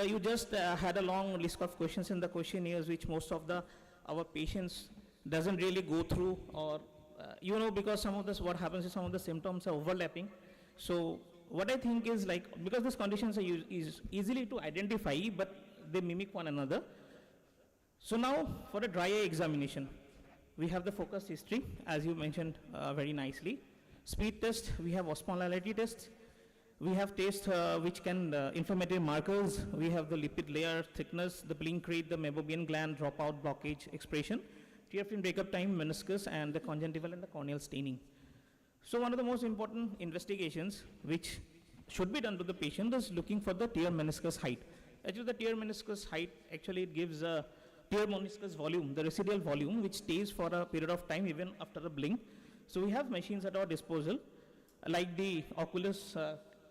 You just had a long list of questions in the questionnaires which most of our patients doesn't really go through, or because some of this, what happens is some of the symptoms are overlapping. So what I think is, because these conditions are easily to identify, but they mimic one another. So now for a dry eye examination, we have the focus history, as you mentioned very nicely. Speed test, we have osmolality test. We have tests which can inflammatory markers. We have the lipid layer thickness, the blink rate, the meibomian gland dropout, blockage, expression, tear film breakup time, meniscus, and the conjunctival and the corneal staining. So one of the most important investigations which should be done to the patient is looking for the tear meniscus height. Actually, the tear meniscus height, actually it gives a tear meniscus volume, the residual volume, which stays for a period of time even after a blink. So we have machines at our disposal, like the Oculus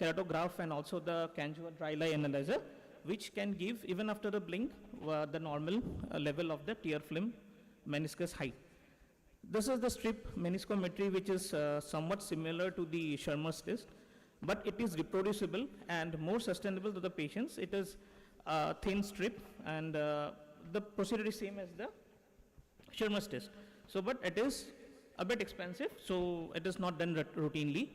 keratograph and also the Canjua dry eye analyzer, which can give, even after a blink, the normal level of the tear film meniscus height. This is the strip meniscometry, which is somewhat similar to the Schirmer's test, but it is reproducible and more sustainable to the patients. It is a thin strip, and the procedure is same as the Schirmer's test. So, but it is a bit expensive, so it is not done routinely.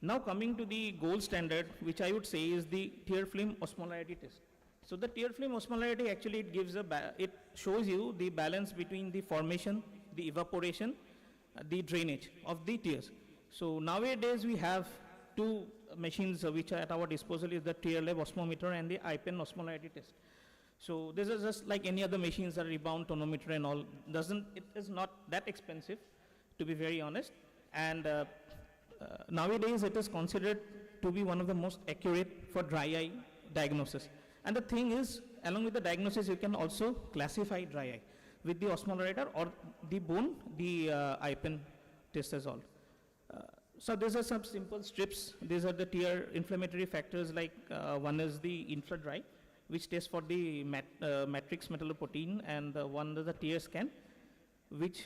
Now coming to the gold standard, which I would say is the tear film osmolarity test. So the tear film osmolarity, actually it gives it shows you the balance between the formation, the evaporation, the drainage of the tears. So nowadays we have two machines which are at our disposal, is the tear lab osmometer and the iPen osmolarity test. So this is just like any other machines, a rebound tonometer and all. It is not that expensive, to be very honest. And nowadays it is considered to be one of the most accurate for dry eye diagnosis. And the thing is, along with the diagnosis, you can also classify dry eye with the osmolator or the bone, the iPen test as all. So these are some simple strips. These are the tear inflammatory factors, like one is the infradry, which tests for the matrix metalloprotein, and one is the tear scan, which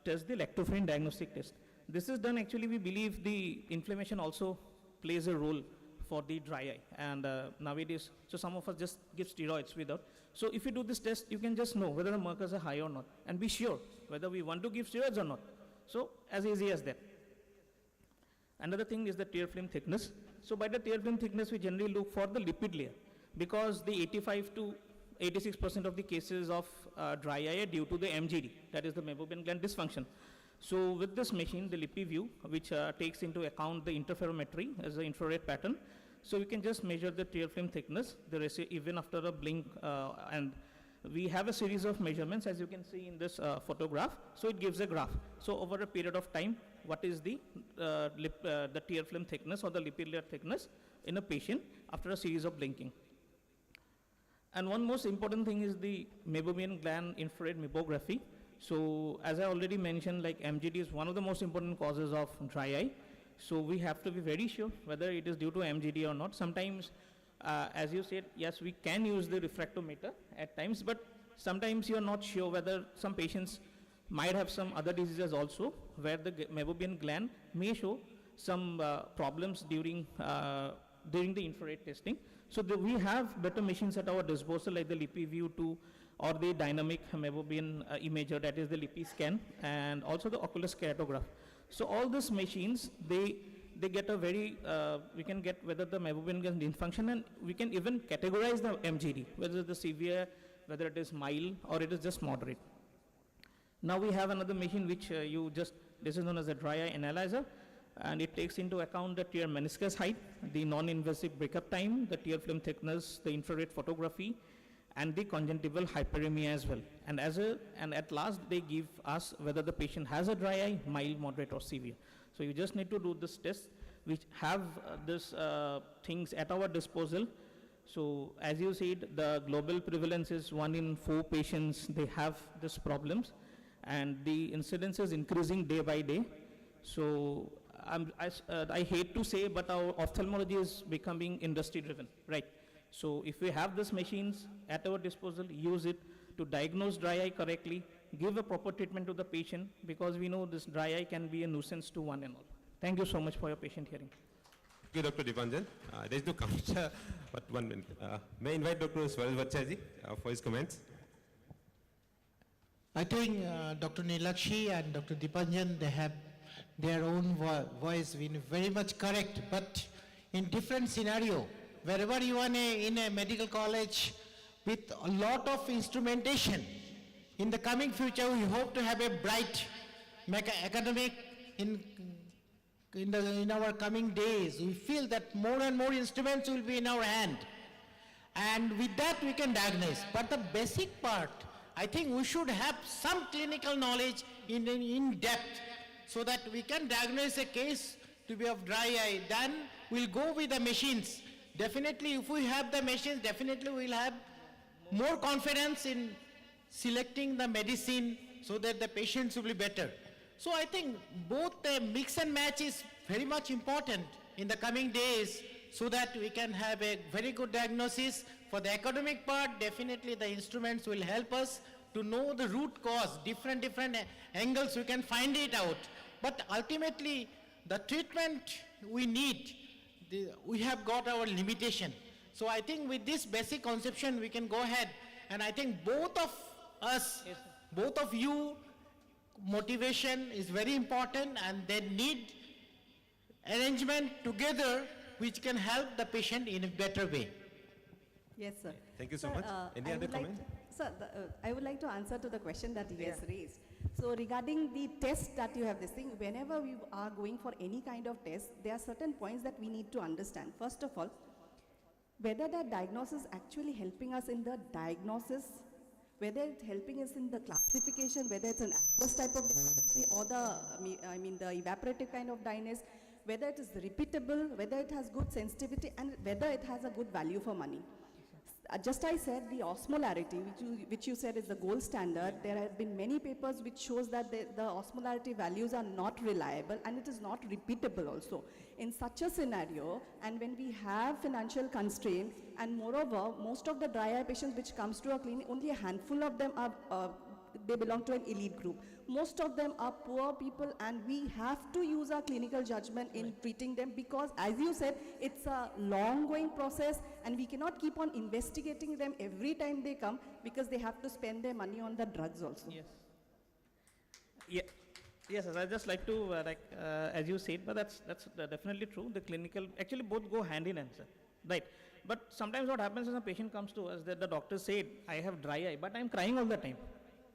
tests the lactoferrin diagnostic test. This is done actually, we believe the inflammation also plays a role for the dry eye, and nowadays, so some of us just give steroids without. So if you do this test, you can just know whether the markers are high or not, and be sure whether we want to give steroids or not. So as easy as that. Another thing is the tear film thickness. So by the tear film thickness, we generally look for the lipid layer, because the 85 to 86% of the cases of dry eye are due to the MGD, that is the meibomian gland dysfunction. So with this machine, the LipiView, which takes into account the interferometry as an infrared pattern, so we can just measure the tear film thickness, the ratio even after a blink, and we have a series of measurements, as you can see in this photograph. So it gives a graph. So over a period of time, what is the tear film thickness or the lipid layer thickness in a patient after a series of blinking. And one most important thing is the meibomian gland infrared meibography. So as I already mentioned, like MGD is one of the most important causes of dry eye. So we have to be very sure whether it is due to MGD or not. Sometimes, as you said, yes, we can use the refractometer at times, but sometimes you're not sure whether some patients might have some other diseases also, where the meibomian gland may show some problems during the infrared testing. So we have better machines at our disposal, like the LipiView 2 or the dynamic meibomian imager, that is the LipiScan, and also the ocular keratograph. So all these machines, they get a very, we can get whether the meibomian gland dysfunction, and we can even categorize the MGD, whether it is severe, whether it is mild, or it is just moderate. Now we have another machine which this is known as a dry eye analyzer, and it takes into account the tear meniscus height, the non-invasive breakup time, the tear film thickness, the infrared photography, and the conjunctival hyperemia as well. And at last, they give us whether the patient has a dry eye, mild, moderate, or severe. So you just need to do this test, which have these things at our disposal. So as you said, the global prevalence is 1 in 4 patients, they have these problems, and the incidence is increasing day by day. So I hate to say, but our ophthalmology is becoming industry driven, right? So if we have these machines at our disposal, use it to diagnose dry eye correctly, give a proper treatment to the patient, because we know this dry eye can be a nuisance to one and all. Thank you so much for your patient hearing. Thank you, Dr. Dipanjan. There is no counter, but 1 minute. May I invite Dr. Swaraj Bhattacharya for his comments? I think Dr. Nilakshi and Dr. Dipanjan, they have their own voice been very much correct, but in different scenario, wherever you are in a medical college with a lot of instrumentation, in the coming future we hope to have a bright academic in our coming days. We feel that more and more instruments will be in our hand, and with that we can diagnose. But the basic part, I think we should have some clinical knowledge in depth, so that we can diagnose a case to be of dry eye. Then we'll go with the machines. Definitely, if we have the machines, definitely we'll have more confidence in selecting the medicine so that the patients will be better. So I think both the mix and match is very much important in the coming days, so that we can have a very good diagnosis. For the academic part, definitely the instruments will help us to know the root cause, different angles we can find it out. But ultimately, the treatment we need, we have got our limitation. So I think with this basic conception, we can go ahead. And I think both of us, both of you, motivation is very important, and they need arrangement together which can help the patient in a better way. Yes, sir. Thank you so Sir, much. Any other comment? Sir, I would like to answer to the question that he has raised. So regarding the test that you have this thing, whenever we are going for any kind of test, there are certain points that we need to understand. First of all, whether the diagnosis actually helping us in the diagnosis, whether it's helping us in the classification, whether it's an aqueous type of deficiency or the evaporative kind of dryness, whether it is repeatable, whether it has good sensitivity, and whether it has a good value for money. Just I said, the osmolarity, which you said is the gold standard, there have been many papers which shows that the osmolarity values are not reliable, and it is not repeatable also. In such a scenario, and when we have financial constraint, And moreover, most of the dry eye patients which comes to our clinic, only a handful of them are, they belong to an elite group. Most of them are poor people, and we have to use our clinical judgment in treating them, because as you said, it's a long-going process, and we cannot keep on investigating them every time they come, because they have to spend their money on the drugs also. Yes. Yeah. Yes, I just like to, as you said, but that's definitely true. The clinical, actually both go hand in hand, sir. Right. But sometimes what happens is a patient comes to us that the doctor said, I have dry eye, but I'm crying all the time.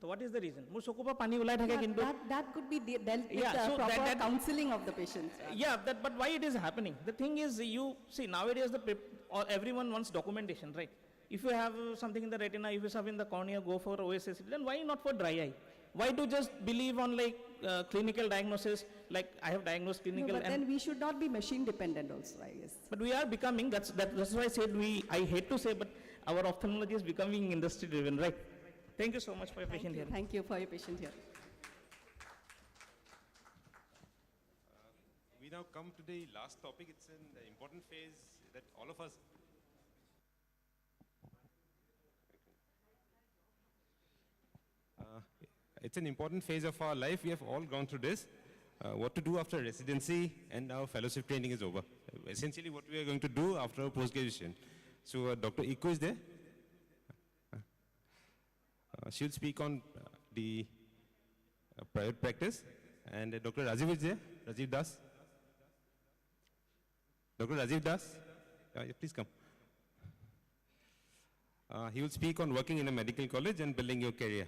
So what is the reason? That could be dealt with so proper counseling of the patients. Yeah, but why it is happening? The thing is, you see, nowadays everyone wants documentation, right? If you have something in the retina, if you have in the cornea, go for OSA, then why not for dry eye? Why to just believe on clinical diagnosis, like I have diagnosed clinical? No, but then we should not be machine dependent also, I guess. But we are becoming, that's why I said I hate to say, but our ophthalmology is becoming industry driven, right? Thank you so much for your patient here. Thank you for your patient here. We now come to the last topic. It's an important phase that all of us. It's an important phase of our life. We have all gone through this. What to do after residency and our fellowship training is over. Essentially what we are going to do after our post-graduation. So Dr. Iko is there. She'll speak on the private practice. And Dr. Rajiv is there. Rajiv Das. Dr. Rajiv Das, yeah, please come. He will speak on working in a medical college and building your career.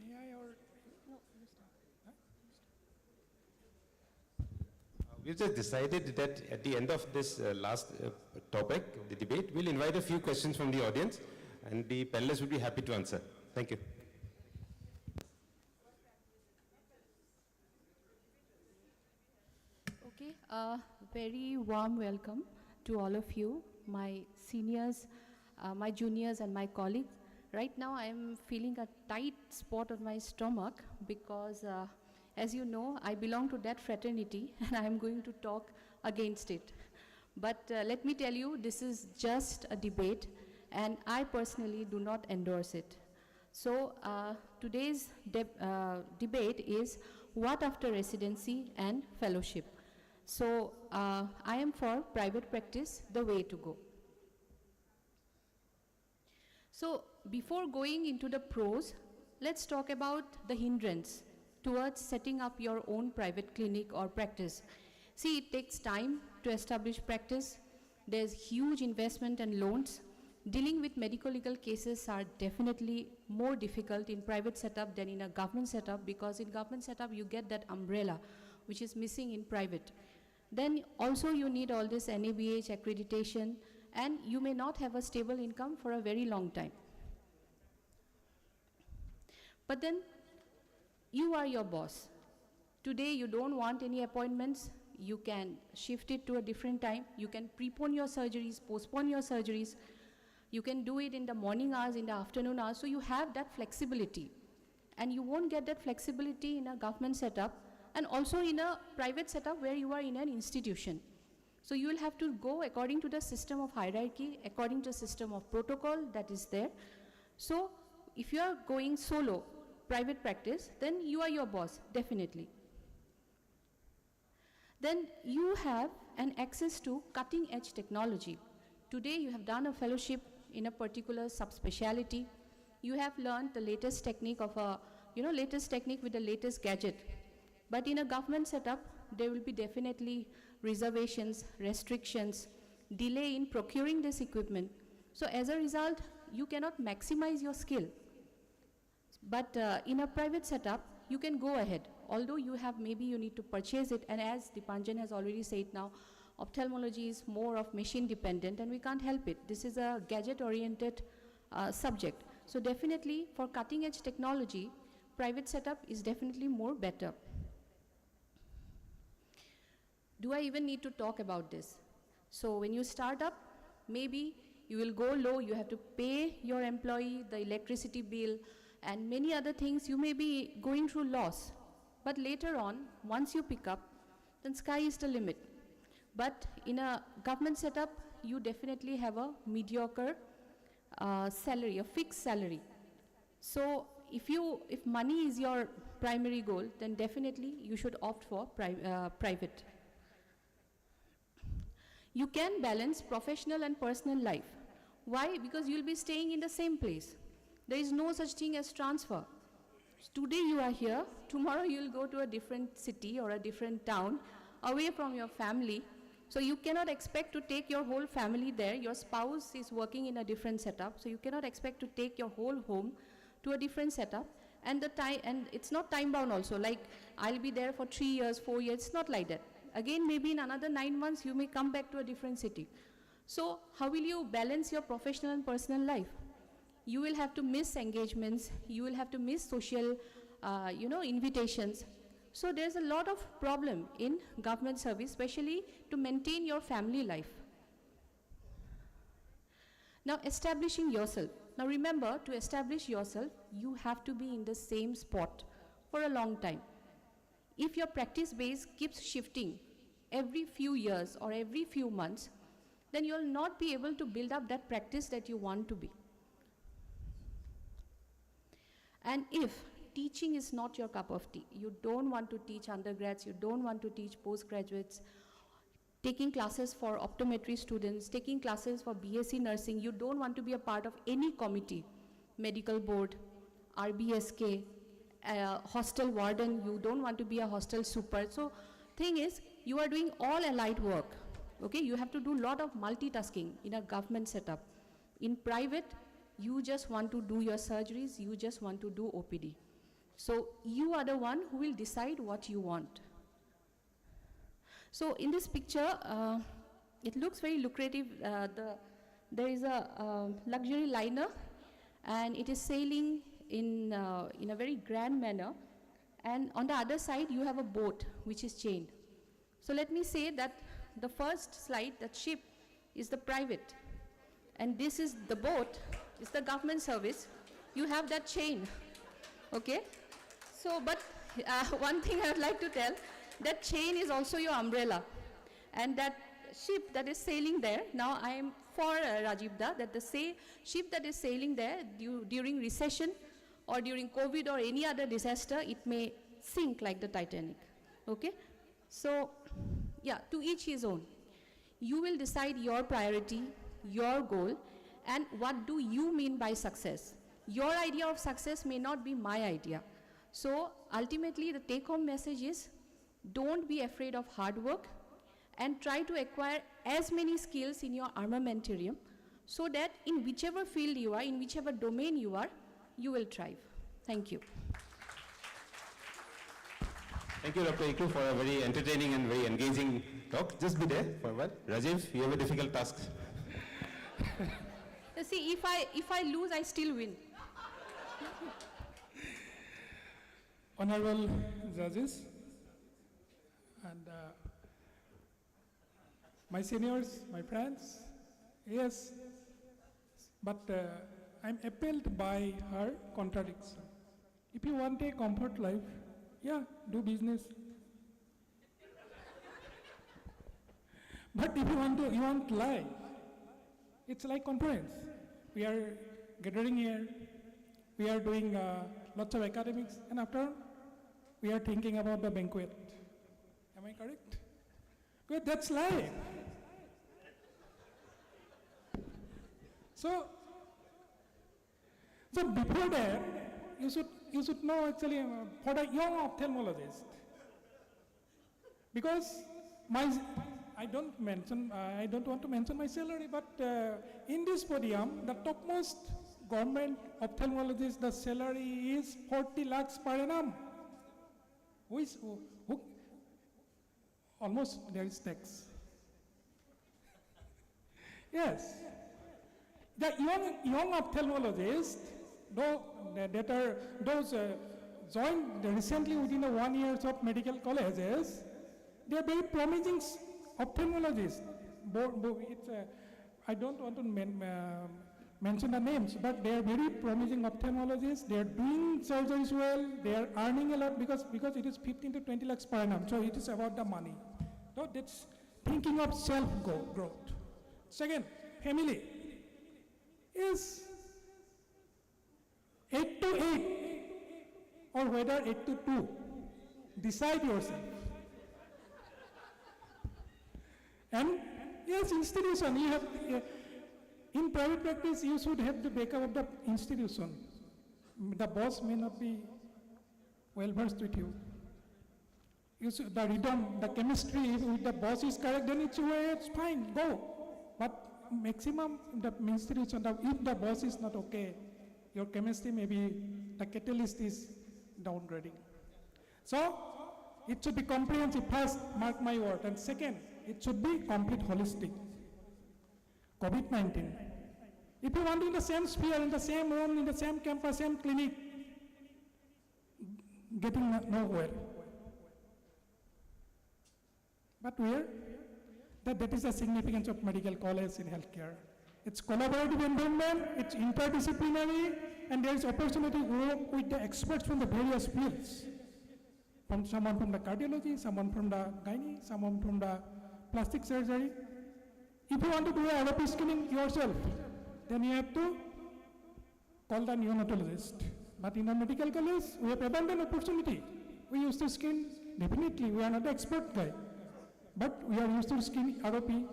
May I or no? We've just decided that at the end of this last topic, the debate, we'll invite a few questions from the audience, and the panelists will be happy to answer. Thank you. Okay, very warm welcome to all of you, my seniors, my juniors and my colleagues. Right now I am feeling a tight spot on my stomach because as you know, I belong to that fraternity and I am going to talk against it. But let me tell you, this is just a debate and I personally do not endorse it. So today's debate is what after residency and fellowship. So I am for private practice, the way to go. So before going into the pros, let's talk about the hindrance towards setting up your own private clinic or practice. See, it takes time to establish practice. There's huge investment and loans. Dealing with medical legal cases are definitely more difficult in private setup than in a government setup, because in government setup you get that umbrella which is missing in private. Then also you need all this NABH accreditation, and you may not have a stable income for a very long time. But then you are your boss. Today you don't want any appointments, you can shift it to a different time. You can prepone your surgeries, postpone your surgeries. You can do it in the morning hours, in the afternoon hours, so you have that flexibility. And you won't get that flexibility in a government setup and also in a private setup where you are in an institution. So you will have to go according to the system of hierarchy, according to the system of protocol that is there. So if you are going solo, private practice, then you are your boss, definitely. Then you have an access to cutting edge technology. Today you have done a fellowship in a particular subspecialty. You have learned the latest technique of a latest technique with the latest gadget. But in a government setup, there will be definitely reservations, restrictions, delay in procuring this equipment. So as a result, you cannot maximize your skill. But in a private setup, you can go ahead. Although maybe you need to purchase it, and as Dipanjan has already said now, ophthalmology is more of machine dependent and we can't help it. This is a gadget oriented subject. So definitely for cutting edge technology, private setup is definitely more better. Do I even need to talk about this? So when you start up, maybe you will go low, you have to pay your employee the electricity bill and many other things, you may be going through loss. But later on, once you pick up, then sky is the limit. But in a government setup, you definitely have a mediocre salary, a fixed salary. So if money is your primary goal, then definitely you should opt for private. You can balance professional and personal life. Why? Because you'll be staying in the same place. There is no such thing as transfer. Today you are here, tomorrow you'll go to a different city or a different town, away from your family. So you cannot expect to take your whole family there. Your spouse is working in a different setup, so you cannot expect to take your whole home to a different setup. And it's not time bound also, like I'll be there for 3 years, 4 years, it's not like that. Again, maybe in another 9 months, you may come back to a different city. So how will you balance your professional and personal life? You will have to miss engagements, you will have to miss social, invitations. So there's a lot of problem in government service, especially to maintain your family life. Now, establishing yourself. Now remember, to establish yourself, you have to be in the same spot for a long time. If your practice base keeps shifting every few years or every few months, then you'll not be able to build up that practice that you want to be. And if teaching is not your cup of tea, you don't want to teach undergrads, you don't want to teach postgraduates, taking classes for optometry students, taking classes for BSc nursing, you don't want to be a part of any committee, medical board, RBSK, hostel warden, you don't want to be a hostel super. So thing is, you are doing all allied work. Okay, you have to do a lot of multitasking in a government setup. In private, you just want to do your surgeries, you just want to do OPD. So you are the one who will decide what you want. So in this picture, it looks very lucrative. There is a luxury liner and it is sailing in a very grand manner. And on the other side, you have a boat which is chained. So let me say that the first slide, that ship, is the private. And this is the boat, it's the government service. You have that chain, okay? So, but one thing I would like to tell, that chain is also your umbrella. And that ship that is sailing there, now I am for Rajivda, that the ship that is sailing there during recession or during COVID or any other disaster, it may sink like the Titanic, okay? So, yeah, to each his own. You will decide your priority, your goal, and what do you mean by success. Your idea of success may not be my idea. So ultimately the take-home message is, don't be afraid of hard work and try to acquire as many skills in your armamentarium so that in whichever field you are, in whichever domain you are, you will thrive. Thank you. Thank you, Dr. Iku, for a very entertaining and very engaging talk. Just be there for a while. Rajiv, you have a difficult task. See, if I lose, I still win. Honorable judges and my seniors, my friends, yes, but I'm appalled by her contradiction. If you want a comfort life, yeah, do business. But if you want life, it's like conference. We are gathering here, we are doing lots of academics, and after we are thinking about the banquet. Am I correct? Good, that's life. So before that, you should you should know actually for the young ophthalmologist. Because I don't want to mention my salary, but in this podium, the topmost government ophthalmologist, the salary is 40 lakhs per annum. Who almost there is tax. Yes. The young ophthalmologists, those joined recently within the 1 year of medical colleges, they are very promising ophthalmologists. I don't want to mention the names, but they are very promising ophthalmologists. They are doing surgeries well. They are earning a lot because it is 15 to 20 lakhs per annum. So it is about the money. So that's thinking of self-growth. Second, family is 8 to 8 or whether 8 to 2. Decide yourself. And yes, institution, you have, in private practice, you should have the backup of the institution. The boss may not be well versed with you. You should, the rhythm, the chemistry, if the boss is correct, then it's fine, go. But maximum, the institution, if the boss is not okay, your chemistry maybe, the catalyst is downgrading. So, it should be comprehensive first, mark my word. And second, it should be complete holistic. COVID-19. If you want to in the same sphere, in the same room, in the same campus, same clinic, getting nowhere. But that is the significance of medical college in healthcare. It's collaborative environment, it's interdisciplinary, and there is opportunity to work with the experts from the various fields. From someone from the cardiology, someone from the gynae, someone from the plastic surgery. If you want to do a ROP screening yourself, then you have to call the neonatologist. But in a medical college, we have abundant opportunity. We used to screen, definitely, we are not the expert guy. But we are used to screen ROP.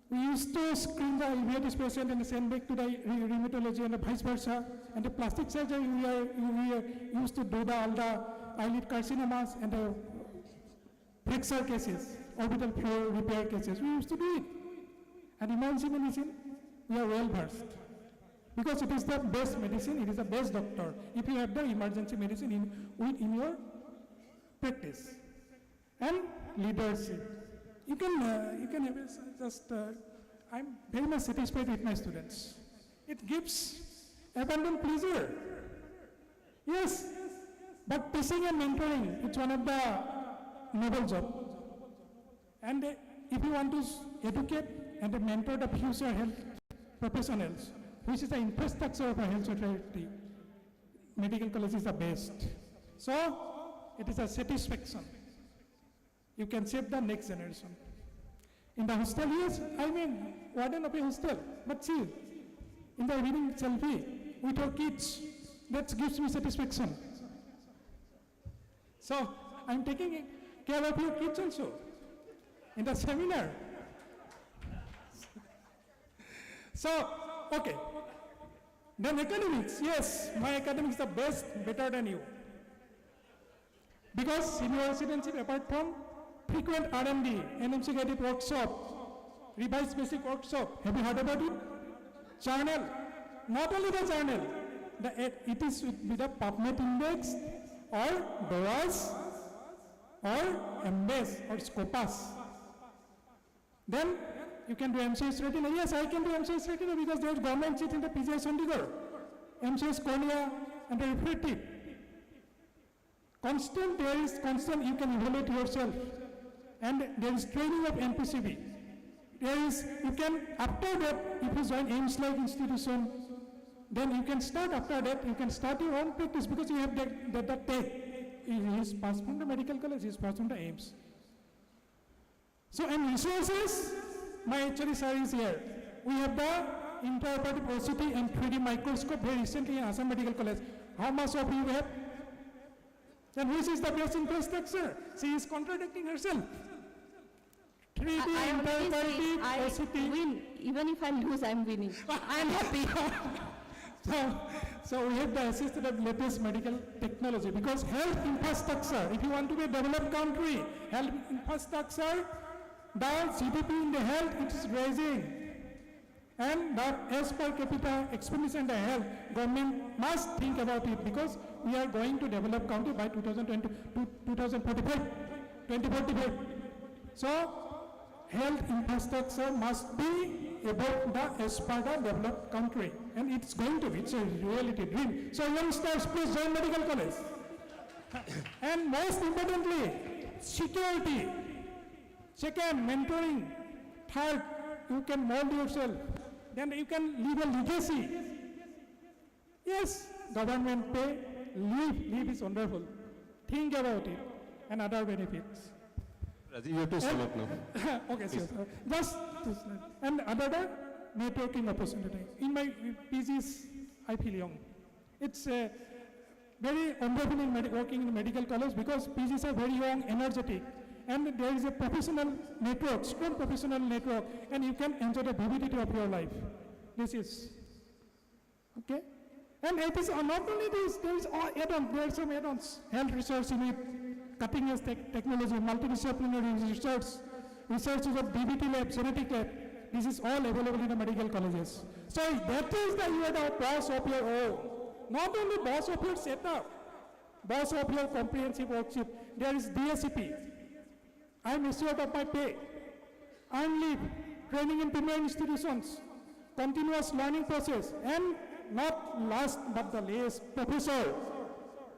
We used to screen the uveitis patient and send back to the rheumatology and vice versa. And the plastic surgery, we are used to do all the eyelid carcinomas and the fracture cases, orbital floor repair cases. We used to do it. And emergency medicine, we are well versed. Because it is the best medicine, it is the best doctor. If you have the emergency medicine in your practice. And leadership. You can have I'm very much satisfied with my students. It gives abundant pleasure. Yes, but teaching and mentoring, it's one of the noble jobs. And if you want to educate and mentor the future health professionals, which is the infrastructure of a health society, medical college is the best. So, it is a satisfaction. You can save the next generation. In the hostel, yes, I mean, warden of a hostel, but see, in the evening selfie with your kids, that gives me satisfaction. So, I'm taking care of your kids also in the seminar. So, okay. Then academics, yes, my academics are best, better than you. Because senior residency, apart from frequent R&D, NMC guided workshop, revised basic workshop, have you heard about it? Journal, not only the journal, it is with the PubMed index or DOAS or MBAS or Scopus. Then you can do MCS retina. Yes, I can do MCS retina because there is government seat in the PGI Chandigarh. MCS cornea and the refractive. Constant, there is constant, you can evaluate yourself. And there is training of NPCB. There is, you can, after that, if you join AIMS-like institution, then you can start after that, you can start your own practice because you have that tech. He is passed from the medical college, he is passed from the AIMS. So, and resources, my HOD sir is here. We have the intraoperative OCT and 3D microscope very recently in Assam Medical College. How much of you have? Then which is the best infrastructure? She is contradicting herself. 3D intraoperative OCT. Win. Even if I lose, I'm winning. I'm happy. So we have the assisted of latest medical technology because health infrastructure, if you want to be a developed country, health infrastructure, the GDP in the health, it is rising. And that as per capita expenditure in the health, government must think about it because we are going to develop country by 2020 to 2045. So health infrastructure must be about the as per the developed country, and it's going to be, it's a reality dream. So youngsters, please join medical college. And most importantly, security. Second, mentoring. Third, you can mold yourself. Then you can leave a legacy. Yes, government pay, leave is wonderful. Think about it and other benefits. Rajiv, you have to sum up now. Okay, sir. Just and another networking opportunity. In my PGs, I feel young. It's very wonderful in working in medical college because PGs are very young, energetic. And there is a professional network, strong professional network, and you can enjoy the vividity of your life. This is, okay? And it is not only this, there is add-on, there are some add-ons, health research unit, cutting edge technology, multidisciplinary research is of DBT lab, genetic lab. This is all available in the medical colleges. So that is the you are the boss of your own. Not only boss of your setup, boss of your comprehensive workshop. There is DSCP. I am assured of my pay, earn leave, training in premier institutions, continuous learning process, and not last but the least, professor.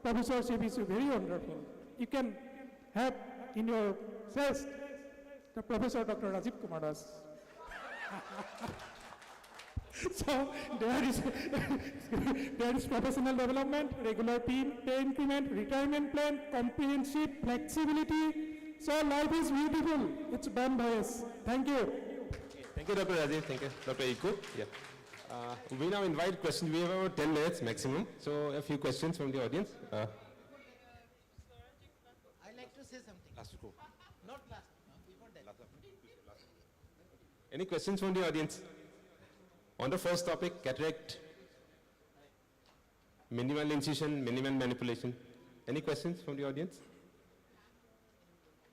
Professorship is very wonderful. You can have in your chest the Professor Dr. Rajiv Kumar Das. So there is professional development, regular pay increment, retirement plan, comprehensive flexibility. So life is beautiful. It's born by us. Thank you. Thank you, Dr. Rajiv. Thank you, Dr. Iku. Yeah. We now invite questions. We have about 10 minutes maximum. So a few questions from the audience. I'd like to say something. Last go. Not last, before that. Any questions from the audience? On the first topic, cataract, minimal incision, minimal manipulation. Any questions from the audience?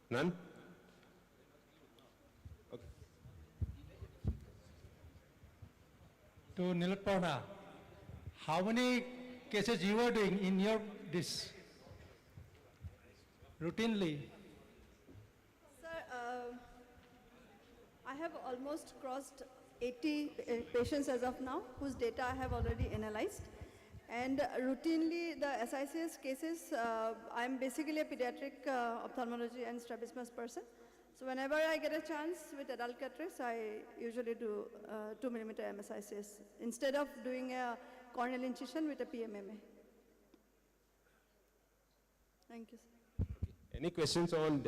None? Okay. To Nilotparna, how many cases you are doing in your this routinely? Sir, I have almost crossed 80 patients as of now, whose data I have already analyzed. And routinely, the SICS cases, I'm basically a pediatric ophthalmology and strabismus person. So whenever I get a chance with adult cataracts, I usually do 2 mm MSICS instead of doing a corneal incision with a PMMA. Thank you, sir. Any questions on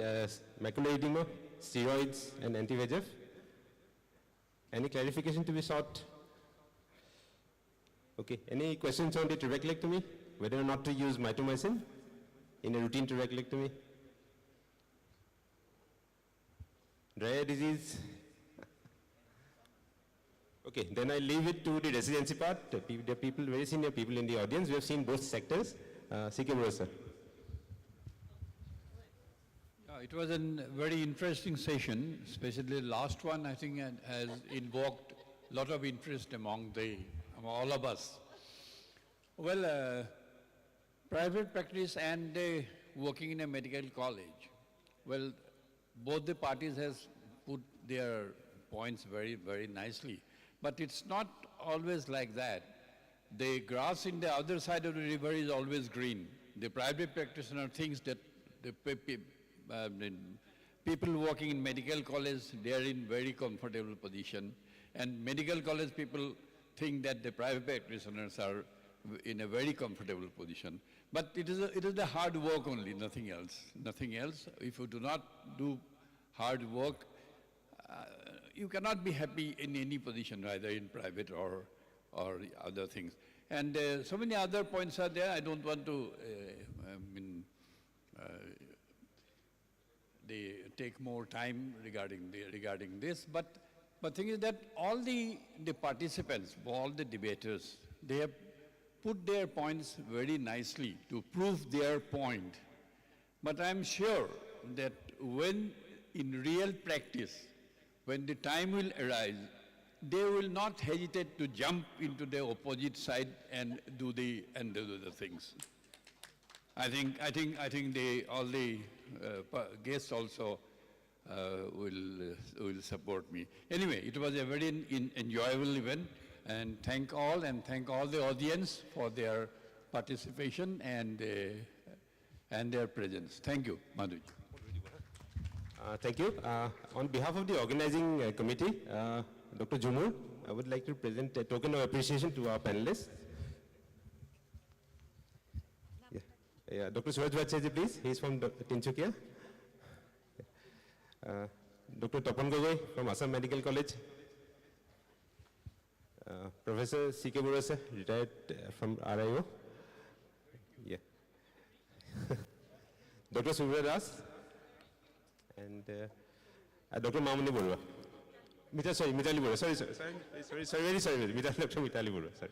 macular edema, steroids, and anti-VEGF? Any clarification to be sought? Okay. Any questions on the trabeculectomy? Whether or not to use mitomycin in a routine trabeculectomy? Dry eye disease? Okay, then I leave it to the residency part. The people, very senior people in the audience. We have seen both sectors. C.K. Sir. It was a very interesting session, especially the last one, I think, has invoked a lot of interest among all of us. Well, private practice and working in a medical college. Well, both the parties has put their points very, very nicely. But it's not always like that. The grass in the other side of the river is always green. The private practitioner thinks that the people working in medical college, they are in very comfortable position. And medical college people think that the private practitioners are in a very comfortable position. But it is the hard work only, nothing else. Nothing else. If you do not do hard work, you cannot be happy in any position, either in private or other things. And so many other points are there. I don't want to they take more time regarding this, but thing is that all the participants, all the debaters, they have put their points very nicely to prove their point. But I'm sure that when in real practice, when the time will arise, they will not hesitate to jump into the opposite side and do the things. I think all the guests also will support me. Anyway, it was a very enjoyable event, and thank all the audience for their participation and their presence. Thank you, Madhu. Thank you. On behalf of the organizing committee, Dr. Jumur, I would like to present a token of appreciation to our panelists. Yeah, Dr. Suraj Bhattacharya, please. He is from Tinsukia. Dr. Tapan Gogoi from Assam Medical College. Professor C.K. Burasa, retired from RIO. Yeah. Dr. Surya Das and Dr. Mamuni Burwa. Mitali Burwa. Sorry, very sorry. Dr. Mitali Burwa. Sorry.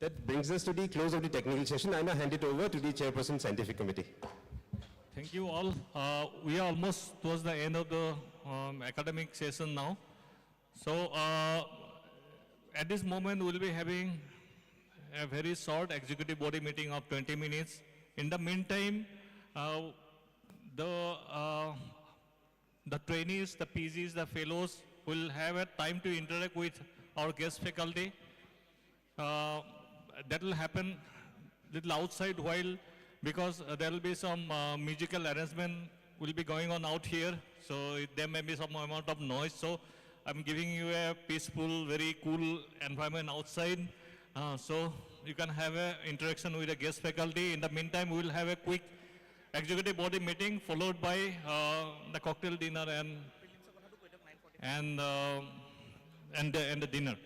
That brings us to the close of the technical session. I now hand it over to the Chairperson Scientific Committee. Thank you all. We are almost towards the end of the academic session now. So at this moment, we'll be having a very short executive body meeting of 20 minutes. In the meantime, the trainees, the PGs, the fellows will have a time to interact with our guest faculty. That will happen little outside while, because there will be some musical arrangement will be going on out here. So there may be some amount of noise. So I'm giving you a peaceful, very cool environment outside. So you can have an interaction with the guest faculty. In the meantime, we will have a quick executive body meeting followed by the cocktail dinner and the dinner.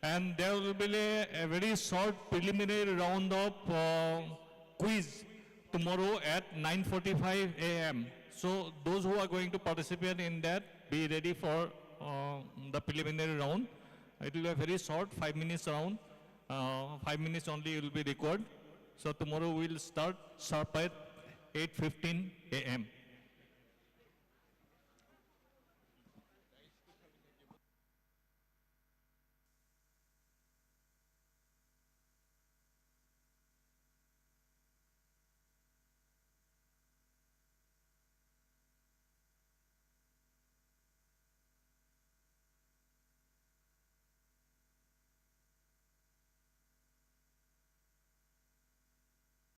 And there will be a very short preliminary round of quiz tomorrow at 9:45 a.m. So those who are going to participate in that, be ready for the preliminary round. It will be a very short 5 minutes round. 5 minutes only will be required. So tomorrow we'll start sharp at 8:15 a.m.